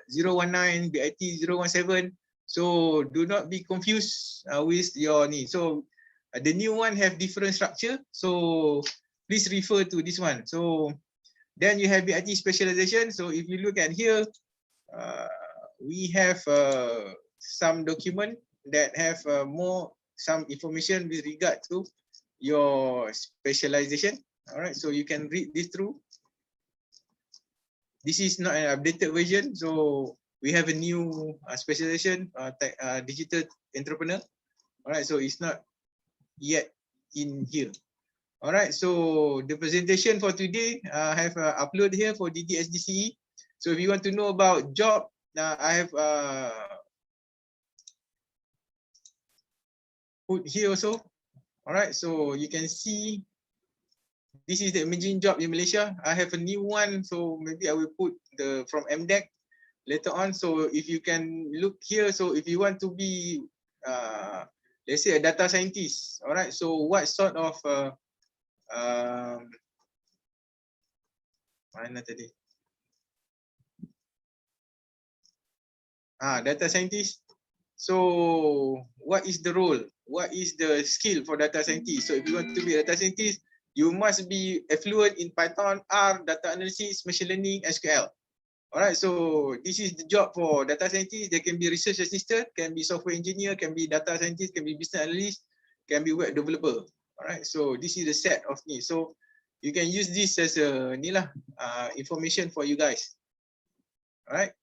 019, BIT 017. So do not be confused with your need. So the new one have different structure. So please refer to this one. So then you have BIT specialization. So if you look at here, we have some document that have some information with regard to your specialization. All right, so you can read this through. This is not an updated version. So we have a new specialization, digital entrepreneur. All right, so it's not yet in here. All right, so the presentation for today I have uploaded here for DDSDCE. So if you want to know about job, I have put here also. All right, so you can see this is the emerging job in Malaysia. I have a new one, so maybe I will put the from MDEC later on. So if you can look here, so if you want to be, let's say a data scientist, all right. So what sort of mana tadi? Data scientist. So what is the role? What is the skill for data scientist? So if you want to be a data scientist, you must be fluent in Python, R, data analysis, machine learning, SQL. All right, so this is the job for data scientists. They can be research assistant, can be software engineer, can be data scientist, can be business analyst, can be web developer. All right, so this is the set of needs. So you can use this as a information for you guys. All right,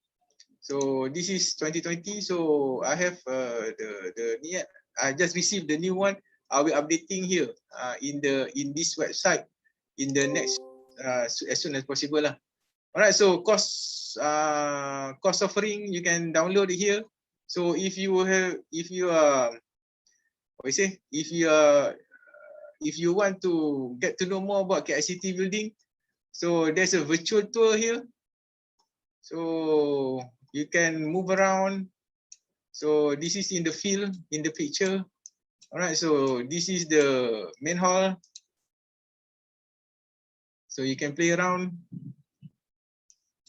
so this is 2020. So I have I just received the new one. I will updating here in this website in the next as soon as possible lah. All right, so cost offering, you can download it here. So if you want to get to know more about KICT building, so there's a virtual tour here. So you can move around. So this is in the field, in the picture. All right, so this is the main hall. So you can play around.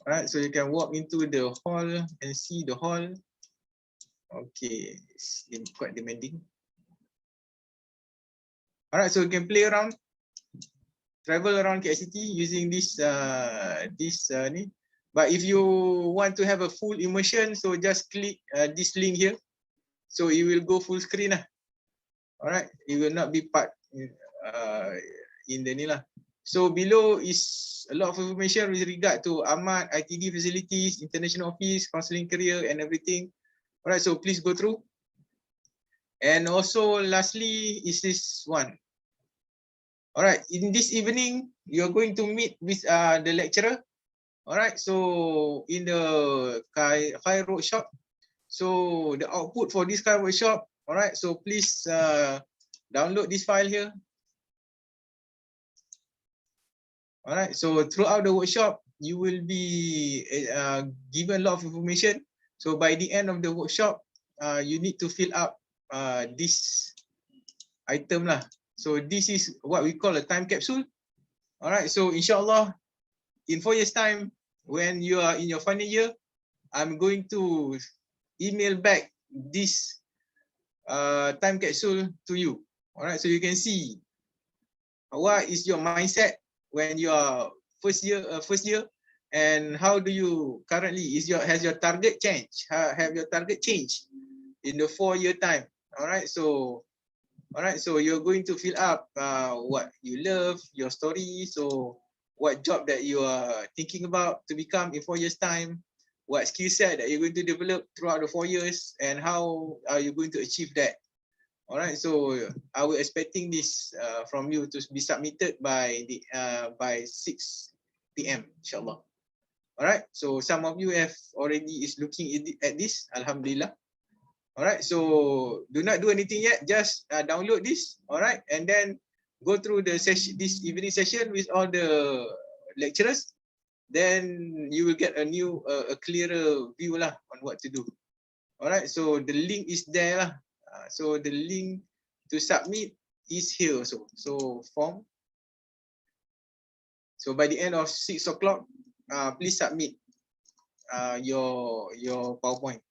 All right, so you can walk into the hall and see the hall. Okay, it's quite demanding. All right, so you can play around, travel around KICT using this But if you want to have a full immersion, so just click this link here. So it will go full screen lah. All right, it will not be part in the ni lah. So below is a lot of information with regard to Ahmad, ITD facilities, international office, counseling career and everything. All right, so please go through. And also lastly is this one. All right, in this evening, you're going to meet with the lecturer. All right, so in the KICT workshop. So the output for this KICT workshop. All right, so please download this file here. All right, so throughout the workshop, you will be given a lot of information. So by the end of the workshop, you need to fill up this item lah. So this is what we call a time capsule. All right, so inshallah, in 4 years' time, when you are in your final year, I'm going to email back this time capsule to you. All right, so you can see what is your mindset when you are first year, and how do you currently has your target changed? Have your target changed in the 4-year time? All right, so you're going to fill up what you love, your story. So what job that you are thinking about to become in 4 years' time, what skill set that you're going to develop throughout the 4 years, and how are you going to achieve that? All right, so I was expecting this from you to be submitted by 6 PM, inshallah. All right, so some of you have already is looking at this, alhamdulillah. All right, so do not do anything yet, just download this, all right, and then go through the session, this evening session with all the lecturers. Then you will get a clearer view lah on what to do. All right, so the link is there lah. So the link to submit is here also. So form. So by the end of 6 o'clock, please submit your PowerPoint.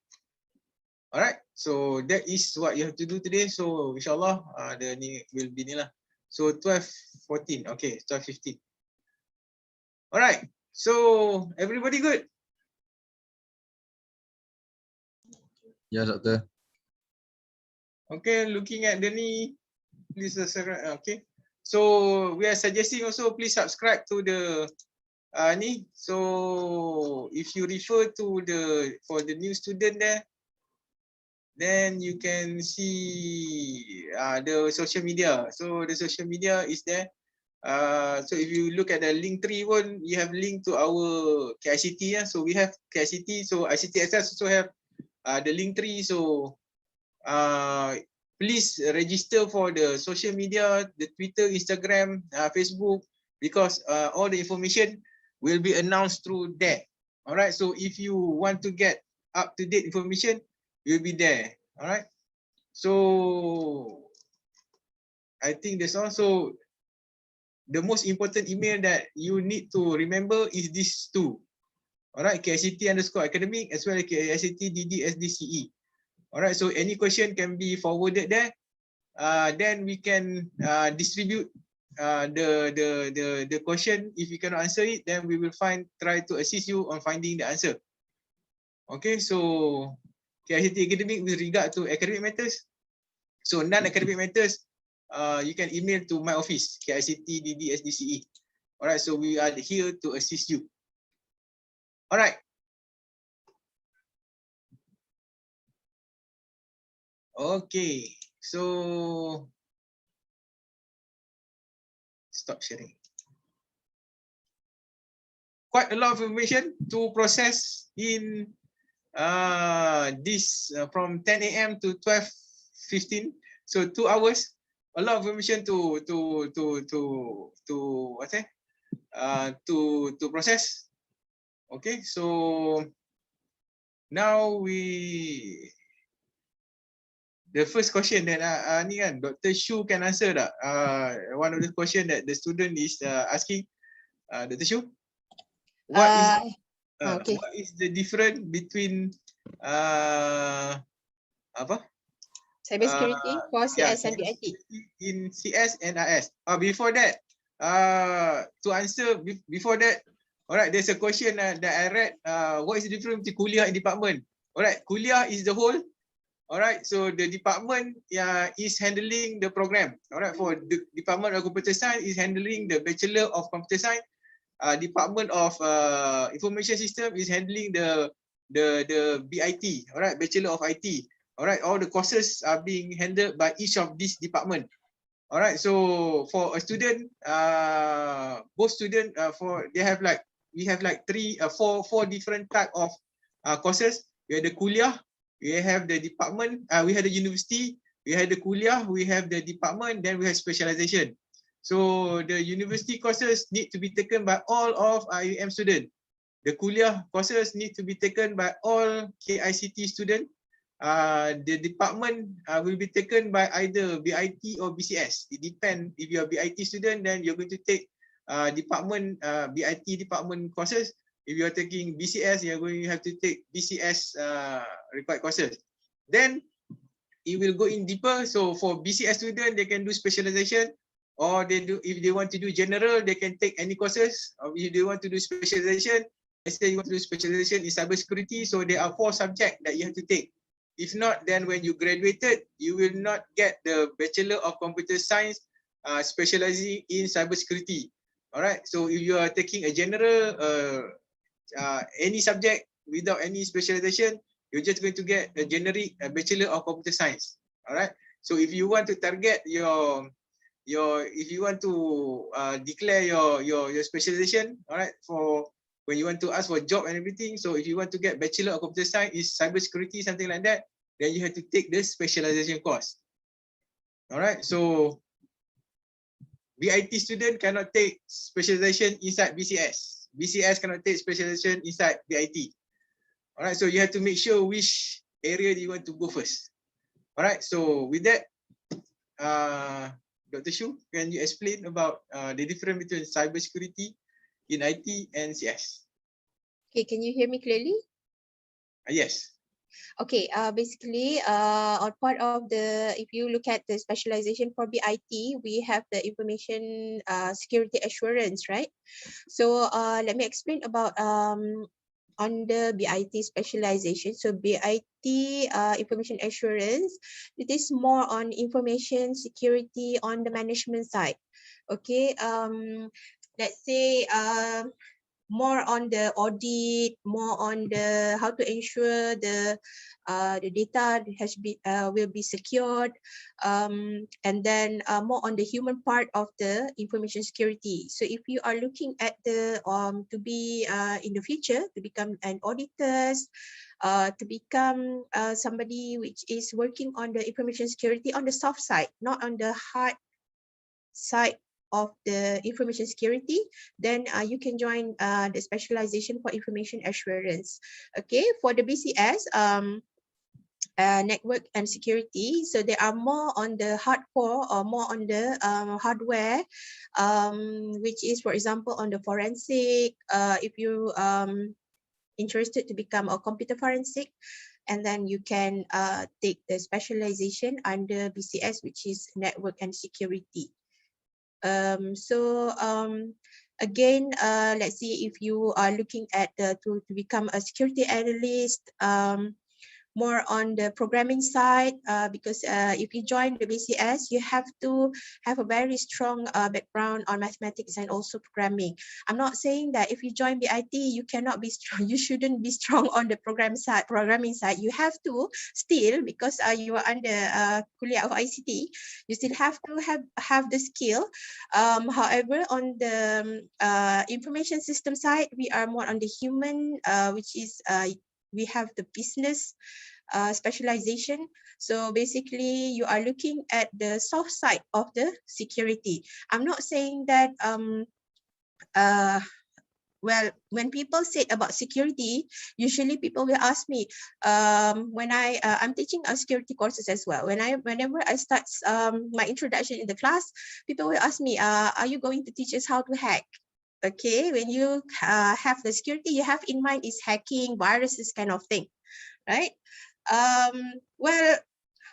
All right. So that is what you have to do today. So inshallah, the ni will be ni lah. So 12:14. Okay, 12:15. All right. So everybody good? Yeah, doctor. Okay, looking at the ni, please subscribe. Okay. So we are suggesting also please subscribe to the ni. So if you refer to for the new student there, then you can see the social media. So the social media is there. So if you look at the link tree one, you have link to our KICT. Yeah? So we have KICT. So ICTSS also have the link tree. So please register for the social media, the Twitter, Instagram, Facebook, because all the information will be announced through there. All right. So if you want to get up-to-date information, you'll be there. All right. So I think that's also the most important email that you need to remember is these two. All right. KICT_academic as well as KICT DDSDCE. All right, so any question can be forwarded there. Then we can distribute the question. If you cannot answer it, then we will try to assist you on finding the answer. Okay, so KICT academic with regard to academic matters. So non-academic matters, you can email to my office, KICT DDSDCE. All right, so we are here to assist you. All right. Okay, so stop sharing. Quite a lot of information to process in this from 10 a.m. to 12:15. So 2 hours. A lot of information to what's that? To process. Okay, so now the first question that ni kan Dr. Shu can answer tak? One of the question that the student is asking, Dr. Shu, what is the difference between cybersecurity for CS and BIT in CS and IS? Before that, to answer before that, alright, there's a question that I read. What is the difference between kuliah and department? Alright, kuliah is the whole. Alright, so the department is handling the program. Alright, for the Department of Computer Science is handling the Bachelor of Computer Science. Department of Information System is handling the BIT. Alright, Bachelor of IT. Alright, all the courses are being handled by each of these department. Alright, so for a student, both student we have like four different type of courses. We have the kuliah. We have the department, we have the university, we have the kuliah, we have the department, then we have specialization. So the university courses need to be taken by all of IUM students. The kuliah courses need to be taken by all KICT students. The department will be taken by either BIT or BCS. It depends. If you are BIT student, then you're going to take department BIT department courses. If you are taking BCS, you are going to have to take BCS required courses. Then it will go in deeper. So for BCS student, they can do specialization, or if they want to do general, they can take any courses. Or if they want to do specialization, let's say you want to do specialization in cybersecurity, so there are 4 subjects that you have to take. If not, then when you graduated, you will not get the Bachelor of Computer Science specializing in cybersecurity. All right. So if you are taking a general any subject without any specialization, you're just going to get a generic Bachelor of Computer Science. All right. So if you want to target if you want to declare your specialization, all right, for when you want to ask for a job and everything. So if you want to get Bachelor of Computer Science is cybersecurity, something like that, then you have to take the specialization course. All right. So BIT student cannot take specialization inside BCS. BCS cannot take specialization inside BIT. All right, so you have to make sure which area do you want to go first. All right, so with that, Dr. Shu, can you explain about the difference between cybersecurity in IT and CS? Okay, can you hear me clearly? Yes. Okay, basically, on part of if you look at the specialization for BIT, we have the information security assurance, right? So let me explain about on the BIT specialization. So BIT information assurance, it is more on information security on the management side. Okay, let's say more on the audit, more on the how to ensure the data will be secured, and then more on the human part of the information security. So if you are looking at the to be in the future to become an auditor, to become somebody which is working on the information security on the soft side, not on the hard side of the information security, then you can join the specialization for information assurance. Okay, for the BCS, network and security, so they are more on the hardcore or more on the hardware, which is, for example, on the forensic. If you interested to become a computer forensic, and then you can take the specialization under BCS, which is network and security. Again, let's see if you are looking at to become a security analyst, more on the programming side, because if you join the BCS, you have to have a very strong background on mathematics and also programming. I'm not saying that if you join BIT, you cannot be strong, you shouldn't be strong on the programming side. You have to still, because you are under Kulliyyah of ICT, you still have to have the skill. However, on the information system side, we are more on the human, which is we have the business specialization. So basically, you are looking at the soft side of the security. I'm not saying that well, when people say about security, usually people will ask me, when I'm teaching security courses as well. Whenever I start my introduction in the class, people will ask me, are you going to teach us how to hack? Okay, when you have the security you have in mind is hacking, viruses, kind of thing, right? Well,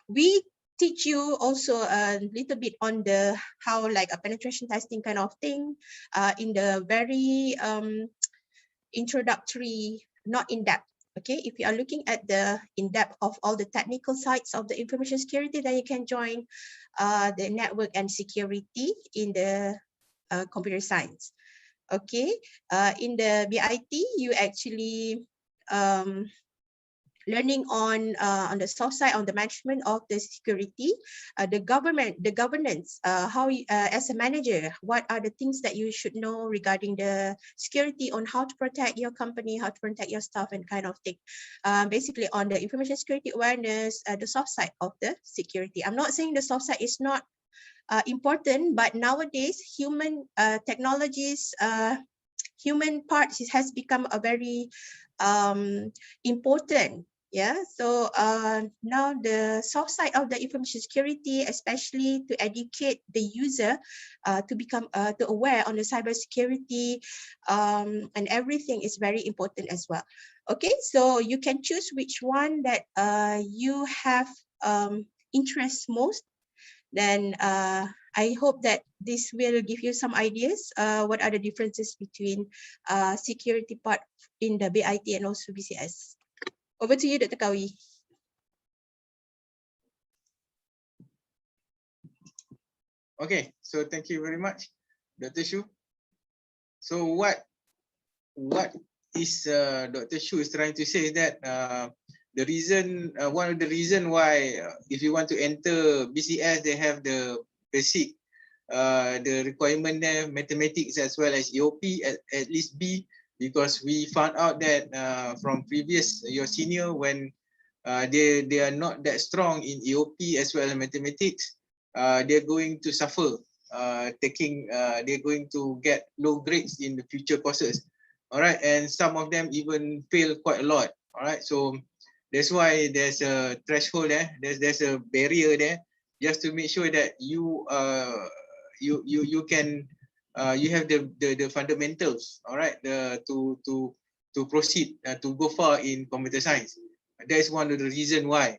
we teach you also a little bit on the how like a penetration testing kind of thing in the very introductory, not in depth. Okay, if you are looking at the in depth of all the technical sides of the information security, then you can join the network and security in the computer science. Okay, in the BIT, you actually learning on the soft side, on the management of the security, the governance, how you, as a manager, what are the things that you should know regarding the security, on how to protect your company, how to protect your staff, and kind of thing. Basically on the information security awareness, the soft side of the security. I'm not saying the soft side is not important, but nowadays human technologies, human parts has become a very important. Yeah, so now the soft side of the information security, especially to educate the user to become to aware on the cybersecurity and everything, is very important as well. Okay, so you can choose which one that you have interest most. Then I hope that this will give you some ideas what are the differences between security part in the BIT and also BCS. Over to you, Dr. Kawi. Okay, so thank you very much, Dr. Shu. So what is Dr. Shu is trying to say is that the reason, one of the reason why if you want to enter BCS, they have the basic, the requirement there, mathematics as well as EOP at least B, because we found out that from previous your senior, when they are not that strong in EOP as well as mathematics, they're going to suffer. They're going to get low grades in the future courses. All right, and some of them even fail quite a lot. All right, so that's why there's a threshold there. There's a barrier there, just to make sure that you can you have the fundamentals. All right, to proceed to go far in computer science. That is one of the reason why.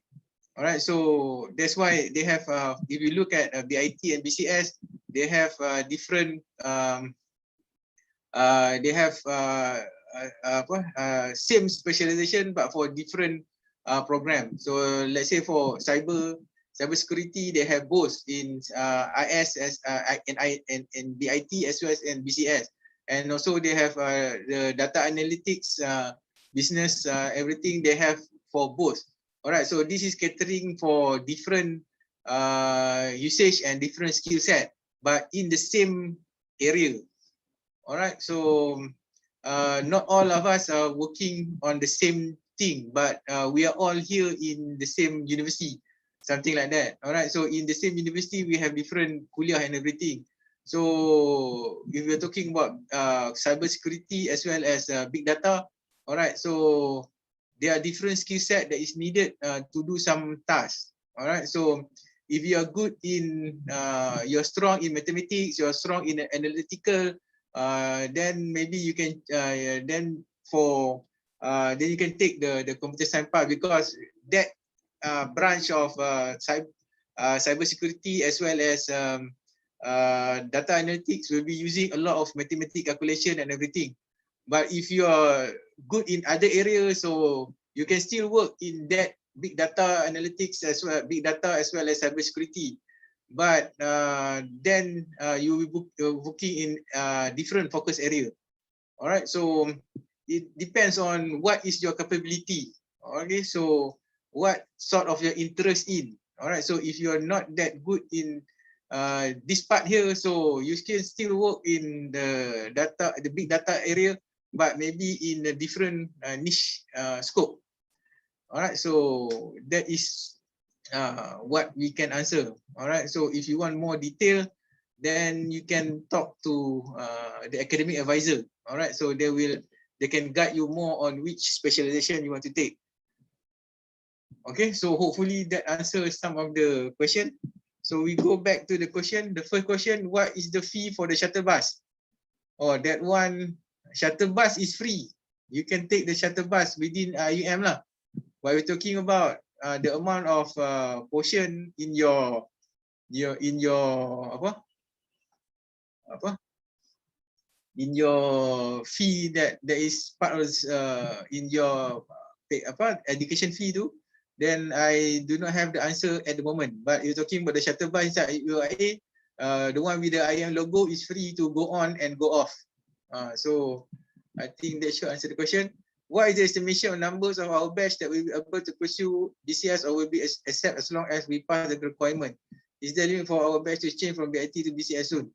All right, so that's why they have. If you look at BIT and BCS, they have different. They have same specialization but for different program. So let's say for cybersecurity, they have both in IS as and BIT as well as in BCS, and also they have the data analytics, business, everything they have for both. All right, so this is catering for different usage and different skill set, but in the same area. All right, so not all of us are working on the same thing, but we are all here in the same university, something like that. All right, so in the same university, we have different kuliah and everything. So if we're talking about cybersecurity as well as big data, all right, so there are different skill set that is needed to do some tasks. All right, so if you are good in, you're strong in mathematics, you're strong in analytical, then maybe you can then you can take the computer science part, because that branch of cybersecurity as well as data analytics will be using a lot of mathematical calculation and everything. But if you are good in other areas, so you can still work in that big data analytics as well, big data as well as cybersecurity. But then you will be working in different focus area. All right, so it depends on what is your capability. Okay, so what sort of your interest in. All right, so if you're not that good in this part here, so you can still work in the data, the big data area, but maybe in a different niche scope. All right, so that is what we can answer. All right, so if you want more detail, then you can talk to the academic advisor. All right, so they can guide you more on which specialization you want to take. Okay, so hopefully that answers some of the question. So we go back to the question. The first question, what is the fee for the shuttle bus? Oh, that one, shuttle bus is free. You can take the shuttle bus within IUM lah. But we're talking about the amount of portion in your in your fee that is part of in your education fee too. Then I do not have the answer at the moment. But you're talking about the shuttle bus inside UIA, the one with the IM logo is free to go on and go off. So I think that should answer the question. What is the estimation of numbers of our batch that will be able to pursue BCS or will be accept as long as we pass the requirement? Is there limit for our batch to change from BIT to BCS soon?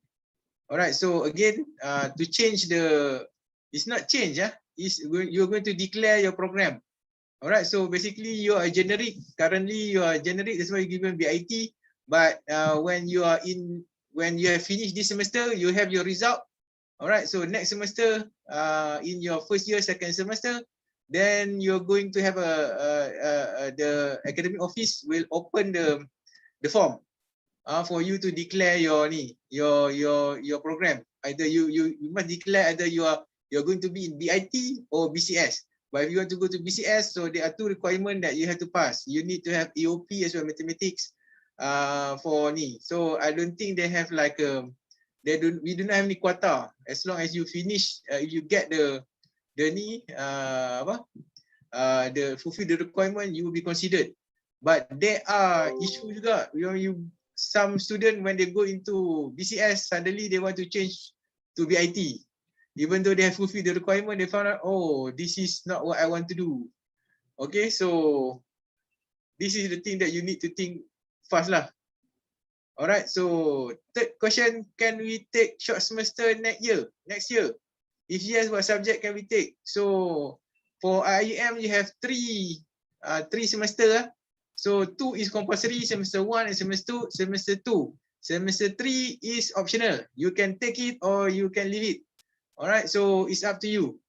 All right. So again, to change it's not change. You're going to declare your program. All right. So basically, you are generic. Currently, you are generic. That's why you given BIT. But when you have finished this semester, you have your result. All right, so next semester, in your first year, second semester, then you're going to have the academic office will open the form for you to declare your program. Either you must declare either you're going to be in BIT or BCS. But if you want to go to BCS, so there are two requirements that you have to pass. You need to have EOP as well, mathematics for ni. So I don't think they have like we do not have any quota. As long as you finish, if you get the fulfill the requirement, you will be considered. But there are issues juga. Some student when they go into BCS, suddenly they want to change to BIT. Even though they have fulfilled the requirement, they found out, oh, this is not what I want to do. Okay, so this is the thing that you need to think fast lah. All right, so third question, can we take short semester next year? If yes, what subject can we take? So for IEM, you have three semester. So 2 is compulsory, semester 1 and semester 2. Semester 3 is optional. You can take it or you can leave it. All right, so it's up to you.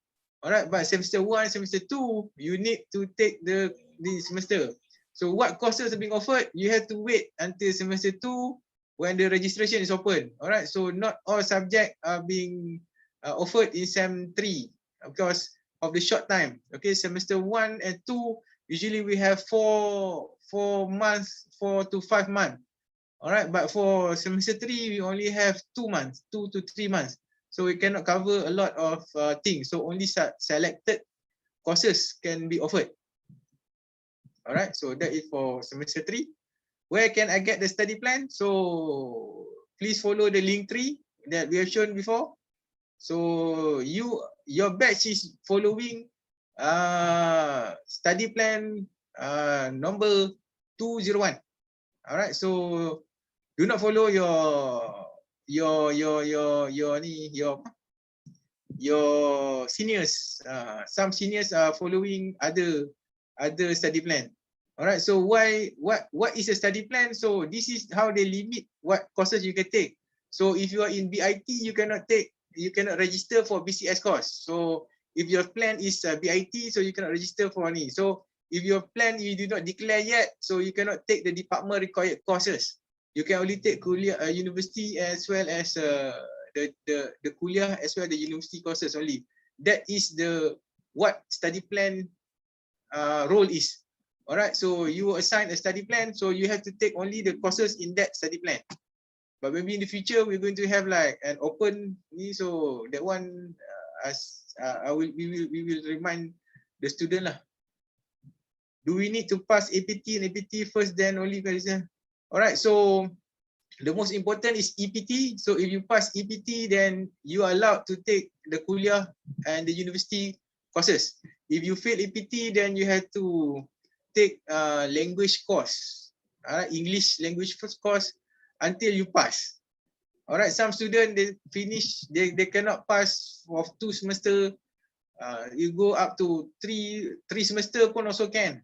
All right, but semester 1, semester 2, you need to take the semester. So what courses are being offered? You have to wait until semester 2 when the registration is open. All right, so not all subjects are being offered in sem 3 because of the short time. Okay, semester 1 and 2, usually we have 4 months, 4 to 5 months. All right, but for semester 3, we only have 2 months, 2 to 3 months. So we cannot cover a lot of things. So only selected courses can be offered. All right, so that is for semester 3. Where can I get the study plan? So please follow the link tree that we have shown before. So your batch is following study plan number 201. All right, so do not follow your seniors. Some seniors are following other study plan. All right, so what is a study plan? So this is how they limit what courses you can take. So if you are in BIT, you cannot register for BCS course. So if your plan is BIT, so you cannot register for any. So if your plan you do not declare yet, so you cannot take the department required courses. You can only take Kulliyyah university as well as the Kulliyyah as well as the university courses only. That is what study plan role is. All right, so you assign a study plan, so you have to take only the courses in that study plan. But maybe in the future we're going to have like an open, so that one we will remind the student lah. Do we need to pass APT and APT first, then only comparison? All right, so the most important is EPT. So if you pass EPT, then you are allowed to take the Kulliyyah and the university courses. If you fail EPT, then you have to take language course, English language first course until you pass. All right, some students they finish, they cannot pass for 2 semester. You go up to three semester pun also can.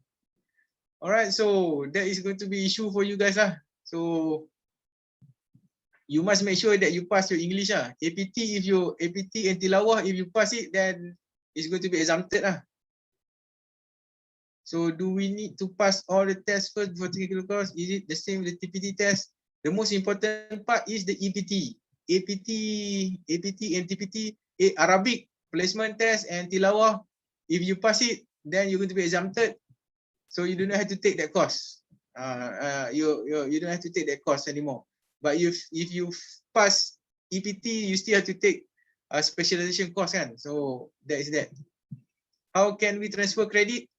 All right, so that is going to be issue for you guys lah. So you must make sure that you pass your English lah. APT, if you APT and tilawah, if you pass it, then it's going to be exempted lah. So do we need to pass all the tests first before taking the course? Is it the same with the TPT test? The most important part is the EPT. APT and TPT, Arabic, placement test and tilawah. If you pass it, then you're going to be exempted. So you do not have to take that course. You don't have to take that course anymore. But if you pass EPT, you still have to take a specialization course kan. So that is that. How can we transfer credit?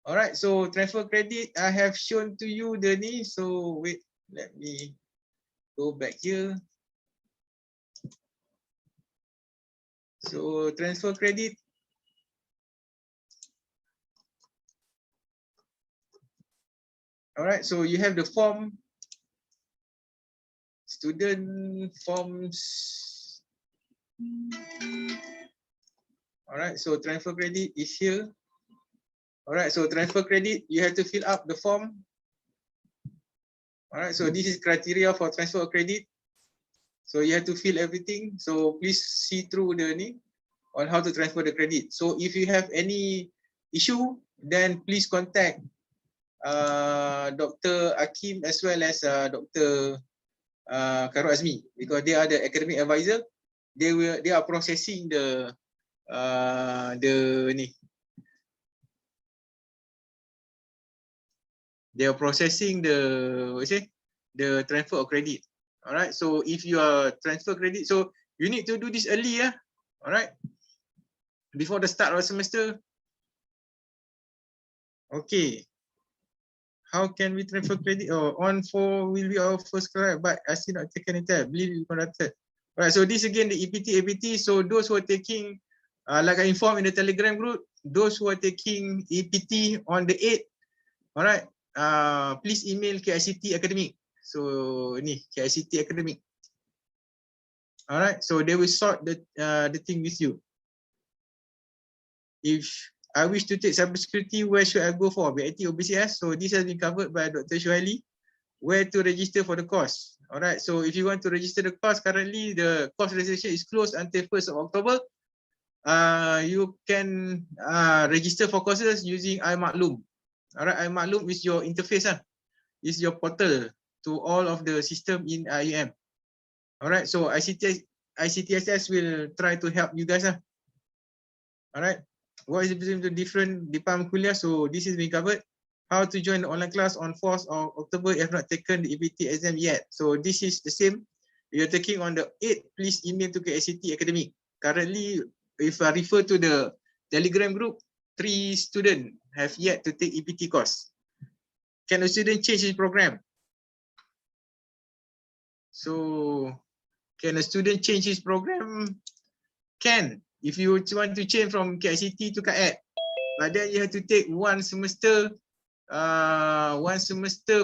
All right, so transfer credit, I have shown to you the ni. So wait, let me go back here. So transfer credit. All right, so you have the form, student forms. All right, so transfer credit is here. All right, so transfer credit, you have to fill up the form. All right, so this is criteria for transfer of credit. So you have to fill everything. So please see through the ni on how to transfer the credit. So if you have any issue, then please contact Dr. Akim as well as Dr. Khairul Azmi, because they are the academic advisor. They are processing the ni. They are processing the transfer of credit. All right. So if you are transfer credit, so you need to do this early, yeah. All right. Before the start of the semester. Okay. How can we transfer credit? Oh, on for will be our first class, but I still not taken it. Believe you conducted. All right. So this again the EPT, APT. So those who are taking, like I informed in the Telegram group, those who are taking EPT on the 8th, all right. Please email KICT Academic. So ni KICT Academic. All right. So they will sort the thing with you. If I wish to take cybersecurity, where should I go for? BIT or BCS? So this has been covered by Dr. Shuhaili. Where to register for the course? All right. So if you want to register the course, currently the course registration is closed until 1st of October. You can register for courses using iMaklum. All right. iMaklum is your interface. Is your portal to all of the system in IUM. All right. So ICTSS will try to help you guys. All right. What is the different department Kulliyyah? So this is being covered. How to join the online class on 4th of October if not taken the EPT exam yet. So this is the same. If you're taking on the 8th, please email to KICT Academic. Currently, if I refer to the Telegram group, 3 students have yet to take EPT course. Can a student change his program? So can a student change his program? Can. If you want to change from KICT to KICT, but then you have to take one semester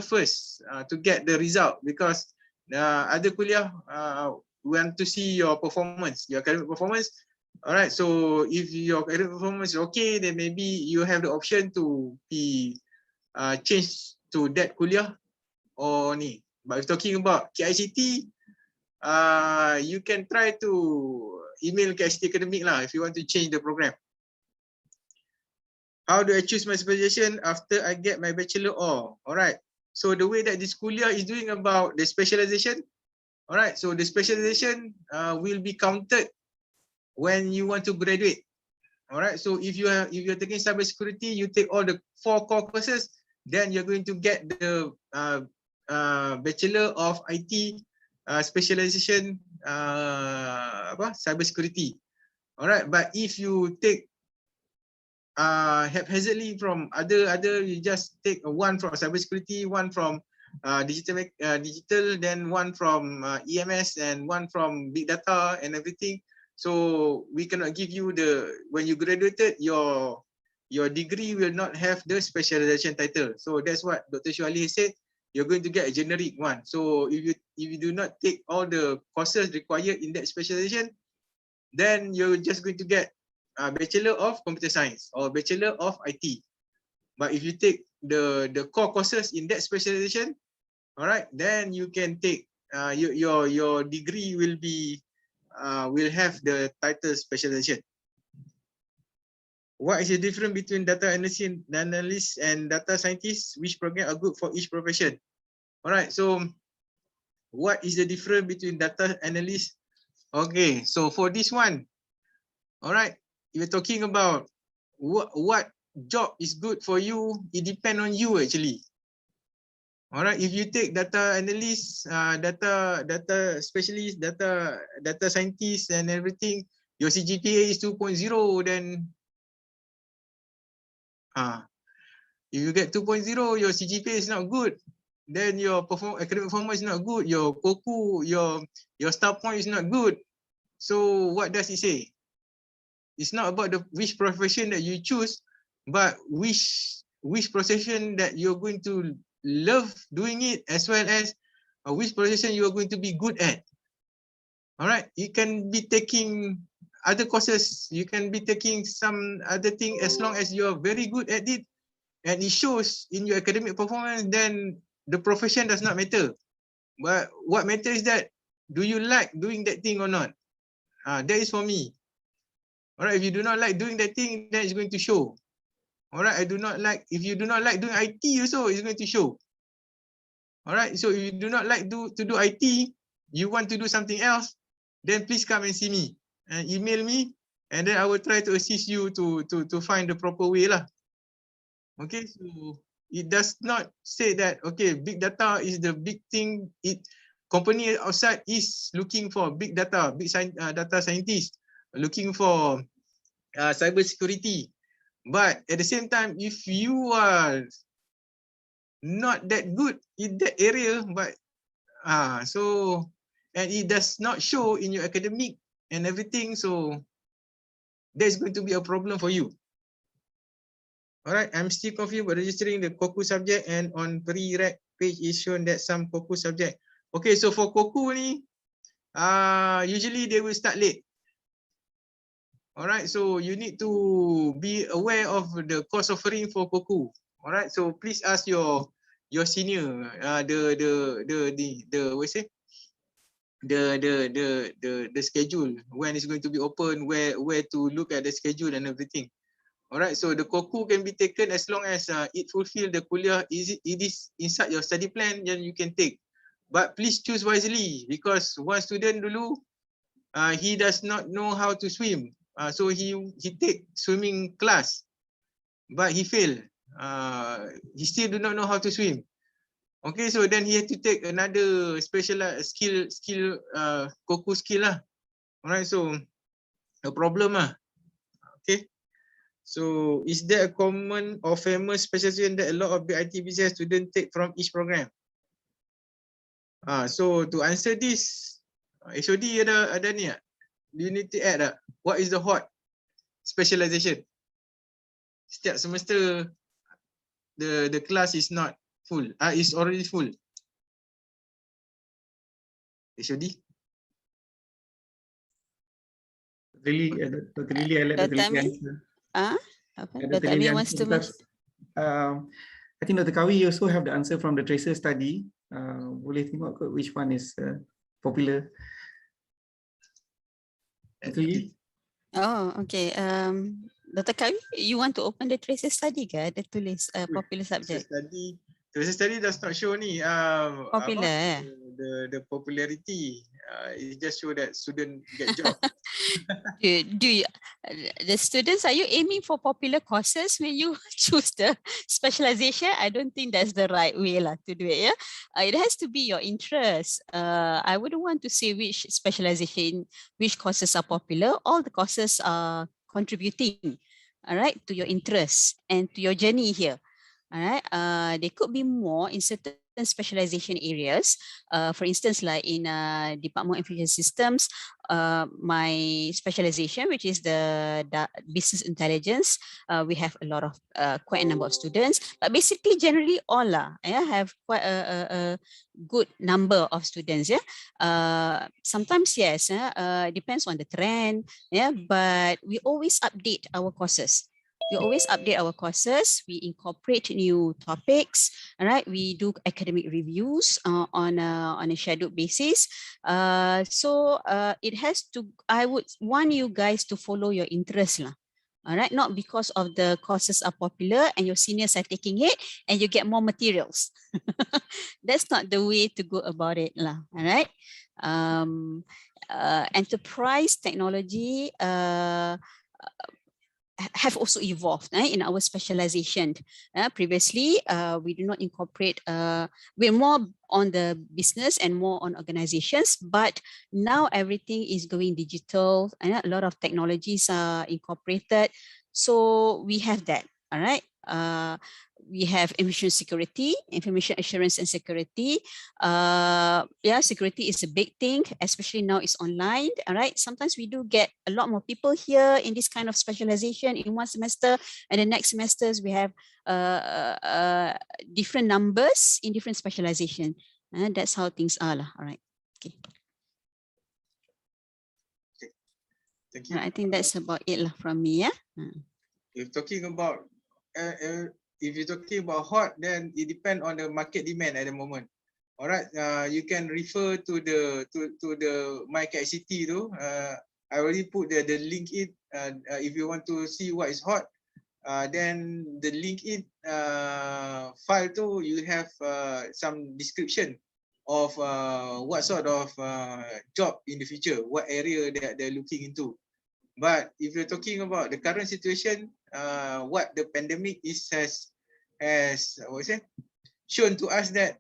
first to get the result, because other kuliah want to see your performance, your academic performance. All right, so if your academic performance is okay, then maybe you have the option to be changed to that kuliah or ni. But if talking about KICT, you can try to email KICT Academic lah if you want to change the program. How do I choose my specialization after I get my bachelor? All right. So the way that this Kulliyyah is doing about the specialization, all right. So the specialization will be counted when you want to graduate. All right. So if you're taking cybersecurity, you take all the 4 core courses, then you're going to get the Bachelor of IT specialization cyber security. Alright, but if you take haphazardly from other, you just take one from cybersecurity, one from digital, then one from EMS, and one from big data and everything. So we cannot give you when you graduated, your degree will not have the specialization title. So that's what Dr. Shuali said. You're going to get a generic one. So if you do not take all the courses required in that specialization, then you're just going to get Bachelor of Computer Science or Bachelor of IT. But if you take the core courses in that specialization, all right, then you can take your degree will have the title specialization. What is the difference between data analyst and data scientist? Which program are good for each profession? All right, so what is the difference between data analyst? Okay, so for this one, all right, you're talking about what job is good for you. It depends on you actually. All right, if you take data analyst, data specialist, data scientist and everything, your CGPA is 2.0, then if you get 2.0, your CGPA is not good. Then your academic performance is not good. Your COCU, your star point is not good. So what does it say? It's not about which profession that you choose, but which profession that you're going to love doing it, as well as which profession you are going to be good at. All right, you can be taking other courses, you can be taking some other thing, as long as you're very good at it and it shows in your academic performance, then the profession does not matter. But what matters is that, do you like doing that thing or not? That is for me. All right, if you do not like doing that thing, then it's going to show. All right, if you do not like doing IT also, it's going to show. All right, so if you do not like to do IT, you want to do something else, then please come and see me and email me, and then I will try to assist you to find the proper way lah. Okay, so it does not say that, okay, big data is the big thing. Company outside is looking for big data, data scientists, looking for cyber security. But at the same time, if you are not that good in that area, but and it does not show in your academic and everything, so there's going to be a problem for you. All right, I'm still confused about registering the COCU subject, and on pre-req page is shown that some COCU subject. Okay, so for COCU ni, usually they will start late. All right, so you need to be aware of the course offering for COCU. All right, so please ask your senior, the schedule, when it's going to be open, where to look at the schedule and everything. All right, so the COCU can be taken as long as it fulfill the Kulliyyah. It is inside your study plan, then you can take. But please choose wisely, because one student dulu, he does not know how to swim. So he take swimming class, but he failed. He still do not know how to swim. Okay, so then he had to take another specialized skill COCU skill lah. All right, so a problem lah. Okay. So is there a common or famous specialization that a lot of the ITBCS students take from each program? So to answer this, HOD ada ni tak? Do you need to add tak? What is the hot specialization? Setiap semester the class is not full. Is already full. HOD? Really, Dr. Lily, I let Dr. Lily answer. Dr. Amir wants to because, I think Dr. Kawi also have the answer from the tracer study. Boleh tengok ke which one is popular. Dr. Lily? Oh, okay. Dr. Kawi, you want to open the tracer study ke? Ada tulis popular subject. Tracer study Social study does not show ni Popular. the popularity. It just show that student get job. Do you, the students, are you aiming for popular courses when you choose the specialization? I don't think that's the right way to do it. Yeah, it has to be your interest. I wouldn't want to say which specialization, which courses are popular. All the courses are contributing, all right, to your interests and to your journey here. All right, there could be more in certain specialization areas. For instance, like in Department of Information Systems, my specialization, which is the business intelligence, we have a lot of quite a number of students. But basically, generally, all have quite a good number of students. Yeah, sometimes yes, depends on the trend. Yeah, but we always update our courses. We always update our courses. We incorporate new topics. All right, we do academic reviews on a scheduled basis. So it has to. I would want you guys to follow your interest lah. All right, not because of the courses are popular and your seniors are taking it and you get more materials. That's not the way to go about it lah. All right. Enterprise technology. Have also evolved in our specialization. Previously, we do not incorporate, we're more on the business and more on organizations, but now everything is going digital and a lot of technologies are incorporated. So we have that, all right? We have information security, information assurance and security. Yeah, security is a big thing, especially now it's online. All right. Sometimes we do get a lot more people here in this kind of specialization in one semester, and the next semesters we have different numbers in different specialization. And that's how things are lah. All right. Okay. Thank you. I think that's about it lah from me. Yeah. If talking about if you're talking about hot, then it depends on the market demand at the moment. All right, you can refer to the my KICT tu. I already put the link in. If you want to see what is hot, then the link in file tu you have some description of what sort of job in the future, what area that they're looking into. But if you're talking about the current situation, what the pandemic has shown to us that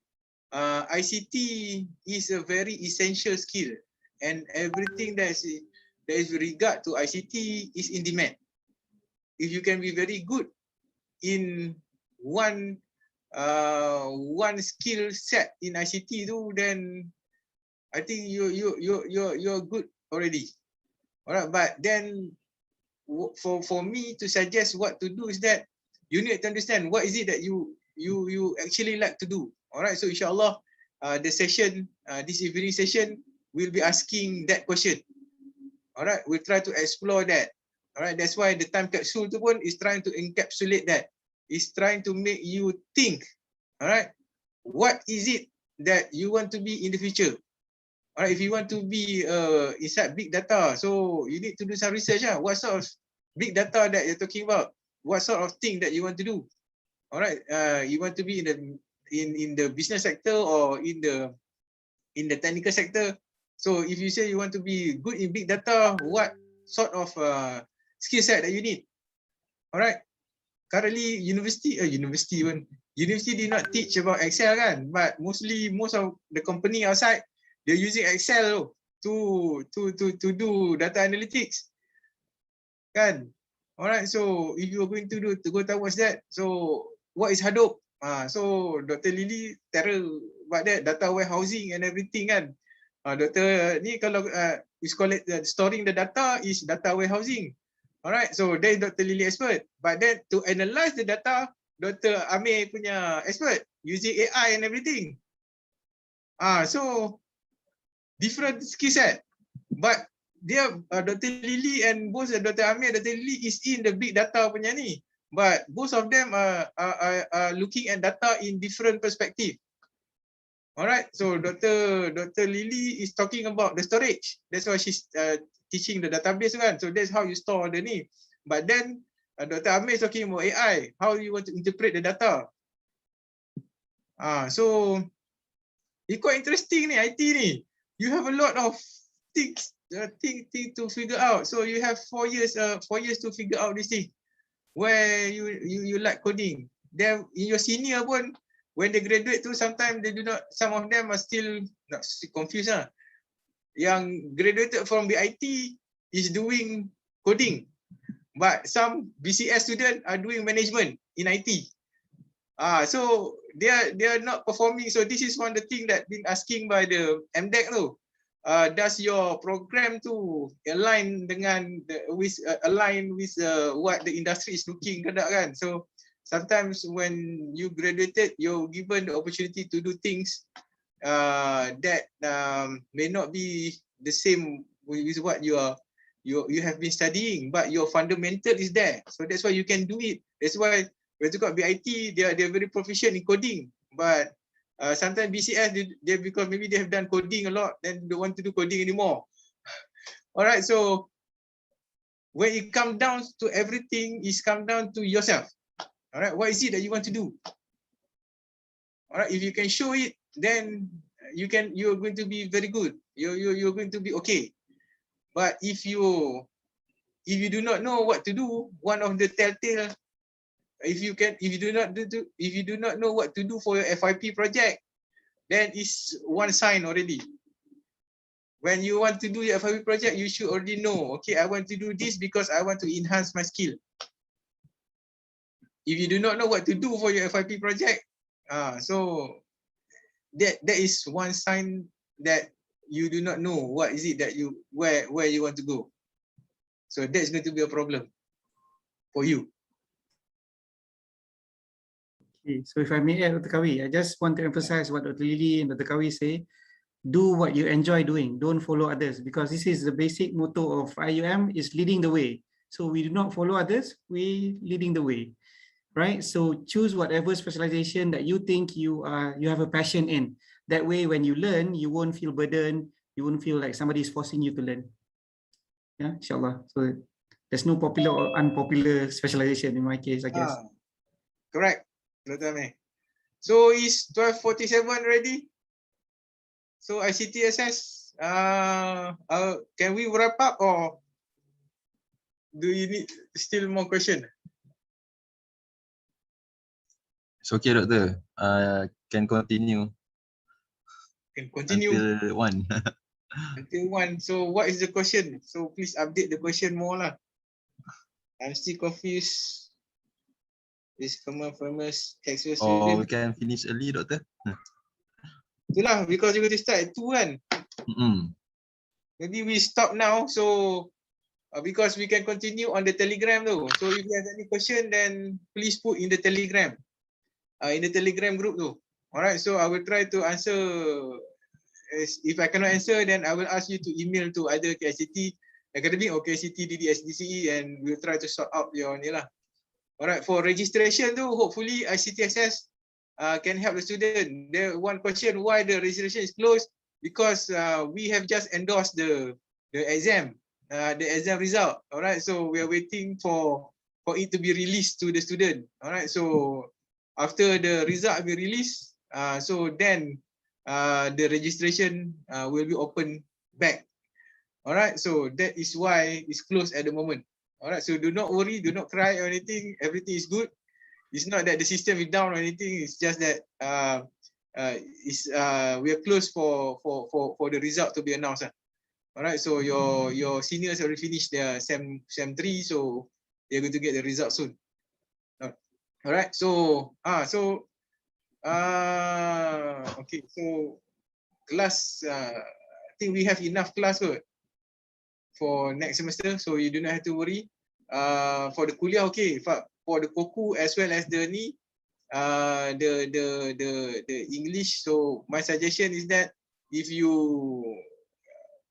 ICT is a very essential skill, and everything that is regard to ICT is in demand. If you can be very good in one skill set in ICT too, then I think you're good already. All right, but then for me to suggest what to do is that you need to understand what is it that you actually like to do. All right, so inshallah, the session, this evening session, will be asking that question. All right, we'll try to explore that. All right, that's why the time capsule tu pun is trying to encapsulate that. It's trying to make you think. All right, what is it that you want to be in the future? All right, if you want to be inside big data, so you need to do some research. What sort of big data that you're talking about? What sort of thing that you want to do? All right, you want to be in the business sector or in the technical sector. So if you say you want to be good in big data, what sort of skill set that you need? All right. Currently, university did not teach about Excel kan, but most of the company outside, they're using Excel to do data analytics, kan? Alright, so if you're going to go towards that, so what is Hadoop? So Dr. Lily terror about that, data warehousing and everything kan. Dr. ni kalau is call it storing the data is data warehousing. Alright, so there is Dr. Lily expert. But then to analyze the data, Dr. Amir punya expert using AI and everything. So different skill set, but dia Dr. Lily and both Dr. Amir, Dr. Lily is in the big data punya ni, but both of them are looking at data in different perspective. Alright, so Dr. Lily is talking about the storage. That's why she's teaching the database kan. So that's how you store the ni. But then Dr. Amir is talking about AI, how you want to interpret the data. So it's quite interesting ni IT ni. You have a lot of things to figure out. So you have 4 years to figure out this thing. Where you like coding. Then in your senior pun, when they graduate too, sometimes they do not. Some of them are still not confused lah. Yang graduated from the IT is doing coding, but some BCS students are doing management in IT. So they are not performing. So this is one of the thing that been asking by the MDEC tu. Does your program to align dengan align with what the industry is looking ke tak kan? So sometimes when you graduated, you're given the opportunity to do things that may not be the same with what you have been studying, but your fundamental is there. So that's why you can do it. That's why when you got BIT, they're very proficient in coding, but sometimes BCS they because maybe they have done coding a lot, then they don't want to do coding anymore. All right, so when it comes down to everything, it's come down to yourself. All right, what is it that you want to do? All right, if you can show it, then you're going to be very good. You're going to be okay. But if you do not know what to do, one of the telltale, if you do not know what to do for your FYP project, then it's one sign already. When you want to do your FYP project, you should already know, okay, I want to do this because I want to enhance my skill. If you do not know what to do for your FYP project, so that is one sign that you do not know what is it that where you want to go. So that's going to be a problem for you. Okay, so if I may add, Dr. Kawi, I just want to emphasize what Dr. Lily and Dr. Kawi say. Do what you enjoy doing. Don't follow others, because this is the basic motto of IUM, is leading the way. So we do not follow others, we leading the way, right? So choose whatever specialization that you think you have a passion in. That way, when you learn, you won't feel burdened. You won't feel like somebody is forcing you to learn. Yeah, inshallah. So there's no popular or unpopular specialization in my case, I guess. Correct. So is 12:47 already? So ICTSS, can we wrap up or do you need still more question? It's okay, Doctor. Can continue. Can continue until 1. until 1. So what is the question? So please update the question more lah. I'm still confused. This famous Texas Or we student. can finish early, Doctor. Itulah, because you're going to start at 2 kan. Maybe we stop now, so because we can continue on the Telegram though. So if you have any question, then please put in the Telegram, group though. All right, so I will try to answer. If I cannot answer, then I will ask you to email to either KICT Academy or KICT DDSDCE, and we'll try to sort out your ni lah. All right, for registration though, hopefully ICTSS can help the student. There one question, why the registration is closed? Because we have just endorsed the exam result. All right, so we are waiting for it to be released to the student. All right, so after the result will be released, so then the registration will be open back. All right, so that is why it's closed at the moment. All right, so do not worry, do not cry or anything. Everything is good. It's not that the system is down or anything. It's just that we are closed for the result to be announced. All right, so your seniors already finished their sem 3, so they're going to get the result soon. All right, so okay, so class. I think we have enough class for next semester, so you do not have to worry. For the kuliah, okay. For the koku as well as the English. So my suggestion is that if you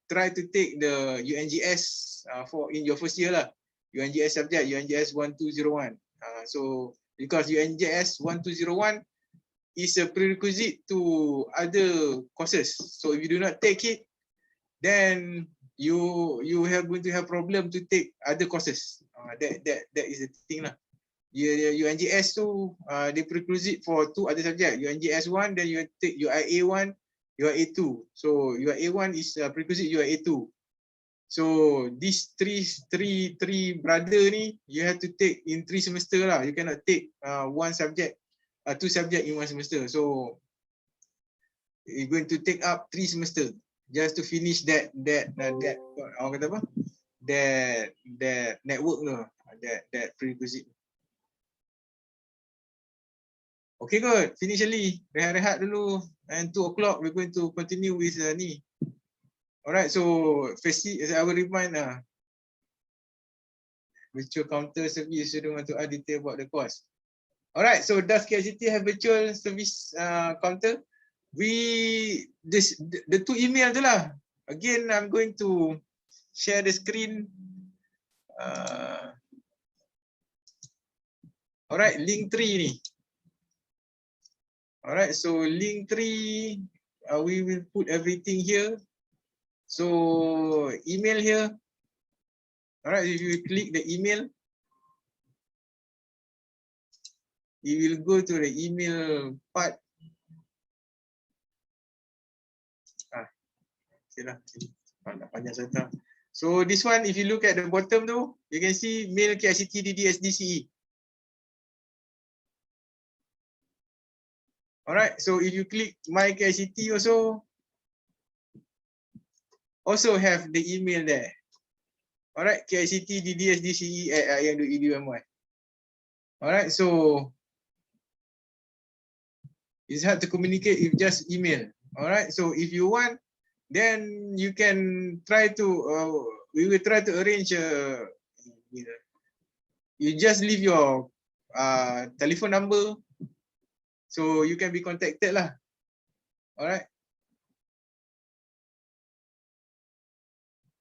try to take the UNGS for in your first year lah, UNGS subject, UNGS 1201. So because UNGS 1201 is a prerequisite to other courses. So if you do not take it, then you have going to have problem to take other courses. That is the thing lah. UNJS tu dia prerequisite for 2 other subject. UNJS 1, then you take UIA 1, UIA 2. So UIA 1 is prerequisite UIA 2. So these three brother ni you have to take in 3 semester lah. You cannot take 1 subject, 2 subject in 1 semester. So you're going to take up 3 semester just to finish that orang kata apa? That network tu, that prerequisite. Okay, good. Finish early. Rehat-rehat dulu. And 2 o'clock we're going to continue with ni. Alright, so I will remind virtual counter service. You don't want to add detail about the course. Alright, so does KICT have virtual service counter? The 2 email tu lah. Again, I'm going to share the screen. Alright, link 3 ni. Alright, so link 3, we will put everything here. So email here. Alright, if you click the email, you will go to the email part. Okay lah, panjang cerita. So this one, if you look at the bottom tu, you can see mail KICT DDSDCE. Alright, so if you click my KICT also have the email there. Alright, KICT DDSDCE@in.edu.my. Alright, so it's hard to communicate with just email. Alright, so if you want, then you can try to, we will try to arrange, you just leave your telephone number, so you can be contacted lah. Alright.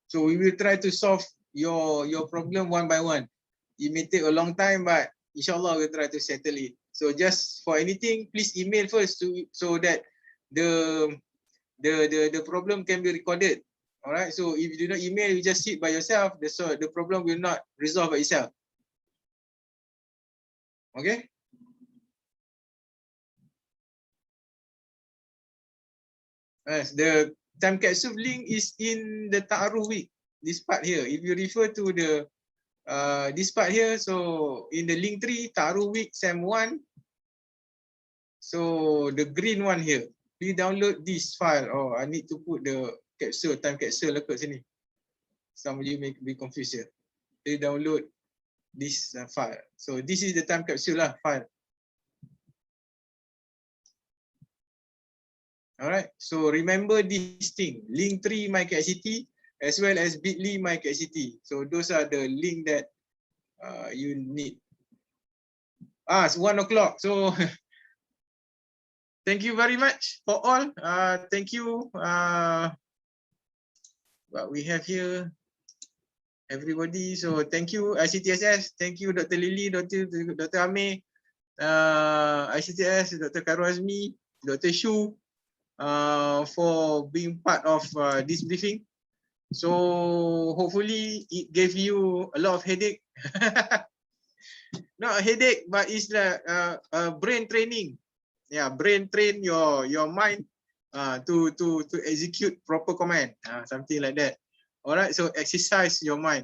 So we will try to solve your problem one by one. It may take a long time, but inshallah we'll try to settle it. So just for anything, please email first so that the problem can be recorded. All right. So if you do not email, you just sit by yourself. The problem will not resolve by itself. Okay. Yes, the time capsule link is in the Ta'aruf week. This part here. If you refer to the this part here, so in the link 3, Ta'aruf week Sem 1. So the green one here. Please download this file. Oh, I need to put the capsule, time capsule dekat sini. Some of you may be confused here. Please download this file. So this is the time capsule lah file. Alright, so remember this thing, link 3 my KICT as well as bit.ly my KICT. So those are the link that you need. It's 1 o'clock. So thank you very much for all. Thank you. What we have here, everybody. So thank you ICTSS. Thank you Dr. Lily, Dr. Amir, ICTS, Dr. Karwazmi, Dr. Shu. For being part of this briefing. So hopefully it gave you a lot of headache. Not a headache, but it's like brain training. Yeah, brain train your mind to execute proper command, something like that. All right, so exercise your mind.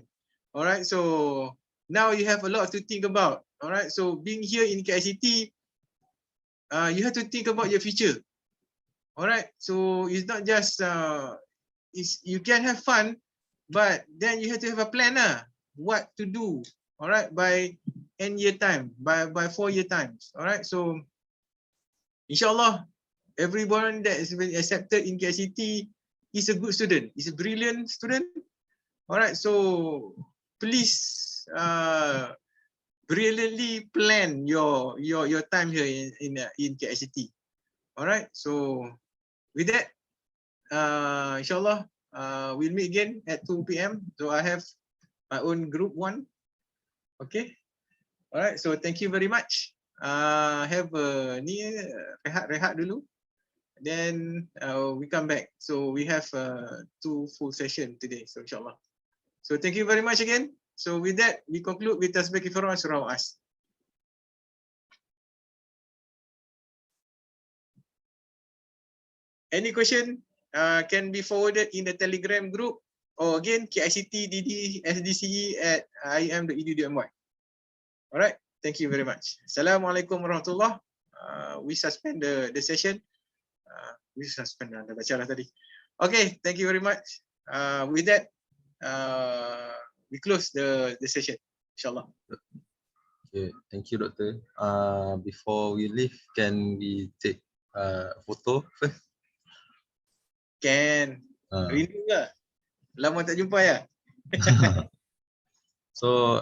All right, so now you have a lot to think about. All right, so being here in KICT, you have to think about your future. All right, so it's not just you can have fun, but then you have to have a plan what to do. All right, by end year time, by 4 year times. All right, so inshallah, everyone that has been accepted in KICT is a good student, is a brilliant student. All right, so please brilliantly plan your time here in KICT. All right, so with that, inshallah, we'll meet again at 2 p.m. So I have my own group 1. Okay. All right. So thank you very much. Have a rehat dulu. Then we come back. So we have 2 full session today. So inshallah. So thank you very much again. So with that, we conclude with tasbih kifarah surah as. Any question can be forwarded in the Telegram group, or again KICT DD SDCE at im.edu.my. All right, thank you very much. Assalamualaikum warahmatullahi. We suspend the session. We suspend dah baca lah tadi. Okay, thank you very much. With that, we close the session, insyaAllah. Okay, thank you, Doctor. Before we leave, can we take photo first? Can. Rindu lah. Lama tak jumpa ya. So,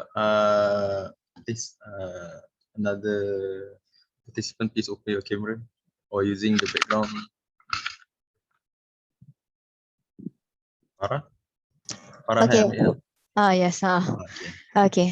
this another participant, please open your camera or using the background. Farah? Farah, Okay. have it, yeah? Yes. Okay. Okay.